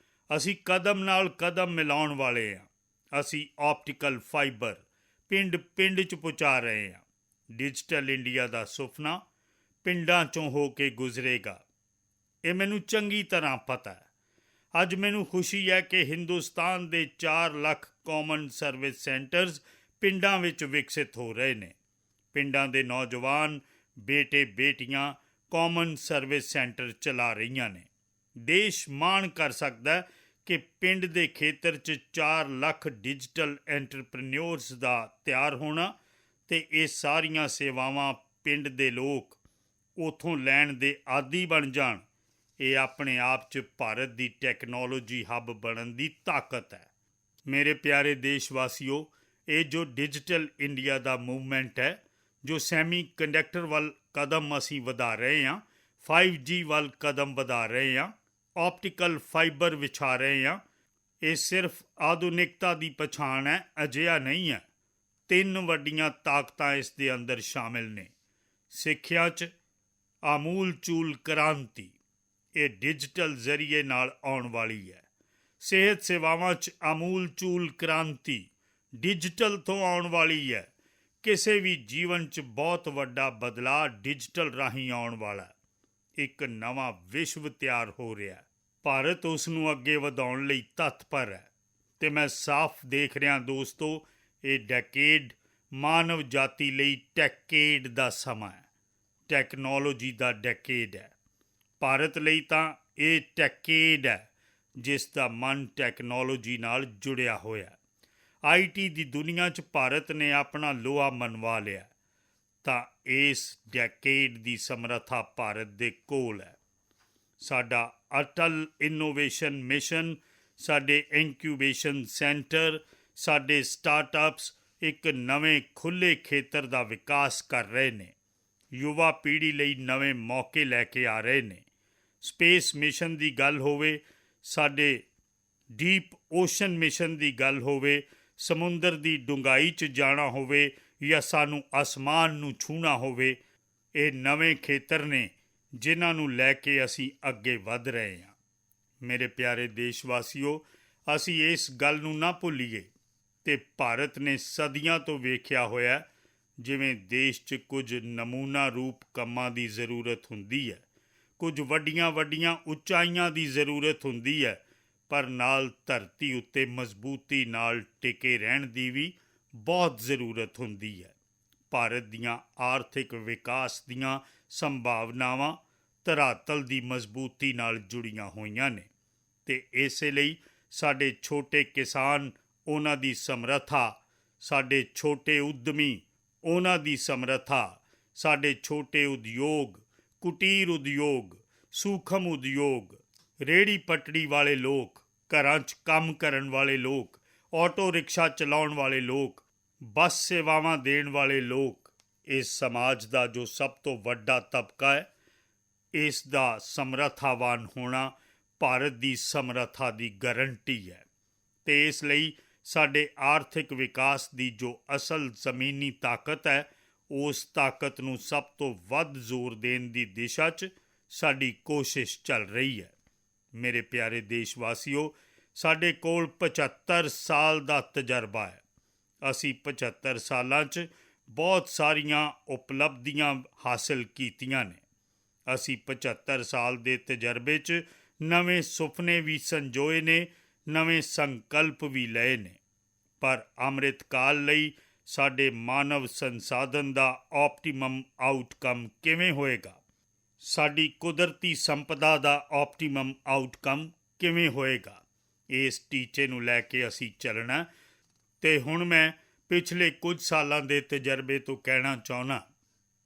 ਅਸੀਂ ਕਦਮ ਨਾਲ ਕਦਮ ਮਿਲਾਉਣ ਵਾਲੇ ਹਾਂ। ਅਸੀਂ ਆਪਟੀਕਲ ਫਾਈਬਰ ਪਿੰਡ 'ਚ ਪਹੁੰਚਾ ਰਹੇ ਹਾਂ। ਡਿਜੀਟਲ ਇੰਡੀਆ ਦਾ ਸੁਪਨਾ ਪਿੰਡਾਂ 'ਚੋਂ ਹੋ ਕੇ ਗੁਜ਼ਰੇਗਾ। ਇਹ ਮੈਨੂੰ ਚੰਗੀ ਤਰ੍ਹਾਂ ਪਤਾ ਹੈ। ਅੱਜ ਮੈਨੂੰ ਖੁਸ਼ੀ ਹੈ ਕਿ ਹਿੰਦੁਸਤਾਨ ਦੇ 4 ਲੱਖ ਕਾਮਨ ਸਰਵਿਸ ਸੈਂਟਰਸ ਪਿੰਡਾਂ ਵਿੱਚ ਵਿਕਸਿਤ ਹੋ ਰਹੇ ਨੇ। ਪਿੰਡਾਂ ਦੇ ਨੌਜਵਾਨ ਬੇਟੇ ਬੇਟੀਆਂ ਕਾਮਨ ਸਰਵਿਸ ਸੈਂਟਰ ਚਲਾ ਰਹੀਆਂ ਨੇ। ਦੇਸ਼ ਮਾਣ ਕਰ ਸਕਦਾ ਕਿ ਪਿੰਡ ਦੇ ਖੇਤਰ 'ਚ 4 ਲੱਖ ਡਿਜੀਟਲ ਐਂਟਰਪ੍ਰੀਨਿਓਰਸ ਦਾ ਤਿਆਰ ਹੋਣਾ ਅਤੇ ਇਹ ਸਾਰੀਆਂ ਸੇਵਾਵਾਂ ਪਿੰਡ ਦੇ ਲੋਕ ਉੱਥੋਂ ਲੈਣ ਦੇ ਆਦੀ ਬਣ ਜਾਣ। ਇਹ ਆਪਣੇ ਆਪ 'ਚ ਭਾਰਤ ਦੀ ਟੈਕਨੋਲੋਜੀ ਹੱਬ ਬਣਨ ਦੀ ਤਾਕਤ ਹੈ। ਮੇਰੇ ਪਿਆਰੇ ਦੇਸ਼ ਵਾਸੀਓ, ਇਹ ਜੋ ਡਿਜੀਟਲ ਇੰਡੀਆ ਦਾ ਮੂਵਮੈਂਟ ਹੈ, ਜੋ ਸੈਮੀ ਕੰਡਕਟਰ ਵੱਲ ਕਦਮ ਅਸੀਂ ਵਧਾ ਰਹੇ ਹਾਂ, 5G ਵੱਲ ਕਦਮ ਵਧਾ ਰਹੇ ਹਾਂ, ਆਪਟੀਕਲ ਫਾਈਬਰ ਵਿਛਾ ਰਹੇ ਹਾਂ, ਇਹ ਸਿਰਫ ਆਧੁਨਿਕਤਾ ਦੀ ਪਛਾਣ ਹੈ, ਅਜਿਹਾ ਨਹੀਂ ਹੈ। 3 ਵੱਡੀਆਂ ਤਾਕਤਾਂ ਇਸ ਦੇ ਅੰਦਰ ਸ਼ਾਮਿਲ ਨੇ। ਸਿੱਖਿਆ 'ਚ ਆਮੂਲ ਚੂਲ ਕ੍ਰਾਂਤੀ, ਇਹ ਡਿਜੀਟਲ ਜ਼ਰੀਏ ਨਾਲ ਆਉਣ ਵਾਲੀ ਹੈ। ਸਿਹਤ ਸੇਵਾਵਾਂ 'ਚ ਆਮੂਲ ਚੂਲ ਕ੍ਰਾਂਤੀ ਡਿਜੀਟਲ ਤੋਂ ਆਉਣ ਵਾਲੀ ਹੈ। ਕਿਸੇ ਵੀ ਜੀਵਨ 'ਚ ਬਹੁਤ ਵੱਡਾ ਬਦਲਾਅ ਡਿਜੀਟਲ ਰਾਹੀਂ ਆਉਣ ਵਾਲਾ। ਇੱਕ ਨਵਾਂ ਵਿਸ਼ਵ ਤਿਆਰ ਹੋ ਰਿਹਾ। ਭਾਰਤ ਉਸ ਨੂੰ ਅੱਗੇ ਵਧਾਉਣ ਲਈ ਤਤਪਰ ਹੈ ਅਤੇ ਮੈਂ ਸਾਫ਼ ਦੇਖ ਰਿਹਾ ਦੋਸਤੋ, ਇਹ ਡੈਕੇਡ ਮਾਨਵ ਜਾਤੀ ਲਈ ਟੈਕੇਡ ਦਾ ਸਮਾਂ ਹੈ। ਟੈਕਨੋਲੋਜੀ ਦਾ ਡੈਕੇਡ ਹੈ। ਭਾਰਤ ਲਈ ਤਾਂ ਇਹ ਟੈਕੇਡ ਹੈ ਜਿਸ ਦਾ ਮਨ ਟੈਕਨੋਲੋਜੀ ਨਾਲ ਜੁੜਿਆ ਹੋਇਆ। IT ਦੀ ਦੁਨੀਆ 'ਚ ਭਾਰਤ ਨੇ ਆਪਣਾ ਲੋਹਾ ਮਨਵਾ ਲਿਆ ਤਾਂ ਇਸ ਡੈਕੇਡ ਦੀ ਸਮਰੱਥਾ ਭਾਰਤ ਦੇ ਕੋਲ ਹੈ। ਸਾਡਾ ਅਟਲ ਇਨੋਵੇਸ਼ਨ ਮਿਸ਼ਨ, ਸਾਡੇ ਇਨਕਿਊਬੇਸ਼ਨ ਸੈਂਟਰ, ਸਾਡੇ ਸਟਾਰਟਅਪਸ ਇੱਕ ਨਵੇਂ ਖੁੱਲ੍ਹੇ ਖੇਤਰ ਦਾ ਵਿਕਾਸ ਕਰ ਰਹੇ ਨੇ। ਯੁਵਾ ਪੀੜ੍ਹੀ ਲਈ ਨਵੇਂ ਮੌਕੇ ਲੈ ਕੇ ਆ ਰਹੇ ਨੇ। ਸਪੇਸ ਮਿਸ਼ਨ ਦੀ ਗੱਲ ਹੋਵੇ, ਸਾਡੇ ਡੀਪ ਓਸ਼ਨ ਮਿਸ਼ਨ ਦੀ ਗੱਲ ਹੋਵੇ, ਸਮੁੰਦਰ ਦੀ ਡੂੰਘਾਈ 'ਚ ਜਾਣਾ ਹੋਵੇ ਜਾਂ ਸਾਨੂੰ ਅਸਮਾਨ ਨੂੰ ਛੂਹਣਾ ਹੋਵੇ, ਇਹ ਨਵੇਂ ਖੇਤਰ ਨੇ ਜਿਨ੍ਹਾਂ ਨੂੰ ਲੈ ਕੇ ਅਸੀਂ ਅੱਗੇ ਵਧ ਰਹੇ ਹਾਂ। ਮੇਰੇ ਪਿਆਰੇ ਦੇਸ਼ ਵਾਸੀਓ, ਅਸੀਂ ਇਸ ਗੱਲ ਨੂੰ ਨਾ ਭੁੱਲੀਏ ਅਤੇ ਭਾਰਤ ਨੇ ਸਦੀਆਂ ਤੋਂ ਵੇਖਿਆ ਹੋਇਆ ਜਿਵੇਂ ਦੇਸ਼ 'ਚ ਕੁਝ ਨਮੂਨਾ ਰੂਪ ਕੰਮਾਂ ਦੀ ਜ਼ਰੂਰਤ ਹੁੰਦੀ ਹੈ, ਕੁਝ ਵੱਡੀਆਂ ਵੱਡੀਆਂ ਉੱਚਾਈਆਂ ਦੀ ਜ਼ਰੂਰਤ ਹੁੰਦੀ ਹੈ, ਪਰ ਨਾਲ ਧਰਤੀ ਉੱਤੇ ਮਜ਼ਬੂਤੀ ਨਾਲ ਟਿਕੇ ਰਹਿਣ ਦੀ ਵੀ ਬਹੁਤ ਜ਼ਰੂਰਤ ਹੁੰਦੀ ਹੈ। ਭਾਰਤ ਦੀਆਂ ਆਰਥਿਕ ਵਿਕਾਸ ਦੀਆਂ ਸੰਭਾਵਨਾਵਾਂ ਧਰਾਤਲ ਦੀ ਮਜ਼ਬੂਤੀ ਨਾਲ ਜੁੜੀਆਂ ਹੋਈਆਂ ਨੇ ਅਤੇ ਇਸੇ ਲਈ ਸਾਡੇ ਛੋਟੇ ਕਿਸਾਨ, ਉਹਨਾਂ ਦੀ ਸਮਰੱਥਾ, ਸਾਡੇ ਛੋਟੇ ਉੱਦਮੀ, ਉਹਨਾਂ ਦੀ ਸਮਰੱਥਾ, ਸਾਡੇ ਛੋਟੇ ਉਦਯੋਗ, ਕੁਟੀਰ ਉਦਯੋਗ, ਸੂਖਮ ਉਦਯੋਗ, ਰੇਹੜੀ ਪਟੜੀ ਵਾਲੇ ਲੋਕ, ਘਰਾਂ 'ਚ ਕੰਮ ਕਰਨ ਵਾਲੇ ਲੋਕ, ਆਟੋ ਰਿਕਸ਼ਾ ਚਲਾਉਣ ਵਾਲੇ ਲੋਕ, ਬੱਸ ਸੇਵਾਵਾਂ ਦੇਣ ਵਾਲੇ ਲੋਕ, ਇਸ ਸਮਾਜ ਦਾ ਜੋ ਸਭ ਤੋਂ ਵੱਡਾ ਤਬਕਾ ਹੈ, ਇਸ ਦਾ ਸਮਰੱਥਾਵਾਨ ਹੋਣਾ ਭਾਰਤ ਦੀ ਸਮਰੱਥਾ ਦੀ ਗਰੰਟੀ ਹੈ ਅਤੇ ਇਸ ਲਈ ਸਾਡੇ ਆਰਥਿਕ ਵਿਕਾਸ ਦੀ ਜੋ ਅਸਲ ਜ਼ਮੀਨੀ ਤਾਕਤ ਹੈ, ਉਸ ਤਾਕਤ ਨੂੰ ਸਭ ਤੋਂ ਵੱਧ ਜ਼ੋਰ ਦੇਣ ਦੀ ਦਿਸ਼ਾ 'ਚ ਸਾਡੀ ਕੋਸ਼ਿਸ਼ ਚੱਲ ਰਹੀ ਹੈ। ਮੇਰੇ ਪਿਆਰੇ ਦੇਸ਼ ਵਾਸੀਓ, ਸਾਡੇ ਕੋਲ 75 ਸਾਲ ਦਾ ਤਜਰਬਾ ਹੈ। ਅਸੀਂ 75 ਸਾਲਾਂ 'ਚ ਬਹੁਤ ਸਾਰੀਆਂ ਉਪਲਬਧੀਆਂ ਹਾਸਿਲ ਕੀਤੀਆਂ ਨੇ। ਅਸੀਂ 75 ਸਾਲ ਦੇ ਤਜਰਬੇ 'ਚ ਨਵੇਂ ਸੁਪਨੇ ਵੀ ਸੰਜੋਏ ਨੇ, ਨਵੇਂ ਸੰਕਲਪ ਵੀ ਲਏ ਨੇ, ਪਰ ਅੰਮ੍ਰਿਤ ਕਾਲ ਲਈ ਸਾਡੇ ਮਾਨਵ ਸੰਸਾਧਨ ਦਾ ਆਪਟੀਮਮ ਆਊਟਕਮ ਕਿਵੇਂ ਹੋਏਗਾ? ਸਾਡੀ ਕੁਦਰਤੀ ਸੰਪਦਾ ਦਾ ਆਪਟੀਮਮ ਆਊਟਕਮ ਕਿਵੇਂ ਹੋਏਗਾ? ਇਸ ਟੀਚੇ ਨੂੰ ਲੈ ਕੇ ਅਸੀਂ ਚੱਲਣਾ ਅਤੇ ਹੁਣ ਮੈਂ ਪਿਛਲੇ ਕੁਝ ਸਾਲਾਂ ਦੇ ਤਜਰਬੇ ਤੋਂ ਕਹਿਣਾ ਚਾਹੁੰਦਾ।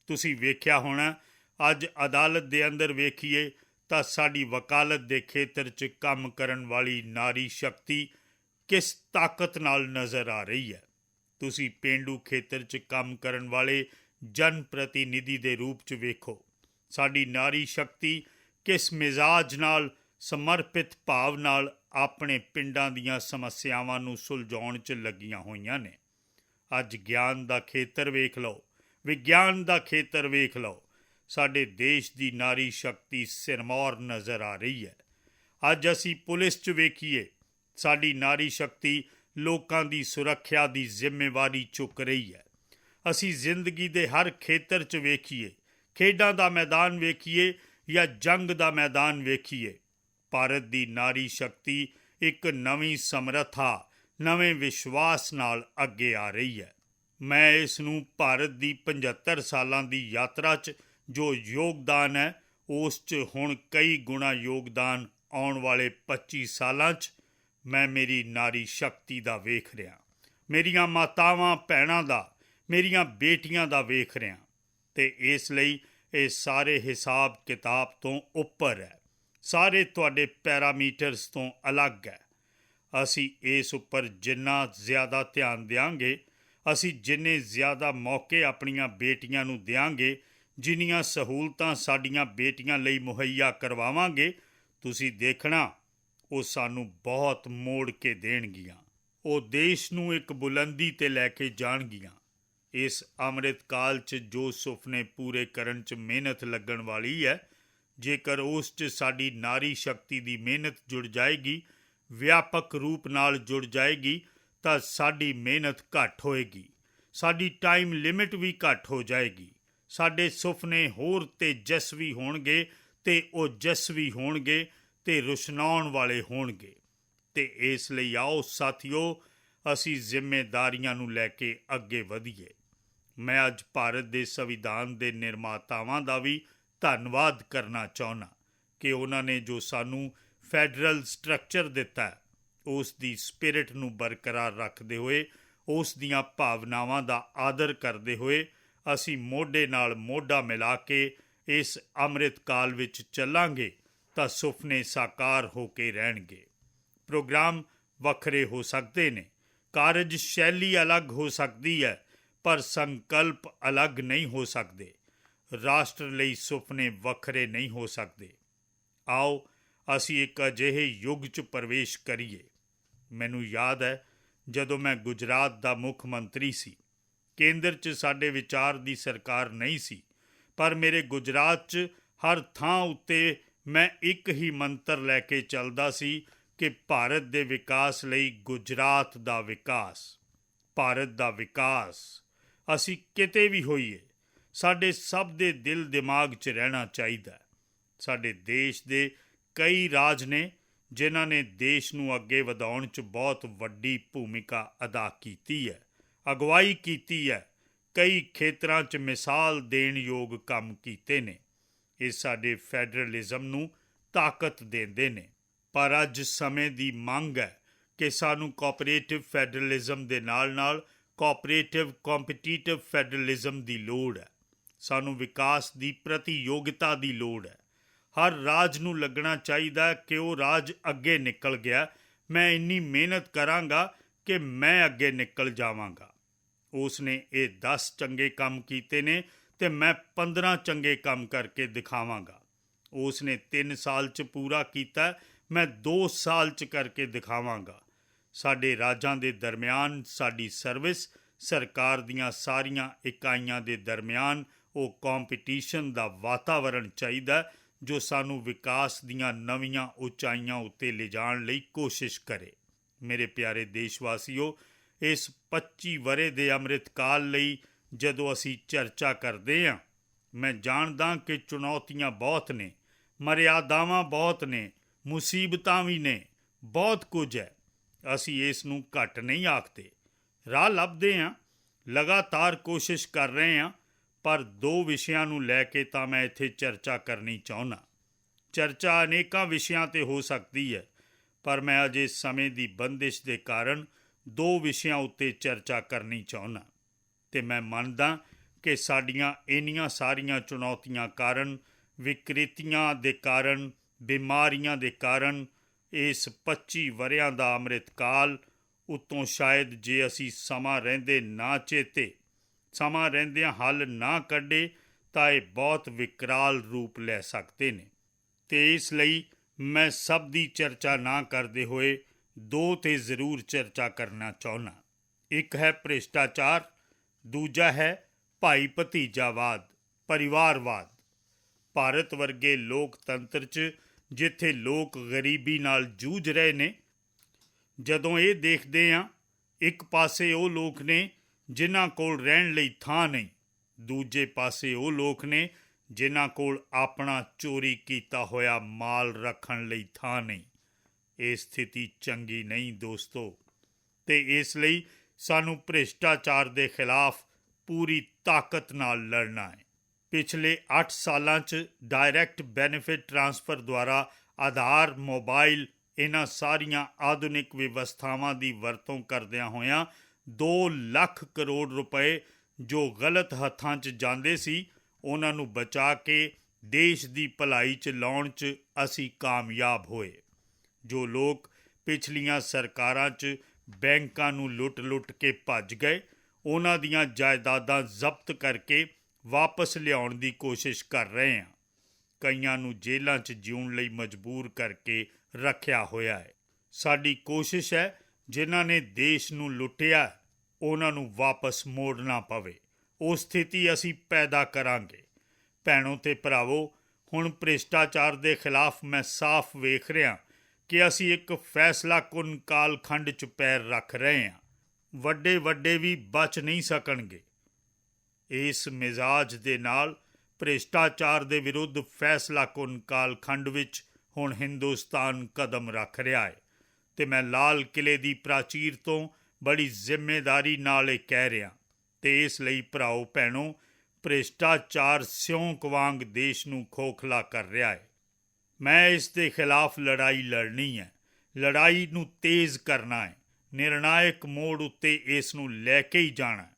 ਤੁਸੀਂ ਵੇਖਿਆ ਹੋਣਾ, ਅੱਜ ਅਦਾਲਤ ਦੇ ਅੰਦਰ ਵੇਖੀਏ ਤਾਂ ਸਾਡੀ ਵਕਾਲਤ ਦੇ ਖੇਤਰ 'ਚ ਕੰਮ ਕਰਨ ਵਾਲੀ ਨਾਰੀ ਸ਼ਕਤੀ ਕਿਸ ਤਾਕਤ ਨਾਲ ਨਜ਼ਰ ਆ ਰਹੀ ਹੈ। ਤੁਸੀਂ ਪੇਂਡੂ ਖੇਤਰ 'ਚ ਕੰਮ ਕਰਨ ਵਾਲੇ ਜਨ ਪ੍ਰਤੀਨਿਧੀ ਦੇ ਰੂਪ 'ਚ ਵੇਖੋ। ਸਾਡੀ ਨਾਰੀ ਸ਼ਕਤੀ ਕਿਸ ਮਿਜ਼ਾਜ ਨਾਲ, ਸਮਰਪਿਤ ਭਾਵ ਨਾਲ ਆਪਣੇ ਪਿੰਡਾਂ ਦੀਆਂ ਸਮੱਸਿਆਵਾਂ ਨੂੰ ਸੁਲਝਾਉਣ 'ਚ ਲੱਗੀਆਂ ਹੋਈਆਂ ਨੇ। ਅੱਜ ਗਿਆਨ ਦਾ ਖੇਤਰ ਵੇਖ ਲਓ, ਵਿਗਿਆਨ ਦਾ ਖੇਤਰ ਵੇਖ ਲਓ, ਸਾਡੇ ਦੇਸ਼ ਦੀ ਨਾਰੀ ਸ਼ਕਤੀ ਸਿਰਮੌਰ ਨਜ਼ਰ ਆ ਰਹੀ ਹੈ। ਅੱਜ ਅਸੀਂ ਪੁਲਿਸ 'ਚ ਵੇਖੀਏ, ਸਾਡੀ ਨਾਰੀ ਸ਼ਕਤੀ ਲੋਕਾਂ ਦੀ ਸੁਰੱਖਿਆ ਦੀ ਜ਼ਿੰਮੇਵਾਰੀ ਚੁੱਕ ਰਹੀ ਹੈ। ਅਸੀਂ ਜ਼ਿੰਦਗੀ ਦੇ ਹਰ ਖੇਤਰ 'ਚ ਵੇਖੀਏ, ਖੇਡਾਂ ਦਾ ਮੈਦਾਨ ਵੇਖੀਏ ਜਾਂ ਜੰਗ ਦਾ ਮੈਦਾਨ ਵੇਖੀਏ, ਭਾਰਤ ਦੀ ਨਾਰੀ ਸ਼ਕਤੀ ਇੱਕ ਨਵੀਂ ਸਮਰੱਥਾ, ਨਵੇਂ ਵਿਸ਼ਵਾਸ ਨਾਲ ਅੱਗੇ ਆ ਰਹੀ ਹੈ। ਮੈਂ ਇਸ ਨੂੰ ਭਾਰਤ ਦੀ 75 ਸਾਲਾਂ ਦੀ ਯਾਤਰਾ 'ਚ ਜੋ ਯੋਗਦਾਨ ਹੈ, ਉਸ 'ਚ ਹੁਣ ਕਈ ਗੁਣਾ ਯੋਗਦਾਨ ਆਉਣ ਵਾਲੇ 25 ਸਾਲਾਂ 'ਚ ਮੈਂ ਮੇਰੀ ਨਾਰੀ ਸ਼ਕਤੀ ਦਾ ਵੇਖ ਰਿਹਾ, ਮੇਰੀਆਂ ਮਾਤਾਵਾਂ ਭੈਣਾਂ ਦਾ, ਮੇਰੀਆਂ ਬੇਟੀਆਂ ਦਾ ਵੇਖ ਰਿਹਾ, ਅਤੇ ਇਸ ਲਈ ਇਹ ਸਾਰੇ ਹਿਸਾਬ ਕਿਤਾਬ ਤੋਂ ਉੱਪਰ ਹੈ, ਸਾਰੇ ਤੁਹਾਡੇ ਪੈਰਾਮੀਟਰਸ ਤੋਂ ਅਲੱਗ ਹੈ। ਅਸੀਂ ਇਸ ਉੱਪਰ ਜਿੰਨਾ ਜ਼ਿਆਦਾ ਧਿਆਨ ਦਿਆਂਗੇ, ਅਸੀਂ ਜਿੰਨੇ ਜ਼ਿਆਦਾ ਮੌਕੇ ਆਪਣੀਆਂ ਬੇਟੀਆਂ ਨੂੰ ਦਿਆਂਗੇ, ਜਿੰਨੀਆਂ ਸਹੂਲਤਾਂ ਸਾਡੀਆਂ ਬੇਟੀਆਂ ਲਈ ਮੁਹੱਈਆ ਕਰਵਾਵਾਂਗੇ, ਤੁਸੀਂ ਦੇਖਣਾ ਉਹ ਸਾਨੂੰ ਬਹੁਤ ਮੋੜ ਕੇ ਦੇਣਗੀਆਂ। ਉਹ ਦੇਸ਼ ਨੂੰ ਇੱਕ ਬੁਲੰਦੀ 'ਤੇ ਲੈ ਕੇ ਜਾਣਗੀਆਂ। ਇਸ ਅੰਮ੍ਰਿਤ ਕਾਲ 'ਚ ਜੋ ਸੁਪਨੇ ਪੂਰੇ ਕਰਨ 'ਚ ਮਿਹਨਤ ਲੱਗਣ ਵਾਲੀ ਹੈ, ਜੇਕਰ ਉਸ 'ਚ ਸਾਡੀ ਨਾਰੀ ਸ਼ਕਤੀ ਦੀ ਮਿਹਨਤ ਜੁੜ ਜਾਏਗੀ, ਵਿਆਪਕ ਰੂਪ ਨਾਲ ਜੁੜ ਜਾਏਗੀ, ਤਾਂ ਸਾਡੀ ਮਿਹਨਤ ਘੱਟ ਹੋਏਗੀ, ਸਾਡੀ ਟਾਈਮ ਲਿਮਿਟ ਵੀ ਘੱਟ ਹੋ ਜਾਏਗੀ, ਸਾਡੇ ਸੁਪਨੇ ਹੋਰ ਤੇਜਸਵੀ ਹੋਣਗੇ, ਅਤੇ ਓਜਸਵੀ ਹੋਣਗੇ, ਅਤੇ ਰੁਸ਼ਨਾਉਣ ਵਾਲੇ ਹੋਣਗੇ। ਅਤੇ ਇਸ ਲਈ ਆਓ ਸਾਥੀਓ, ਅਸੀਂ ਜ਼ਿੰਮੇਦਾਰੀਆਂ ਨੂੰ ਲੈ ਕੇ ਅੱਗੇ ਵਧੀਏ। ਮੈਂ ਅੱਜ ਭਾਰਤ ਦੇ ਸੰਵਿਧਾਨ ਦੇ ਨਿਰਮਾਤਾਵਾਂ ਦਾ ਵੀ ਧੰਨਵਾਦ ਕਰਨਾ ਚਾਹੁੰਦਾ ਕਿ ਉਹਨਾਂ ਨੇ ਜੋ ਸਾਨੂੰ ਫੈਡਰਲ ਸਟਰਕਚਰ ਦਿੱਤਾ, ਉਸ ਦੀ ਸਪਿਰਿਟ ਨੂੰ ਬਰਕਰਾਰ ਰੱਖਦੇ ਹੋਏ, ਉਸ ਦੀਆਂ ਭਾਵਨਾਵਾਂ ਦਾ ਆਦਰ ਕਰਦੇ ਹੋਏ, ਅਸੀਂ ਮੋਢੇ ਨਾਲ ਮੋਢਾ ਮਿਲਾ ਕੇ ਇਸ ਅੰਮ੍ਰਿਤ ਕਾਲ ਵਿੱਚ ਚੱਲਾਂਗੇ ਤਾਂ ਸੁਪਨੇ ਸਾਕਾਰ ਹੋ ਕੇ ਰਹਿਣਗੇ। ਪ੍ਰੋਗਰਾਮ ਵੱਖਰੇ ਹੋ ਸਕਦੇ ਨੇ, ਕਾਰਜ ਸ਼ੈਲੀ ਅਲੱਗ ਹੋ ਸਕਦੀ ਹੈ, ਪਰ ਸੰਕਲਪ ਅਲੱਗ ਨਹੀਂ ਹੋ ਸਕਦੇ। ਰਾਸ਼ਟਰ ਲਈ ਸੁਪਨੇ ਵੱਖਰੇ ਨਹੀਂ ਹੋ ਸਕਦੇ। ਆਓ ਅਸੀਂ ਇੱਕ ਅਜਿਹੇ ਯੁੱਗ 'ਚ ਪ੍ਰਵੇਸ਼ ਕਰੀਏ। ਮੈਨੂੰ ਯਾਦ ਹੈ, ਜਦੋਂ ਮੈਂ ਗੁਜਰਾਤ ਦਾ ਮੁੱਖ ਮੰਤਰੀ ਸੀ, ਕੇਂਦਰ 'ਚ ਸਾਡੇ ਵਿਚਾਰ ਦੀ ਸਰਕਾਰ ਨਹੀਂ ਸੀ, ਪਰ ਮੇਰੇ ਗੁਜਰਾਤ 'ਚ ਹਰ ਥਾਂ ਉੱਤੇ ਮੈਂ ਇੱਕ ਹੀ ਮੰਤਰ ਲੈ ਕੇ ਚੱਲਦਾ ਸੀ ਕਿ ਭਾਰਤ ਦੇ ਵਿਕਾਸ ਲਈ ਗੁਜਰਾਤ ਦਾ ਵਿਕਾਸ, ਭਾਰਤ ਦਾ ਵਿਕਾਸ। ਅਸੀਂ ਕਿਤੇ ਵੀ ਹੋਈਏ, ਸਾਡੇ ਸਭ ਦੇ ਦਿਲ ਦਿਮਾਗ 'ਚ ਰਹਿਣਾ ਚਾਹੀਦਾ। ਸਾਡੇ ਦੇਸ਼ ਦੇ ਕਈ ਰਾਜ ਨੇ ਜਿਨ੍ਹਾਂ ਨੇ ਦੇਸ਼ ਨੂੰ ਅੱਗੇ ਵਧਾਉਣ 'ਚ ਬਹੁਤ ਵੱਡੀ ਭੂਮਿਕਾ ਅਦਾ ਕੀਤੀ ਹੈ, ਅਗਵਾਈ ਕੀਤੀ ਹੈ, ਕਈ ਖੇਤਰਾਂ 'ਚ ਮਿਸਾਲ ਦੇਣ ਯੋਗ ਕੰਮ ਕੀਤੇ ਨੇ। ਇਹ ਸਾਡੇ ਫੈਡਰਲਿਜ਼ਮ ਨੂੰ ਤਾਕਤ ਦਿੰਦੇ ਨੇ। ਪਰ ਅੱਜ ਸਮੇਂ ਦੀ ਮੰਗ ਹੈ ਕਿ ਸਾਨੂੰ ਕੋਆਪਰੇਟਿਵ ਫੈਡਰਲਿਜ਼ਮ ਦੇ ਨਾਲ ਕੋਆਪਰੇਟਿਵ ਕੰਪੀਟੀਟਿਵ ਫੈਡਰਲਿਜ਼ਮ ਦੀ ਲੋੜ ਹੈ। ਸਾਨੂੰ ਵਿਕਾਸ ਦੀ ਪ੍ਰਤੀਯੋਗਤਾ ਦੀ ਲੋੜ ਹੈ। ਹਰ ਰਾਜ ਨੂੰ ਲੱਗਣਾ ਚਾਹੀਦਾ ਕਿ ਉਹ ਰਾਜ ਅੱਗੇ ਨਿਕਲ ਗਿਆ, ਮੈਂ ਇੰਨੀ ਮਿਹਨਤ ਕਰਾਂਗਾ ਕਿ ਮੈਂ ਅੱਗੇ ਨਿਕਲ ਜਾਵਾਂਗਾ। ਉਸ ਨੇ ਇਹ 10 ਚੰਗੇ ਕੰਮ ਕੀਤੇ ਨੇ ਅਤੇ ਮੈਂ 15 ਚੰਗੇ ਕੰਮ ਕਰਕੇ ਦਿਖਾਵਾਂਗਾ। ਉਸ ਨੇ 3 ਸਾਲ 'ਚ ਪੂਰਾ ਕੀਤਾ, ਮੈਂ 2 ਸਾਲ 'ਚ ਕਰਕੇ ਦਿਖਾਵਾਂਗਾ। ਸਾਡੇ ਰਾਜਾਂ ਦੇ ਦਰਮਿਆਨ ਸਾਡੀ ਸਰਵਿਸ, ਸਰਕਾਰ ਦੀਆਂ ਸਾਰੀਆਂ ਇਕਾਈਆਂ ਦੇ ਦਰਮਿਆਨ ਉਹ ਕੰਪੀਟੀਸ਼ਨ ਦਾ ਵਾਤਾਵਰਣ ਚਾਹੀਦਾ ਜੋ ਸਾਨੂੰ ਵਿਕਾਸ ਦੀਆਂ ਨਵੀਆਂ ਉਚਾਈਆਂ ਉੱਤੇ ਲਿਜਾਣ ਲਈ ਕੋਸ਼ਿਸ਼ ਕਰੇ। ਮੇਰੇ ਪਿਆਰੇ ਦੇਸ਼ਵਾਸੀਓ, ਇਸ 25 ਵਰ੍ਹੇ ਦੇ ਅੰਮ੍ਰਿਤ ਕਾਲ ਲਈ ਜਦੋਂ ਅਸੀਂ ਚਰਚਾ ਕਰਦੇ ਹਾਂ, ਮੈਂ ਜਾਣਦਾ ਕਿ ਚੁਣੌਤੀਆਂ ਬਹੁਤ ਨੇ, ਮਰਿਆਦਾਵਾਂ ਬਹੁਤ ਨੇ, ਮੁਸੀਬਤਾਂ ਵੀ ਨੇ, ਬਹੁਤ ਕੁਝ ਹੈ। ਅਸੀਂ ਇਸ ਨੂੰ ਘੱਟ ਨਹੀਂ ਆਖਦੇ, ਰਾਹ ਲੱਭਦੇ ਹਾਂ, ਲਗਾਤਾਰ ਕੋਸ਼ਿਸ਼ ਕਰ ਰਹੇ ਹਾਂ। ਪਰ 2 ਵਿਸ਼ਿਆਂ ਨੂੰ ਲੈ ਕੇ ਤਾਂ ਮੈਂ ਇੱਥੇ ਚਰਚਾ ਕਰਨੀ ਚਾਹੁੰਦਾ। ਚਰਚਾ ਅਨੇਕਾਂ ਵਿਸ਼ਿਆਂ 'ਤੇ ਹੋ ਸਕਦੀ ਹੈ, ਪਰ ਮੈਂ ਅਜੇ ਸਮੇਂ ਦੀ ਬੰਦਿਸ਼ ਦੇ ਕਾਰਨ 2 ਵਿਸ਼ਿਆਂ ਉੱਤੇ ਚਰਚਾ ਕਰਨੀ ਚਾਹੁੰਦਾ। ਅਤੇ ਮੈਂ ਮੰਨਦਾ ਕਿ ਸਾਡੀਆਂ ਇੰਨੀਆਂ ਸਾਰੀਆਂ ਚੁਣੌਤੀਆਂ ਕਾਰਨ, ਵਿਕ੍ਰਿਤੀਆਂ ਦੇ ਕਾਰਨ, ਬਿਮਾਰੀਆਂ ਦੇ ਕਾਰਨ ਇਸ 25 ਵਰ੍ਹਿਆਂ ਦਾ ਅੰਮ੍ਰਿਤ ਕਾਲ ਉੱਤੋਂ ਸ਼ਾਇਦ ਜੇ ਅਸੀਂ ਸਮਾਂ ਰਹਿੰਦੇ ਨਾ ਚੇਤੇ ਸਮਾਂ ਰਹਿੰਦਿਆਂ ਹੱਲ ਨਾ ਕੱਢੇ ਤਾਂ ਇਹ ਬਹੁਤ ਵਿਕਰਾਲ ਰੂਪ ਲੈ ਸਕਦੇ ਨੇ। ਤੇ ਇਸ ਲਈ ਮੈਂ ਸਭ ਦੀ ਚਰਚਾ ਨਾ ਕਰਦੇ ਹੋਏ ਦੋ 'ਤੇ ਜ਼ਰੂਰ ਚਰਚਾ ਕਰਨਾ ਚਾਹੁੰਦਾ। ਇੱਕ ਹੈ ਭ੍ਰਿਸ਼ਟਾਚਾਰ, ਦੂਜਾ ਹੈ ਭਾਈ ਭਤੀਜਾਵਾਦ, ਪਰਿਵਾਰਵਾਦ। ਭਾਰਤ ਵਰਗੇ ਲੋਕਤੰਤਰ 'ਚ ਜਿੱਥੇ ਲੋਕ ਗਰੀਬੀ ਨਾਲ ਜੂਝ ਰਹੇ ਨੇ, ਜਦੋਂ ਇਹ ਦੇਖਦੇ ਹਾਂ ਇੱਕ ਪਾਸੇ ਉਹ ਲੋਕ ਨੇ ਜਿਨ੍ਹਾਂ ਕੋਲ ਰਹਿਣ ਲਈ ਥਾਂ ਨਹੀਂ, ਦੂਜੇ ਪਾਸੇ ਉਹ ਲੋਕ ਨੇ ਜਿਨ੍ਹਾਂ ਕੋਲ ਆਪਣਾ ਚੋਰੀ ਕੀਤਾ ਹੋਇਆ ਮਾਲ ਰੱਖਣ ਲਈ ਥਾਂ ਨਹੀਂ। ਇਹ ਸਥਿਤੀ ਚੰਗੀ ਨਹੀਂ ਦੋਸਤੋ, ਤੇ ਇਸ ਲਈ ਸਾਨੂੰ ਭ੍ਰਿਸ਼ਟਾਚਾਰ ਦੇ ਖਿਲਾਫ ਪੂਰੀ ਤਾਕਤ ਨਾਲ ਲੜਨਾ ਹੈ। ਪਿਛਲੇ 8 ਸਾਲਾਂ 'ਚ ਡਾਇਰੈਕਟ ਬੈਨੀਫਿਟ ਟ੍ਰਾਂਸਫਰ ਦੁਆਰਾ ਆਧਾਰ, ਮੋਬਾਈਲ, ਇਹਨਾਂ ਸਾਰੀਆਂ ਆਧੁਨਿਕ ਵਿਵਸਥਾਵਾਂ ਦੀ ਵਰਤੋਂ ਕਰਦਿਆਂ ਹੋਇਆਂ 2 ਲੱਖ ਕਰੋੜ ਰੁਪਏ ਜੋ ਗਲਤ ਹੱਥਾਂ 'ਚ ਜਾਂਦੇ ਸੀ, ਉਹਨਾਂ ਨੂੰ ਬਚਾ ਕੇ ਦੇਸ਼ ਦੀ ਭਲਾਈ 'ਚ ਲਾਉਣ 'ਚ ਅਸੀਂ ਕਾਮਯਾਬ ਹੋਏ। ਜੋ ਲੋਕ ਪਿਛਲੀਆਂ ਸਰਕਾਰਾਂ 'ਚ ਬੈਂਕਾਂ ਨੂੰ ਲੁੱਟ ਕੇ ਭੱਜ ਗਏ, ਉਹਨਾਂ ਦੀਆਂ ਜਾਇਦਾਦਾਂ ਜ਼ਬਤ ਕਰਕੇ ਵਾਪਸ ਲਿਆਉਣ ਦੀ ਕੋਸ਼ਿਸ਼ ਕਰ ਰਹੇ ਹਾਂ। ਕਈਆਂ ਨੂੰ ਜੇਲ੍ਹਾਂ 'ਚ ਜਿਉਣ ਲਈ ਮਜਬੂਰ ਕਰਕੇ ਰੱਖਿਆ ਹੋਇਆ ਹੈ। ਸਾਡੀ ਕੋਸ਼ਿਸ਼ ਹੈ ਜਿਨ੍ਹਾਂ ਨੇ ਦੇਸ਼ ਨੂੰ ਲੁੱਟਿਆ ਉਹਨਾਂ ਨੂੰ ਵਾਪਸ ਮੋੜਨਾ ਪਵੇ। ਉਹ ਸਥਿਤੀ ਅਸੀਂ ਪੈਦਾ ਕਰਾਂਗੇ। ਭੈਣੋ ਤੇ ਭਰਾਵੋ, ਹੁਣ ਭ੍ਰਿਸ਼ਟਾਚਾਰ ਦੇ ਖਿਲਾਫ ਮੈਂ ਸਾਫ਼ ਵੇਖ ਰਿਹਾ ਕਿ ਅਸੀਂ ਇੱਕ ਫੈਸਲਾਕੁੰਨ ਕਾਲਖੰਡ 'ਚ ਪੈਰ ਰੱਖ ਰਹੇ ਹਾਂ। ਵੱਡੇ ਵੀ ਬਚ ਨਹੀਂ ਸਕਣਗੇ। ਇਸ ਮਿਜ਼ਾਜ ਦੇ ਨਾਲ ਭ੍ਰਿਸ਼ਟਾਚਾਰ ਦੇ ਵਿਰੁੱਧ ਫੈਸਲਾਕੁੰਨ ਕਾਲਖੰਡ ਵਿੱਚ ਹੁਣ ਹਿੰਦੁਸਤਾਨ ਕਦਮ ਰੱਖ ਰਿਹਾ ਹੈ, ਤੇ ਮੈਂ ਲਾਲ ਕਿਲੇ ਦੀ ਪ੍ਰਾਚੀਰ ਤੋਂ ਬੜੀ ਜ਼ਿੰਮੇਦਾਰੀ ਨਾਲ ਇਹ ਕਹਿ ਰਿਹਾ। ਤੇ ਇਸ ਲਈ ਭਰਾਓ ਭੈਣੋ, ਭ੍ਰਿਸ਼ਟਾਚਾਰ ਸਿਉਂਕ ਵਾਂਗ ਦੇਸ਼ ਨੂੰ ਖੋਖਲਾ ਕਰ ਰਿਹਾ ਹੈ। ਮੈਂ ਇਸ ਦੇ ਖਿਲਾਫ ਲੜਾਈ ਲੜਨੀ ਹੈ, ਲੜਾਈ ਨੂੰ ਤੇਜ਼ ਕਰਨਾ ਹੈ, ਨਿਰਣਾਇਕ ਮੋੜ ਉੱਤੇ ਇਸ ਨੂੰ ਲੈ ਕੇ ਹੀ ਜਾਣਾ ਹੈ।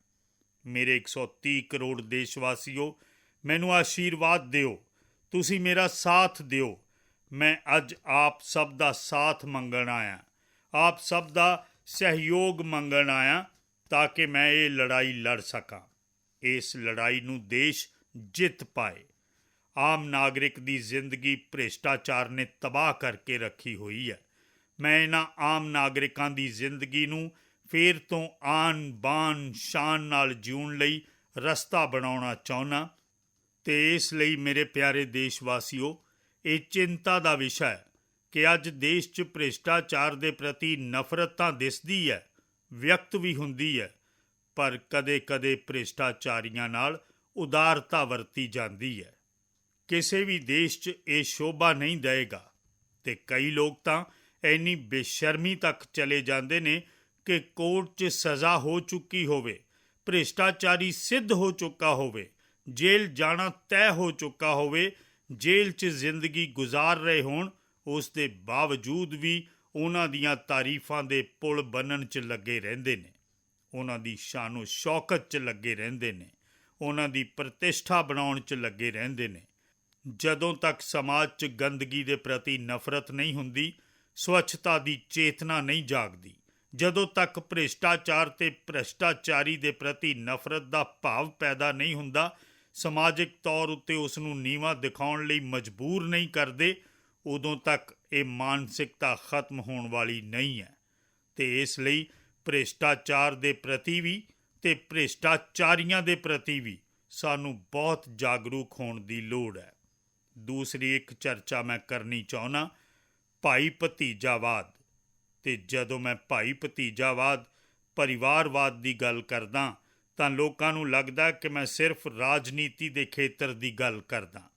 ਮੇਰੇ 130 ਕਰੋੜ ਦੇਸ਼ਵਾਸੀਓ, ਮੈਨੂੰ ਆਸ਼ੀਰਵਾਦ ਦਿਓ, ਤੁਸੀਂ ਮੇਰਾ ਸਾਥ ਦਿਓ। ਮੈਂ ਅੱਜ ਆਪ ਸਭ ਦਾ ਸਾਥ ਮੰਗਣ ਆਇਆ, ਆਪ ਸਭ ਦਾ ਸਹਿਯੋਗ ਮੰਗਣ ਆਇਆ, ਤਾਂ ਕਿ ਮੈਂ ਇਹ ਲੜਾਈ ਲੜ ਸਕਾਂ। ਇਸ ਲੜਾਈ ਨੂੰ ਦੇਸ਼ ਜਿੱਤ ਪਾਏ। ਆਮ ਨਾਗਰਿਕ ਦੀ ਜ਼ਿੰਦਗੀ ਭ੍ਰਿਸ਼ਟਾਚਾਰ ਨੇ ਤਬਾਹ ਕਰਕੇ ਰੱਖੀ ਹੋਈ ਹੈ। ਮੈਂ ਇਹਨਾਂ ਆਮ ਨਾਗਰਿਕਾਂ ਦੀ ਜ਼ਿੰਦਗੀ ਨੂੰ ਫਿਰ ਤੋਂ ਆਨ ਬਾਨ ਸ਼ਾਨ ਨਾਲ ਜਿਉਣ ਲਈ ਰਸਤਾ ਬਣਾਉਣਾ ਚਾਹੁੰਦਾ। ਤੇ ਇਸ ਲਈ ਮੇਰੇ ਪਿਆਰੇ ਦੇਸ਼ਵਾਸੀਓ, ਇਹ ਚਿੰਤਾ ਦਾ ਵਿਸ਼ਾ ਹੈ ਕਿ ਅੱਜ ਦੇਸ਼ 'ਚ ਭ੍ਰਿਸ਼ਟਾਚਾਰ ਦੇ ਪ੍ਰਤੀ ਨਫ਼ਰਤ ਤਾਂ ਦਿਸਦੀ ਹੈ, ਵਿਅਕਤ ਵੀ ਹੁੰਦੀ ਹੈ, ਪਰ ਕਦੇ-ਕਦੇ ਭ੍ਰਿਸ਼ਟਾਚਾਰੀਆਂ ਨਾਲ ਉਦਾਰਤਾ ਵਰਤੀ ਜਾਂਦੀ ਹੈ। ਕਿਸੇ ਵੀ ਦੇਸ਼ 'ਚ ਇਹ ਸ਼ੋਭਾ ਨਹੀਂ ਦੇਵੇਗਾ। ਤੇ ਕਈ ਲੋਕ ਤਾਂ ਇੰਨੀ ਬੇਸ਼ਰਮੀ ਤੱਕ ਚਲੇ ਜਾਂਦੇ ਨੇ ਕਿ ਕੋਰਟ 'ਚ ਸਜ਼ਾ ਹੋ ਚੁੱਕੀ ਹੋਵੇ, ਭ੍ਰਿਸ਼ਟਾਚਾਰੀ ਸਿੱਧ ਹੋ ਚੁੱਕਾ ਹੋਵੇ, ਜੇਲ੍ਹ ਜਾਣਾ ਤੈਅ ਹੋ ਚੁੱਕਾ ਹੋਵੇ, ਜੇਲ੍ਹ 'ਚ ਜ਼ਿੰਦਗੀ ਗੁਜ਼ਾਰ ਰਹੇ ਹੋਣ, ਉਸ ਦੇ ਬਾਵਜੂਦ ਵੀ ਉਹਨਾਂ ਦੀਆਂ ਤਾਰੀਫਾਂ ਦੇ ਪੁਲ ਬੰਨ੍ਹਣ 'ਚ ਲੱਗੇ ਰਹਿੰਦੇ ਨੇ, ਉਹਨਾਂ ਦੀ ਸ਼ਾਨੋ ਸ਼ੌਕਤ 'ਚ ਲੱਗੇ ਰਹਿੰਦੇ ਨੇ, ਉਹਨਾਂ ਦੀ ਪ੍ਰਤਿਸ਼ਠਾ ਬਣਾਉਣ 'ਚ ਲੱਗੇ ਰਹਿੰਦੇ ਨੇ। ਜਦੋਂ ਤੱਕ ਸਮਾਜ 'ਚ ਗੰਦਗੀ ਦੇ ਪ੍ਰਤੀ ਨਫ਼ਰਤ ਨਹੀਂ ਹੁੰਦੀ, ਸਵੱਛਤਾ ਦੀ ਚੇਤਨਾ ਨਹੀਂ ਜਾਗਦੀ, ਜਦੋਂ ਤੱਕ ਭ੍ਰਿਸ਼ਟਾਚਾਰ ਤੇ ਭ੍ਰਿਸ਼ਟਾਚਾਰੀ ਦੇ ਪ੍ਰਤੀ ਨਫ਼ਰਤ ਦਾ ਭਾਵ ਪੈਦਾ ਨਹੀਂ ਹੁੰਦਾ, ਸਮਾਜਿਕ ਤੌਰ ਉੱਤੇ ਉਸ ਨੂੰ ਨੀਵਾਂ ਦਿਖਾਉਣ ਲਈ ਮਜਬੂਰ ਨਹੀਂ ਕਰਦੇ, ਉਦੋਂ ਤੱਕ ਇਹ ਮਾਨਸਿਕਤਾ ਖਤਮ ਹੋਣ ਵਾਲੀ ਨਹੀਂ ਹੈ। ਤੇ ਇਸ ਲਈ ਭ੍ਰਿਸ਼ਟਾਚਾਰ ਦੇ ਪ੍ਰਤੀ ਵੀ ਤੇ ਭ੍ਰਿਸ਼ਟਾਚਾਰੀਆਂ ਦੇ ਪ੍ਰਤੀ ਵੀ ਸਾਨੂੰ ਬਹੁਤ ਜਾਗਰੂਕ ਹੋਣ ਦੀ ਲੋੜ ਹੈ। ਦੂਸਰੀ ਇੱਕ ਚਰਚਾ ਮੈਂ ਕਰਨੀ ਚਾਹੁੰਦਾ, ਭਾਈ ਭਤੀਜਾਵਾਦ। ਤੇ ਜਦੋਂ ਮੈਂ ਭਾਈ ਭਤੀਜਾਵਾਦ, ਪਰਿਵਾਰਵਾਦ ਦੀ ਗੱਲ ਕਰਦਾ ਤਾਂ ਲੋਕਾਂ ਨੂੰ ਲੱਗਦਾ ਕਿ ਮੈਂ ਸਿਰਫ ਰਾਜਨੀਤੀ ਦੇ ਖੇਤਰ ਦੀ ਗੱਲ ਕਰਦਾ।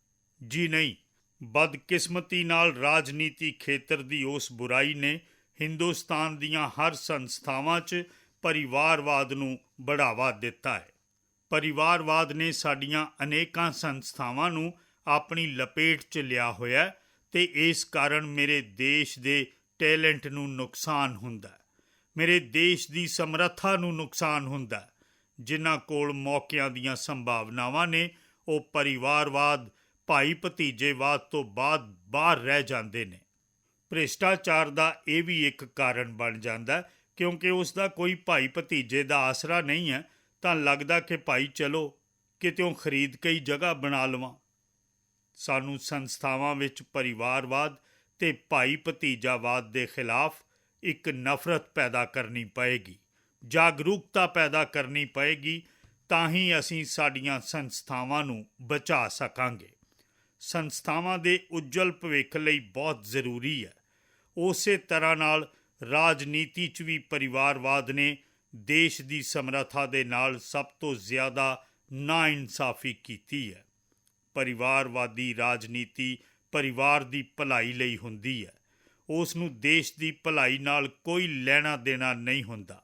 ਜੀ ਨਹੀਂ, ਬਦਕਿਸਮਤੀ ਨਾਲ ਰਾਜਨੀਤੀ ਖੇਤਰ ਦੀ ਉਸ ਬੁਰਾਈ ਨੇ ਹਿੰਦੁਸਤਾਨ ਦੀਆਂ ਹਰ ਸੰਸਥਾਵਾਂ 'ਚ ਪਰਿਵਾਰਵਾਦ ਨੂੰ ਬੜਾਵਾ ਦਿੱਤਾ ਹੈ। ਪਰਿਵਾਰਵਾਦ ਨੇ ਸਾਡੀਆਂ ਅਨੇਕਾਂ ਸੰਸਥਾਵਾਂ ਨੂੰ ਆਪਣੀ ਲਪੇਟ 'ਚ ਲਿਆ ਹੋਇਆ, ਤੇ ਇਸ ਕਾਰਨ ਮੇਰੇ ਦੇਸ਼ ਦੇ ਟੈਲੈਂਟ ਨੂੰ ਨੁਕਸਾਨ ਹੁੰਦਾ, ਮੇਰੇ ਦੇਸ਼ ਦੀ ਸਮਰੱਥਾ ਨੂੰ ਨੁਕਸਾਨ ਹੁੰਦਾ। ਜਿਨ੍ਹਾਂ ਕੋਲ ਮੌਕਿਆਂ ਦੀਆਂ ਸੰਭਾਵਨਾਵਾਂ ਨੇ, ਉਹ ਪਰਿਵਾਰਵਾਦ, ਭਾਈ ਭਤੀਜੇਵਾਦ ਤੋਂ ਬਾਹਰ ਰਹਿ ਜਾਂਦੇ ਨੇ। ਭ੍ਰਿਸ਼ਟਾਚਾਰ ਦਾ ਇਹ ਵੀ ਇੱਕ ਕਾਰਨ ਬਣ ਜਾਂਦਾ, ਕਿਉਂਕਿ ਉਸ ਦਾ ਕੋਈ ਭਾਈ ਭਤੀਜੇ ਦਾ ਆਸਰਾ ਨਹੀਂ ਹੈ, ਤਾਂ ਲੱਗਦਾ ਕਿ ਭਾਈ ਚਲੋ ਕਿਤਿਓਂ ਖਰੀਦ ਕੇ ਹੀ ਜਗ੍ਹਾ ਬਣਾ ਲਵਾਂ। ਸਾਨੂੰ ਸੰਸਥਾਵਾਂ ਵਿੱਚ ਪਰਿਵਾਰਵਾਦ ਤੇ ਭਾਈ ਭਤੀਜਾਵਾਦ ਦੇ ਖਿਲਾਫ ਇੱਕ ਨਫ਼ਰਤ ਪੈਦਾ ਕਰਨੀ ਪਏਗੀ, ਜਾਗਰੂਕਤਾ ਪੈਦਾ ਕਰਨੀ ਪਏਗੀ, ਤਾਂ ਹੀ ਅਸੀਂ ਸਾਡੀਆਂ ਸੰਸਥਾਵਾਂ ਨੂੰ ਬਚਾ ਸਕਾਂਗੇ। ਸੰਸਥਾਵਾਂ ਦੇ ਉੱਜਲ ਭਵਿੱਖ ਲਈ ਬਹੁਤ ਜ਼ਰੂਰੀ ਹੈ। ਉਸੇ ਤਰ੍ਹਾਂ ਨਾਲ ਰਾਜਨੀਤੀ 'ਚ ਵੀ ਪਰਿਵਾਰਵਾਦ ਨੇ ਦੇਸ਼ ਦੀ ਸਮਰੱਥਾ ਦੇ ਨਾਲ ਸਭ ਤੋਂ ਜ਼ਿਆਦਾ ਨਾਇਨਸਾਫੀ ਕੀਤੀ ਹੈ। ਪਰਿਵਾਰਵਾਦੀ ਰਾਜਨੀਤੀ ਪਰਿਵਾਰ ਦੀ ਭਲਾਈ ਲਈ ਹੁੰਦੀ ਹੈ, ਉਸ ਨੂੰ ਦੇਸ਼ ਦੀ ਭਲਾਈ ਨਾਲ ਕੋਈ ਲੈਣਾ ਦੇਣਾ ਨਹੀਂ ਹੁੰਦਾ,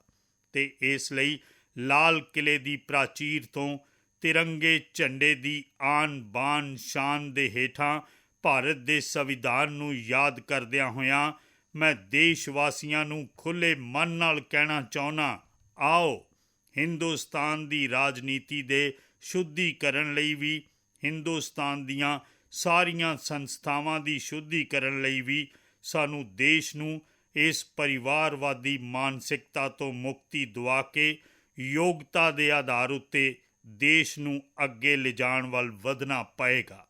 ਅਤੇ ਇਸ ਲਈ ਲਾਲ ਕਿਲ੍ਹੇ ਦੀ ਪ੍ਰਾਚੀਰ ਤੋਂ ਤਿਰੰਗੇ ਝੰਡੇ ਦੀ ਆਨ ਬਾਨ ਸ਼ਾਨ ਦੇ ਹੇਠਾਂ ਭਾਰਤ ਦੇ ਸੰਵਿਧਾਨ ਨੂੰ ਯਾਦ ਕਰਦਿਆਂ ਹੋਇਆਂ ਮੈਂ ਦੇਸ਼ ਵਾਸੀਆਂ ਨੂੰ ਖੁੱਲ੍ਹੇ ਮਨ ਨਾਲ ਕਹਿਣਾ ਚਾਹੁੰਦਾ, ਆਓ ਹਿੰਦੁਸਤਾਨ ਦੀ ਰਾਜਨੀਤੀ ਦੇ ਸ਼ੁੱਧੀਕਰਨ ਲਈ ਵੀ, ਹਿੰਦੁਸਤਾਨ ਦੀਆਂ ਸਾਰੀਆਂ ਸੰਸਥਾਵਾਂ ਦੀ ਸ਼ੁੱਧੀਕਰਨ ਲਈ ਵੀ ਸਾਨੂੰ ਦੇਸ਼ ਨੂੰ ਇਸ ਪਰਿਵਾਰਵਾਦੀ ਮਾਨਸਿਕਤਾ ਤੋਂ ਮੁਕਤੀ ਦਿਵਾ ਕੇ ਯੋਗਤਾ ਦੇ ਆਧਾਰ ਉੱਤੇ ਦੇਸ਼ ਨੂੰ ਅੱਗੇ ਲਿਜਾਣ ਵੱਲ ਵਧਣਾ ਪਏਗਾ।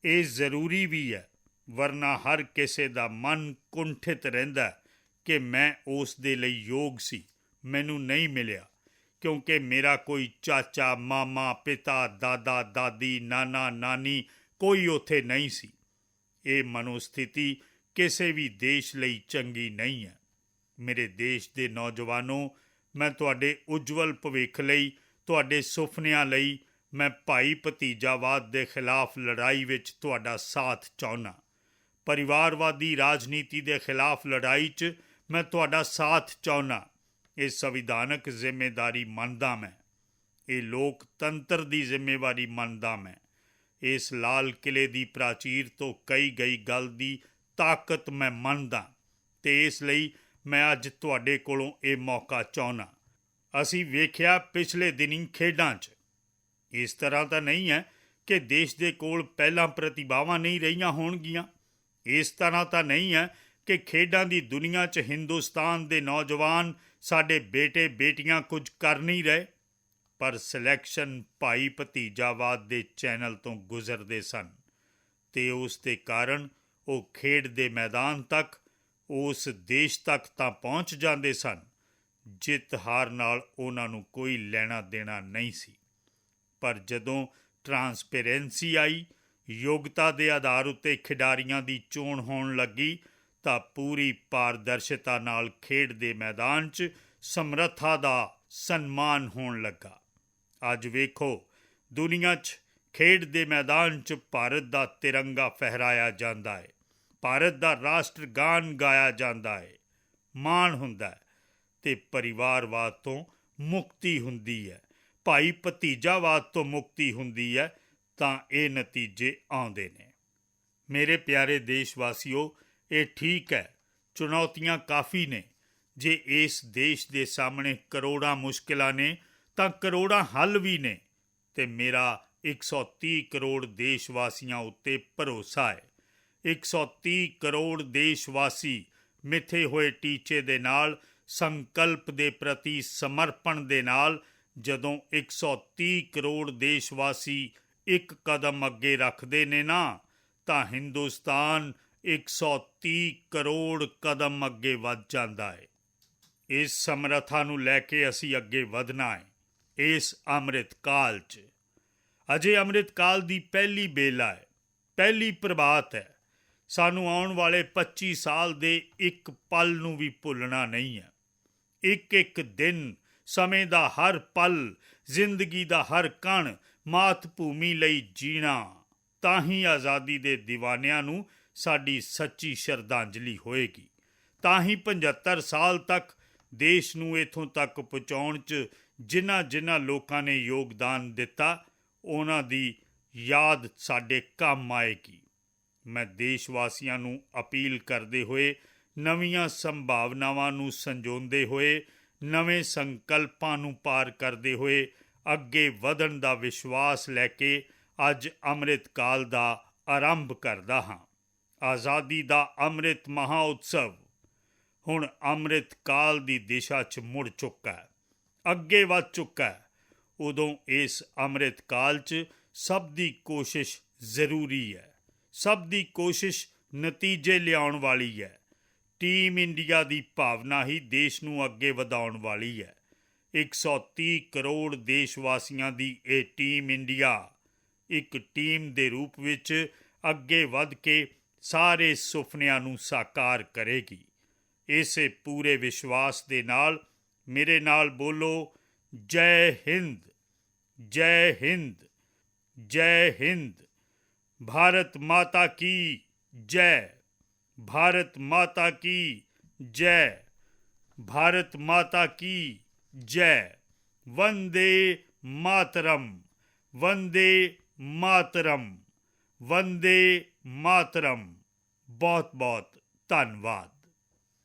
ਇਹ ਜ਼ਰੂਰੀ ਵੀ ਹੈ, ਵਰਨਾ ਹਰ ਕਿਸੇ ਦਾ ਮਨ ਕੁੰਠਿਤ ਰਹਿੰਦਾ ਕਿ ਮੈਂ ਉਸ ਦੇ ਲਈ ਯੋਗ ਸੀ, ਮੈਨੂੰ ਨਹੀਂ ਮਿਲਿਆ, ਕਿਉਂਕਿ ਮੇਰਾ ਕੋਈ ਚਾਚਾ, ਮਾਮਾ, ਪਿਤਾ, ਦਾਦਾ, ਦਾਦੀ, ਨਾਨਾ, ਨਾਨੀ ਕੋਈ ਉੱਥੇ ਨਹੀਂ ਸੀ। ਇਹ ਮਨੋਸਥਿਤੀ ਕਿਸੇ ਵੀ ਦੇਸ਼ ਲਈ ਚੰਗੀ ਨਹੀਂ ਹੈ। ਮੇਰੇ ਦੇਸ਼ ਦੇ ਨੌਜਵਾਨੋ, ਮੈਂ ਤੁਹਾਡੇ ਉੱਜਵਲ ਭਵਿੱਖ ਲਈ, ਤੁਹਾਡੇ ਸੁਪਨਿਆਂ ਲਈ ਮੈਂ ਭਾਈ ਭਤੀਜਾਵਾਦ ਦੇ ਖਿਲਾਫ ਲੜਾਈ ਵਿੱਚ ਤੁਹਾਡਾ ਸਾਥ ਚਾਹੁੰਦਾ। ਪਰਿਵਾਰਵਾਦੀ ਰਾਜਨੀਤੀ ਦੇ ਖਿਲਾਫ ਲੜਾਈ 'ਚ ਮੈਂ ਤੁਹਾਡਾ ਸਾਥ ਚਾਹੁੰਦਾ। ਇਹ ਸੰਵਿਧਾਨਕ ਜ਼ਿੰਮੇਵਾਰੀ ਮੰਨਦਾ ਮੈਂ, ਇਹ ਲੋਕਤੰਤਰ ਦੀ ਜ਼ਿੰਮੇਵਾਰੀ ਮੰਨਦਾ ਮੈਂ, ਇਸ ਲਾਲ ਕਿਲ੍ਹੇ ਦੀ ਪ੍ਰਾਚੀਰ ਤੋਂ ਕਹੀ ਗਈ ਗੱਲ ਦੀ ਤਾਕਤ ਮੈਂ ਮੰਨਦਾ, ਅਤੇ ਇਸ ਲਈ ਮੈਂ ਅੱਜ ਤੁਹਾਡੇ ਕੋਲੋਂ ਇਹ ਮੌਕਾ ਚਾਹੁੰਦਾ। ਅਸੀਂ ਵੇਖਿਆ ਪਿਛਲੇ ਦਿਨੀਂ ਖੇਡਾਂ 'ਚ, ਇਸ ਤਰ੍ਹਾਂ ਤਾਂ ਨਹੀਂ ਹੈ ਕਿ ਦੇਸ਼ ਦੇ ਕੋਲ ਪਹਿਲਾਂ ਪ੍ਰਤਿਭਾਵਾਂ ਨਹੀਂ ਰਹੀਆਂ ਹੋਣਗੀਆਂ, ਇਸ ਤਰ੍ਹਾਂ ਤਾਂ ਨਹੀਂ ਹੈ ਕਿ ਖੇਡਾਂ ਦੀ ਦੁਨੀਆ 'ਚ ਹਿੰਦੁਸਤਾਨ ਦੇ ਨੌਜਵਾਨ, ਸਾਡੇ ਬੇਟੇ ਬੇਟੀਆਂ ਕੁਝ ਕਰ ਨਹੀਂ ਰਹੇ, ਪਰ ਸਿਲੈਕਸ਼ਨ ਭਾਈ ਭਤੀਜਾਵਾਦ ਦੇ ਚੈਨਲ ਤੋਂ ਗੁਜ਼ਰਦੇ ਸਨ, ਅਤੇ ਉਸ ਦੇ ਕਾਰਨ ਉਹ ਖੇਡ ਦੇ ਮੈਦਾਨ ਤੱਕ, ਉਸ ਦੇਸ਼ ਤੱਕ ਤਾਂ ਪਹੁੰਚ ਜਾਂਦੇ ਸਨ, ਜਿੱਤ ਹਾਰ ਨਾਲ ਉਹਨਾਂ ਨੂੰ ਕੋਈ ਲੈਣਾ ਦੇਣਾ ਨਹੀਂ ਸੀ। ਪਰ ਜਦੋਂ ਟਰਾਂਸਪੇਰੈਂਸੀ ਆਈ, ਯੋਗਤਾ ਦੇ ਆਧਾਰ ਉੱਤੇ ਖਿਡਾਰੀਆਂ ਦੀ ਚੋਣ ਹੋਣ ਲੱਗੀ, ਤਾਂ ਪੂਰੀ ਪਾਰਦਰਸ਼ਤਾ ਨਾਲ ਖੇਡ ਦੇ ਮੈਦਾਨ 'ਚ ਸਮਰੱਥਾ ਦਾ ਸਨਮਾਨ ਹੋਣ ਲੱਗਾ। ਅੱਜ ਵੇਖੋ, ਦੁਨੀਆ 'ਚ ਖੇਡ ਦੇ ਮੈਦਾਨ 'ਚ ਭਾਰਤ ਦਾ ਤਿਰੰਗਾ ਫਹਿਰਾਇਆ ਜਾਂਦਾ ਹੈ, ਭਾਰਤ ਦਾ ਰਾਸ਼ਟਰ ਗਾਨ ਗਾਇਆ ਜਾਂਦਾ ਹੈ, ਮਾਣ ਹੁੰਦਾ ਹੈ, ਅਤੇ ਪਰਿਵਾਰਵਾਦ ਤੋਂ ਮੁਕਤੀ ਹੁੰਦੀ ਹੈ, ਭਾਈ ਭਤੀਜਾਵਾਦ ਤੋਂ ਮੁਕਤੀ ਹੁੰਦੀ ਹੈ, ਤਾਂ ਇਹ ਨਤੀਜੇ ਆਉਂਦੇ ਨੇ। ਮੇਰੇ ਪਿਆਰੇ ਦੇਸ਼ ਵਾਸੀਓ, ਇਹ ਠੀਕ ਹੈ, ਚੁਣੌਤੀਆਂ ਕਾਫੀ ਨੇ। ਜੇ ਇਸ ਦੇਸ਼ ਦੇ ਸਾਹਮਣੇ ਕਰੋੜਾਂ ਮੁਸ਼ਕਿਲਾਂ ਨੇ, ਤਾਂ ਕਰੋੜਾਂ ਹੱਲ ਵੀ ਨੇ, ਅਤੇ ਮੇਰਾ 130 ਕਰੋੜ ਦੇਸ਼ ਵਾਸੀਆਂ ਉੱਤੇ ਭਰੋਸਾ ਹੈ। 130 ਕਰੋੜ ਦੇਸ਼ ਵਾਸੀ ਮਿੱਥੇ ਹੋਏ ਟੀਚੇ ਦੇ ਨਾਲ, ਸੰਕਲਪ ਦੇ ਪ੍ਰਤੀ ਸਮਰਪਣ ਦੇ ਨਾਲ, ਜਦੋਂ 130 ਕਰੋੜ ਦੇਸ਼ ਵਾਸੀ ਇੱਕ ਕਦਮ ਅੱਗੇ ਰੱਖਦੇ ਨੇ ਨਾ, ਤਾਂ ਹਿੰਦੁਸਤਾਨ 130 ਕਰੋੜ ਕਦਮ ਅੱਗੇ ਵੱਧ ਜਾਂਦਾ ਹੈ। ਇਸ ਸਮਰੱਥਾ ਨੂੰ ਲੈ ਕੇ ਅਸੀਂ ਅੱਗੇ ਵਧਣਾ ਹੈ। ਇਸ ਅੰਮ੍ਰਿਤ ਕਾਲ 'ਚ, ਅਜੇ ਅੰਮ੍ਰਿਤ ਕਾਲ ਦੀ ਪਹਿਲੀ ਬੇਲਾ ਹੈ, ਪਹਿਲੀ ਪ੍ਰਭਾਤ ਹੈ। ਸਾਨੂੰ ਆਉਣ ਵਾਲੇ 25 ਸਾਲ ਦੇ ਇੱਕ ਪਲ ਨੂੰ ਵੀ ਭੁੱਲਣਾ ਨਹੀਂ ਹੈ। ਇੱਕ ਇੱਕ ਦਿਨ, ਸਮੇਂ ਦਾ ਹਰ ਪਲ, ਜ਼ਿੰਦਗੀ ਦਾ ਹਰ ਕਣ ਮਾਤ ਭੂਮੀ ਲਈ ਜੀਣਾ, ਤਾਂ ਹੀ ਆਜ਼ਾਦੀ ਦੇ ਦੀਵਾਨਿਆਂ ਨੂੰ ਸਾਡੀ ਸੱਚੀ ਸ਼ਰਧਾਂਜਲੀ ਹੋਏਗੀ। ਤਾਂ ਹੀ 75 ਸਾਲ ਤੱਕ ਦੇਸ਼ ਨੂੰ ਇੱਥੋਂ ਤੱਕ ਪਹੁੰਚਾਉਣ 'ਚ ਜਿਨ੍ਹਾਂ ਲੋਕਾਂ ਨੇ ਯੋਗਦਾਨ ਦਿੱਤਾ, ਉਹਨਾਂ ਦੀ ਯਾਦ ਸਾਡੇ ਕੰਮ ਆਏਗੀ। ਮੈਂ ਦੇਸ਼ ਵਾਸੀਆਂ ਨੂੰ ਅਪੀਲ ਕਰਦੇ ਹੋਏ, ਨਵੀਆਂ ਸੰਭਾਵਨਾਵਾਂ ਨੂੰ ਸੰਜੋਂਦੇ ਹੋਏ, ਨਵੇਂ ਸੰਕਲਪਾਂ ਨੂੰ ਪਾਰ ਕਰਦੇ ਹੋਏ ਅੱਗੇ ਵਧਣ ਦਾ ਵਿਸ਼ਵਾਸ ਲੈ ਕੇ ਅੱਜ ਅੰਮ੍ਰਿਤ ਕਾਲ ਦਾ ਆਰੰਭ ਕਰਦਾ ਹਾਂ। ਆਜ਼ਾਦੀ ਦਾ ਅੰਮ੍ਰਿਤ ਮਹਾਂ ਉਤਸਵ ਹੁਣ ਅੰਮ੍ਰਿਤ ਕਾਲ ਦੀ ਦਿਸ਼ਾ 'ਚ ਮੁੜ ਚੁੱਕਾ ਹੈ, ਅੱਗੇ ਵੱਧ ਚੁੱਕਾ ਹੈ। ਉਦੋਂ ਇਸ ਅੰਮ੍ਰਿਤ ਕਾਲ 'ਚ ਸਭ ਦੀ ਕੋਸ਼ਿਸ਼ ਜ਼ਰੂਰੀ ਹੈ। ਸਭ ਦੀ ਕੋਸ਼ਿਸ਼ ਨਤੀਜੇ ਲਿਆਉਣ ਵਾਲੀ ਹੈ। ਟੀਮ ਇੰਡੀਆ ਦੀ ਭਾਵਨਾ ਹੀ ਦੇਸ਼ ਨੂੰ ਅੱਗੇ ਵਧਾਉਣ ਵਾਲੀ ਹੈ। 130 ਕਰੋੜ ਦੇਸ਼ ਵਾਸੀਆਂ ਦੀ ਇਹ ਟੀਮ ਇੰਡੀਆ ਇੱਕ ਟੀਮ ਦੇ ਰੂਪ ਵਿੱਚ ਅੱਗੇ ਵੱਧ ਕੇ ਸਾਰੇ ਸੁਪਨਿਆਂ ਨੂੰ ਸਾਕਾਰ ਕਰੇਗੀ। ਇਸੇ ਪੂਰੇ ਵਿਸ਼ਵਾਸ ਦੇ ਨਾਲ ਮੇਰੇ ਨਾਲ ਬੋਲੋ, ਜੈ ਹਿੰਦ, ਜੈ ਹਿੰਦ, ਜੈ ਹਿੰਦ। भारत माता की जय, भारत माता की जय, भारत माता की जय। वंदे मातरम, वंदे मातरम, वंदे मातरम। बहुत बहुत धन्यवाद।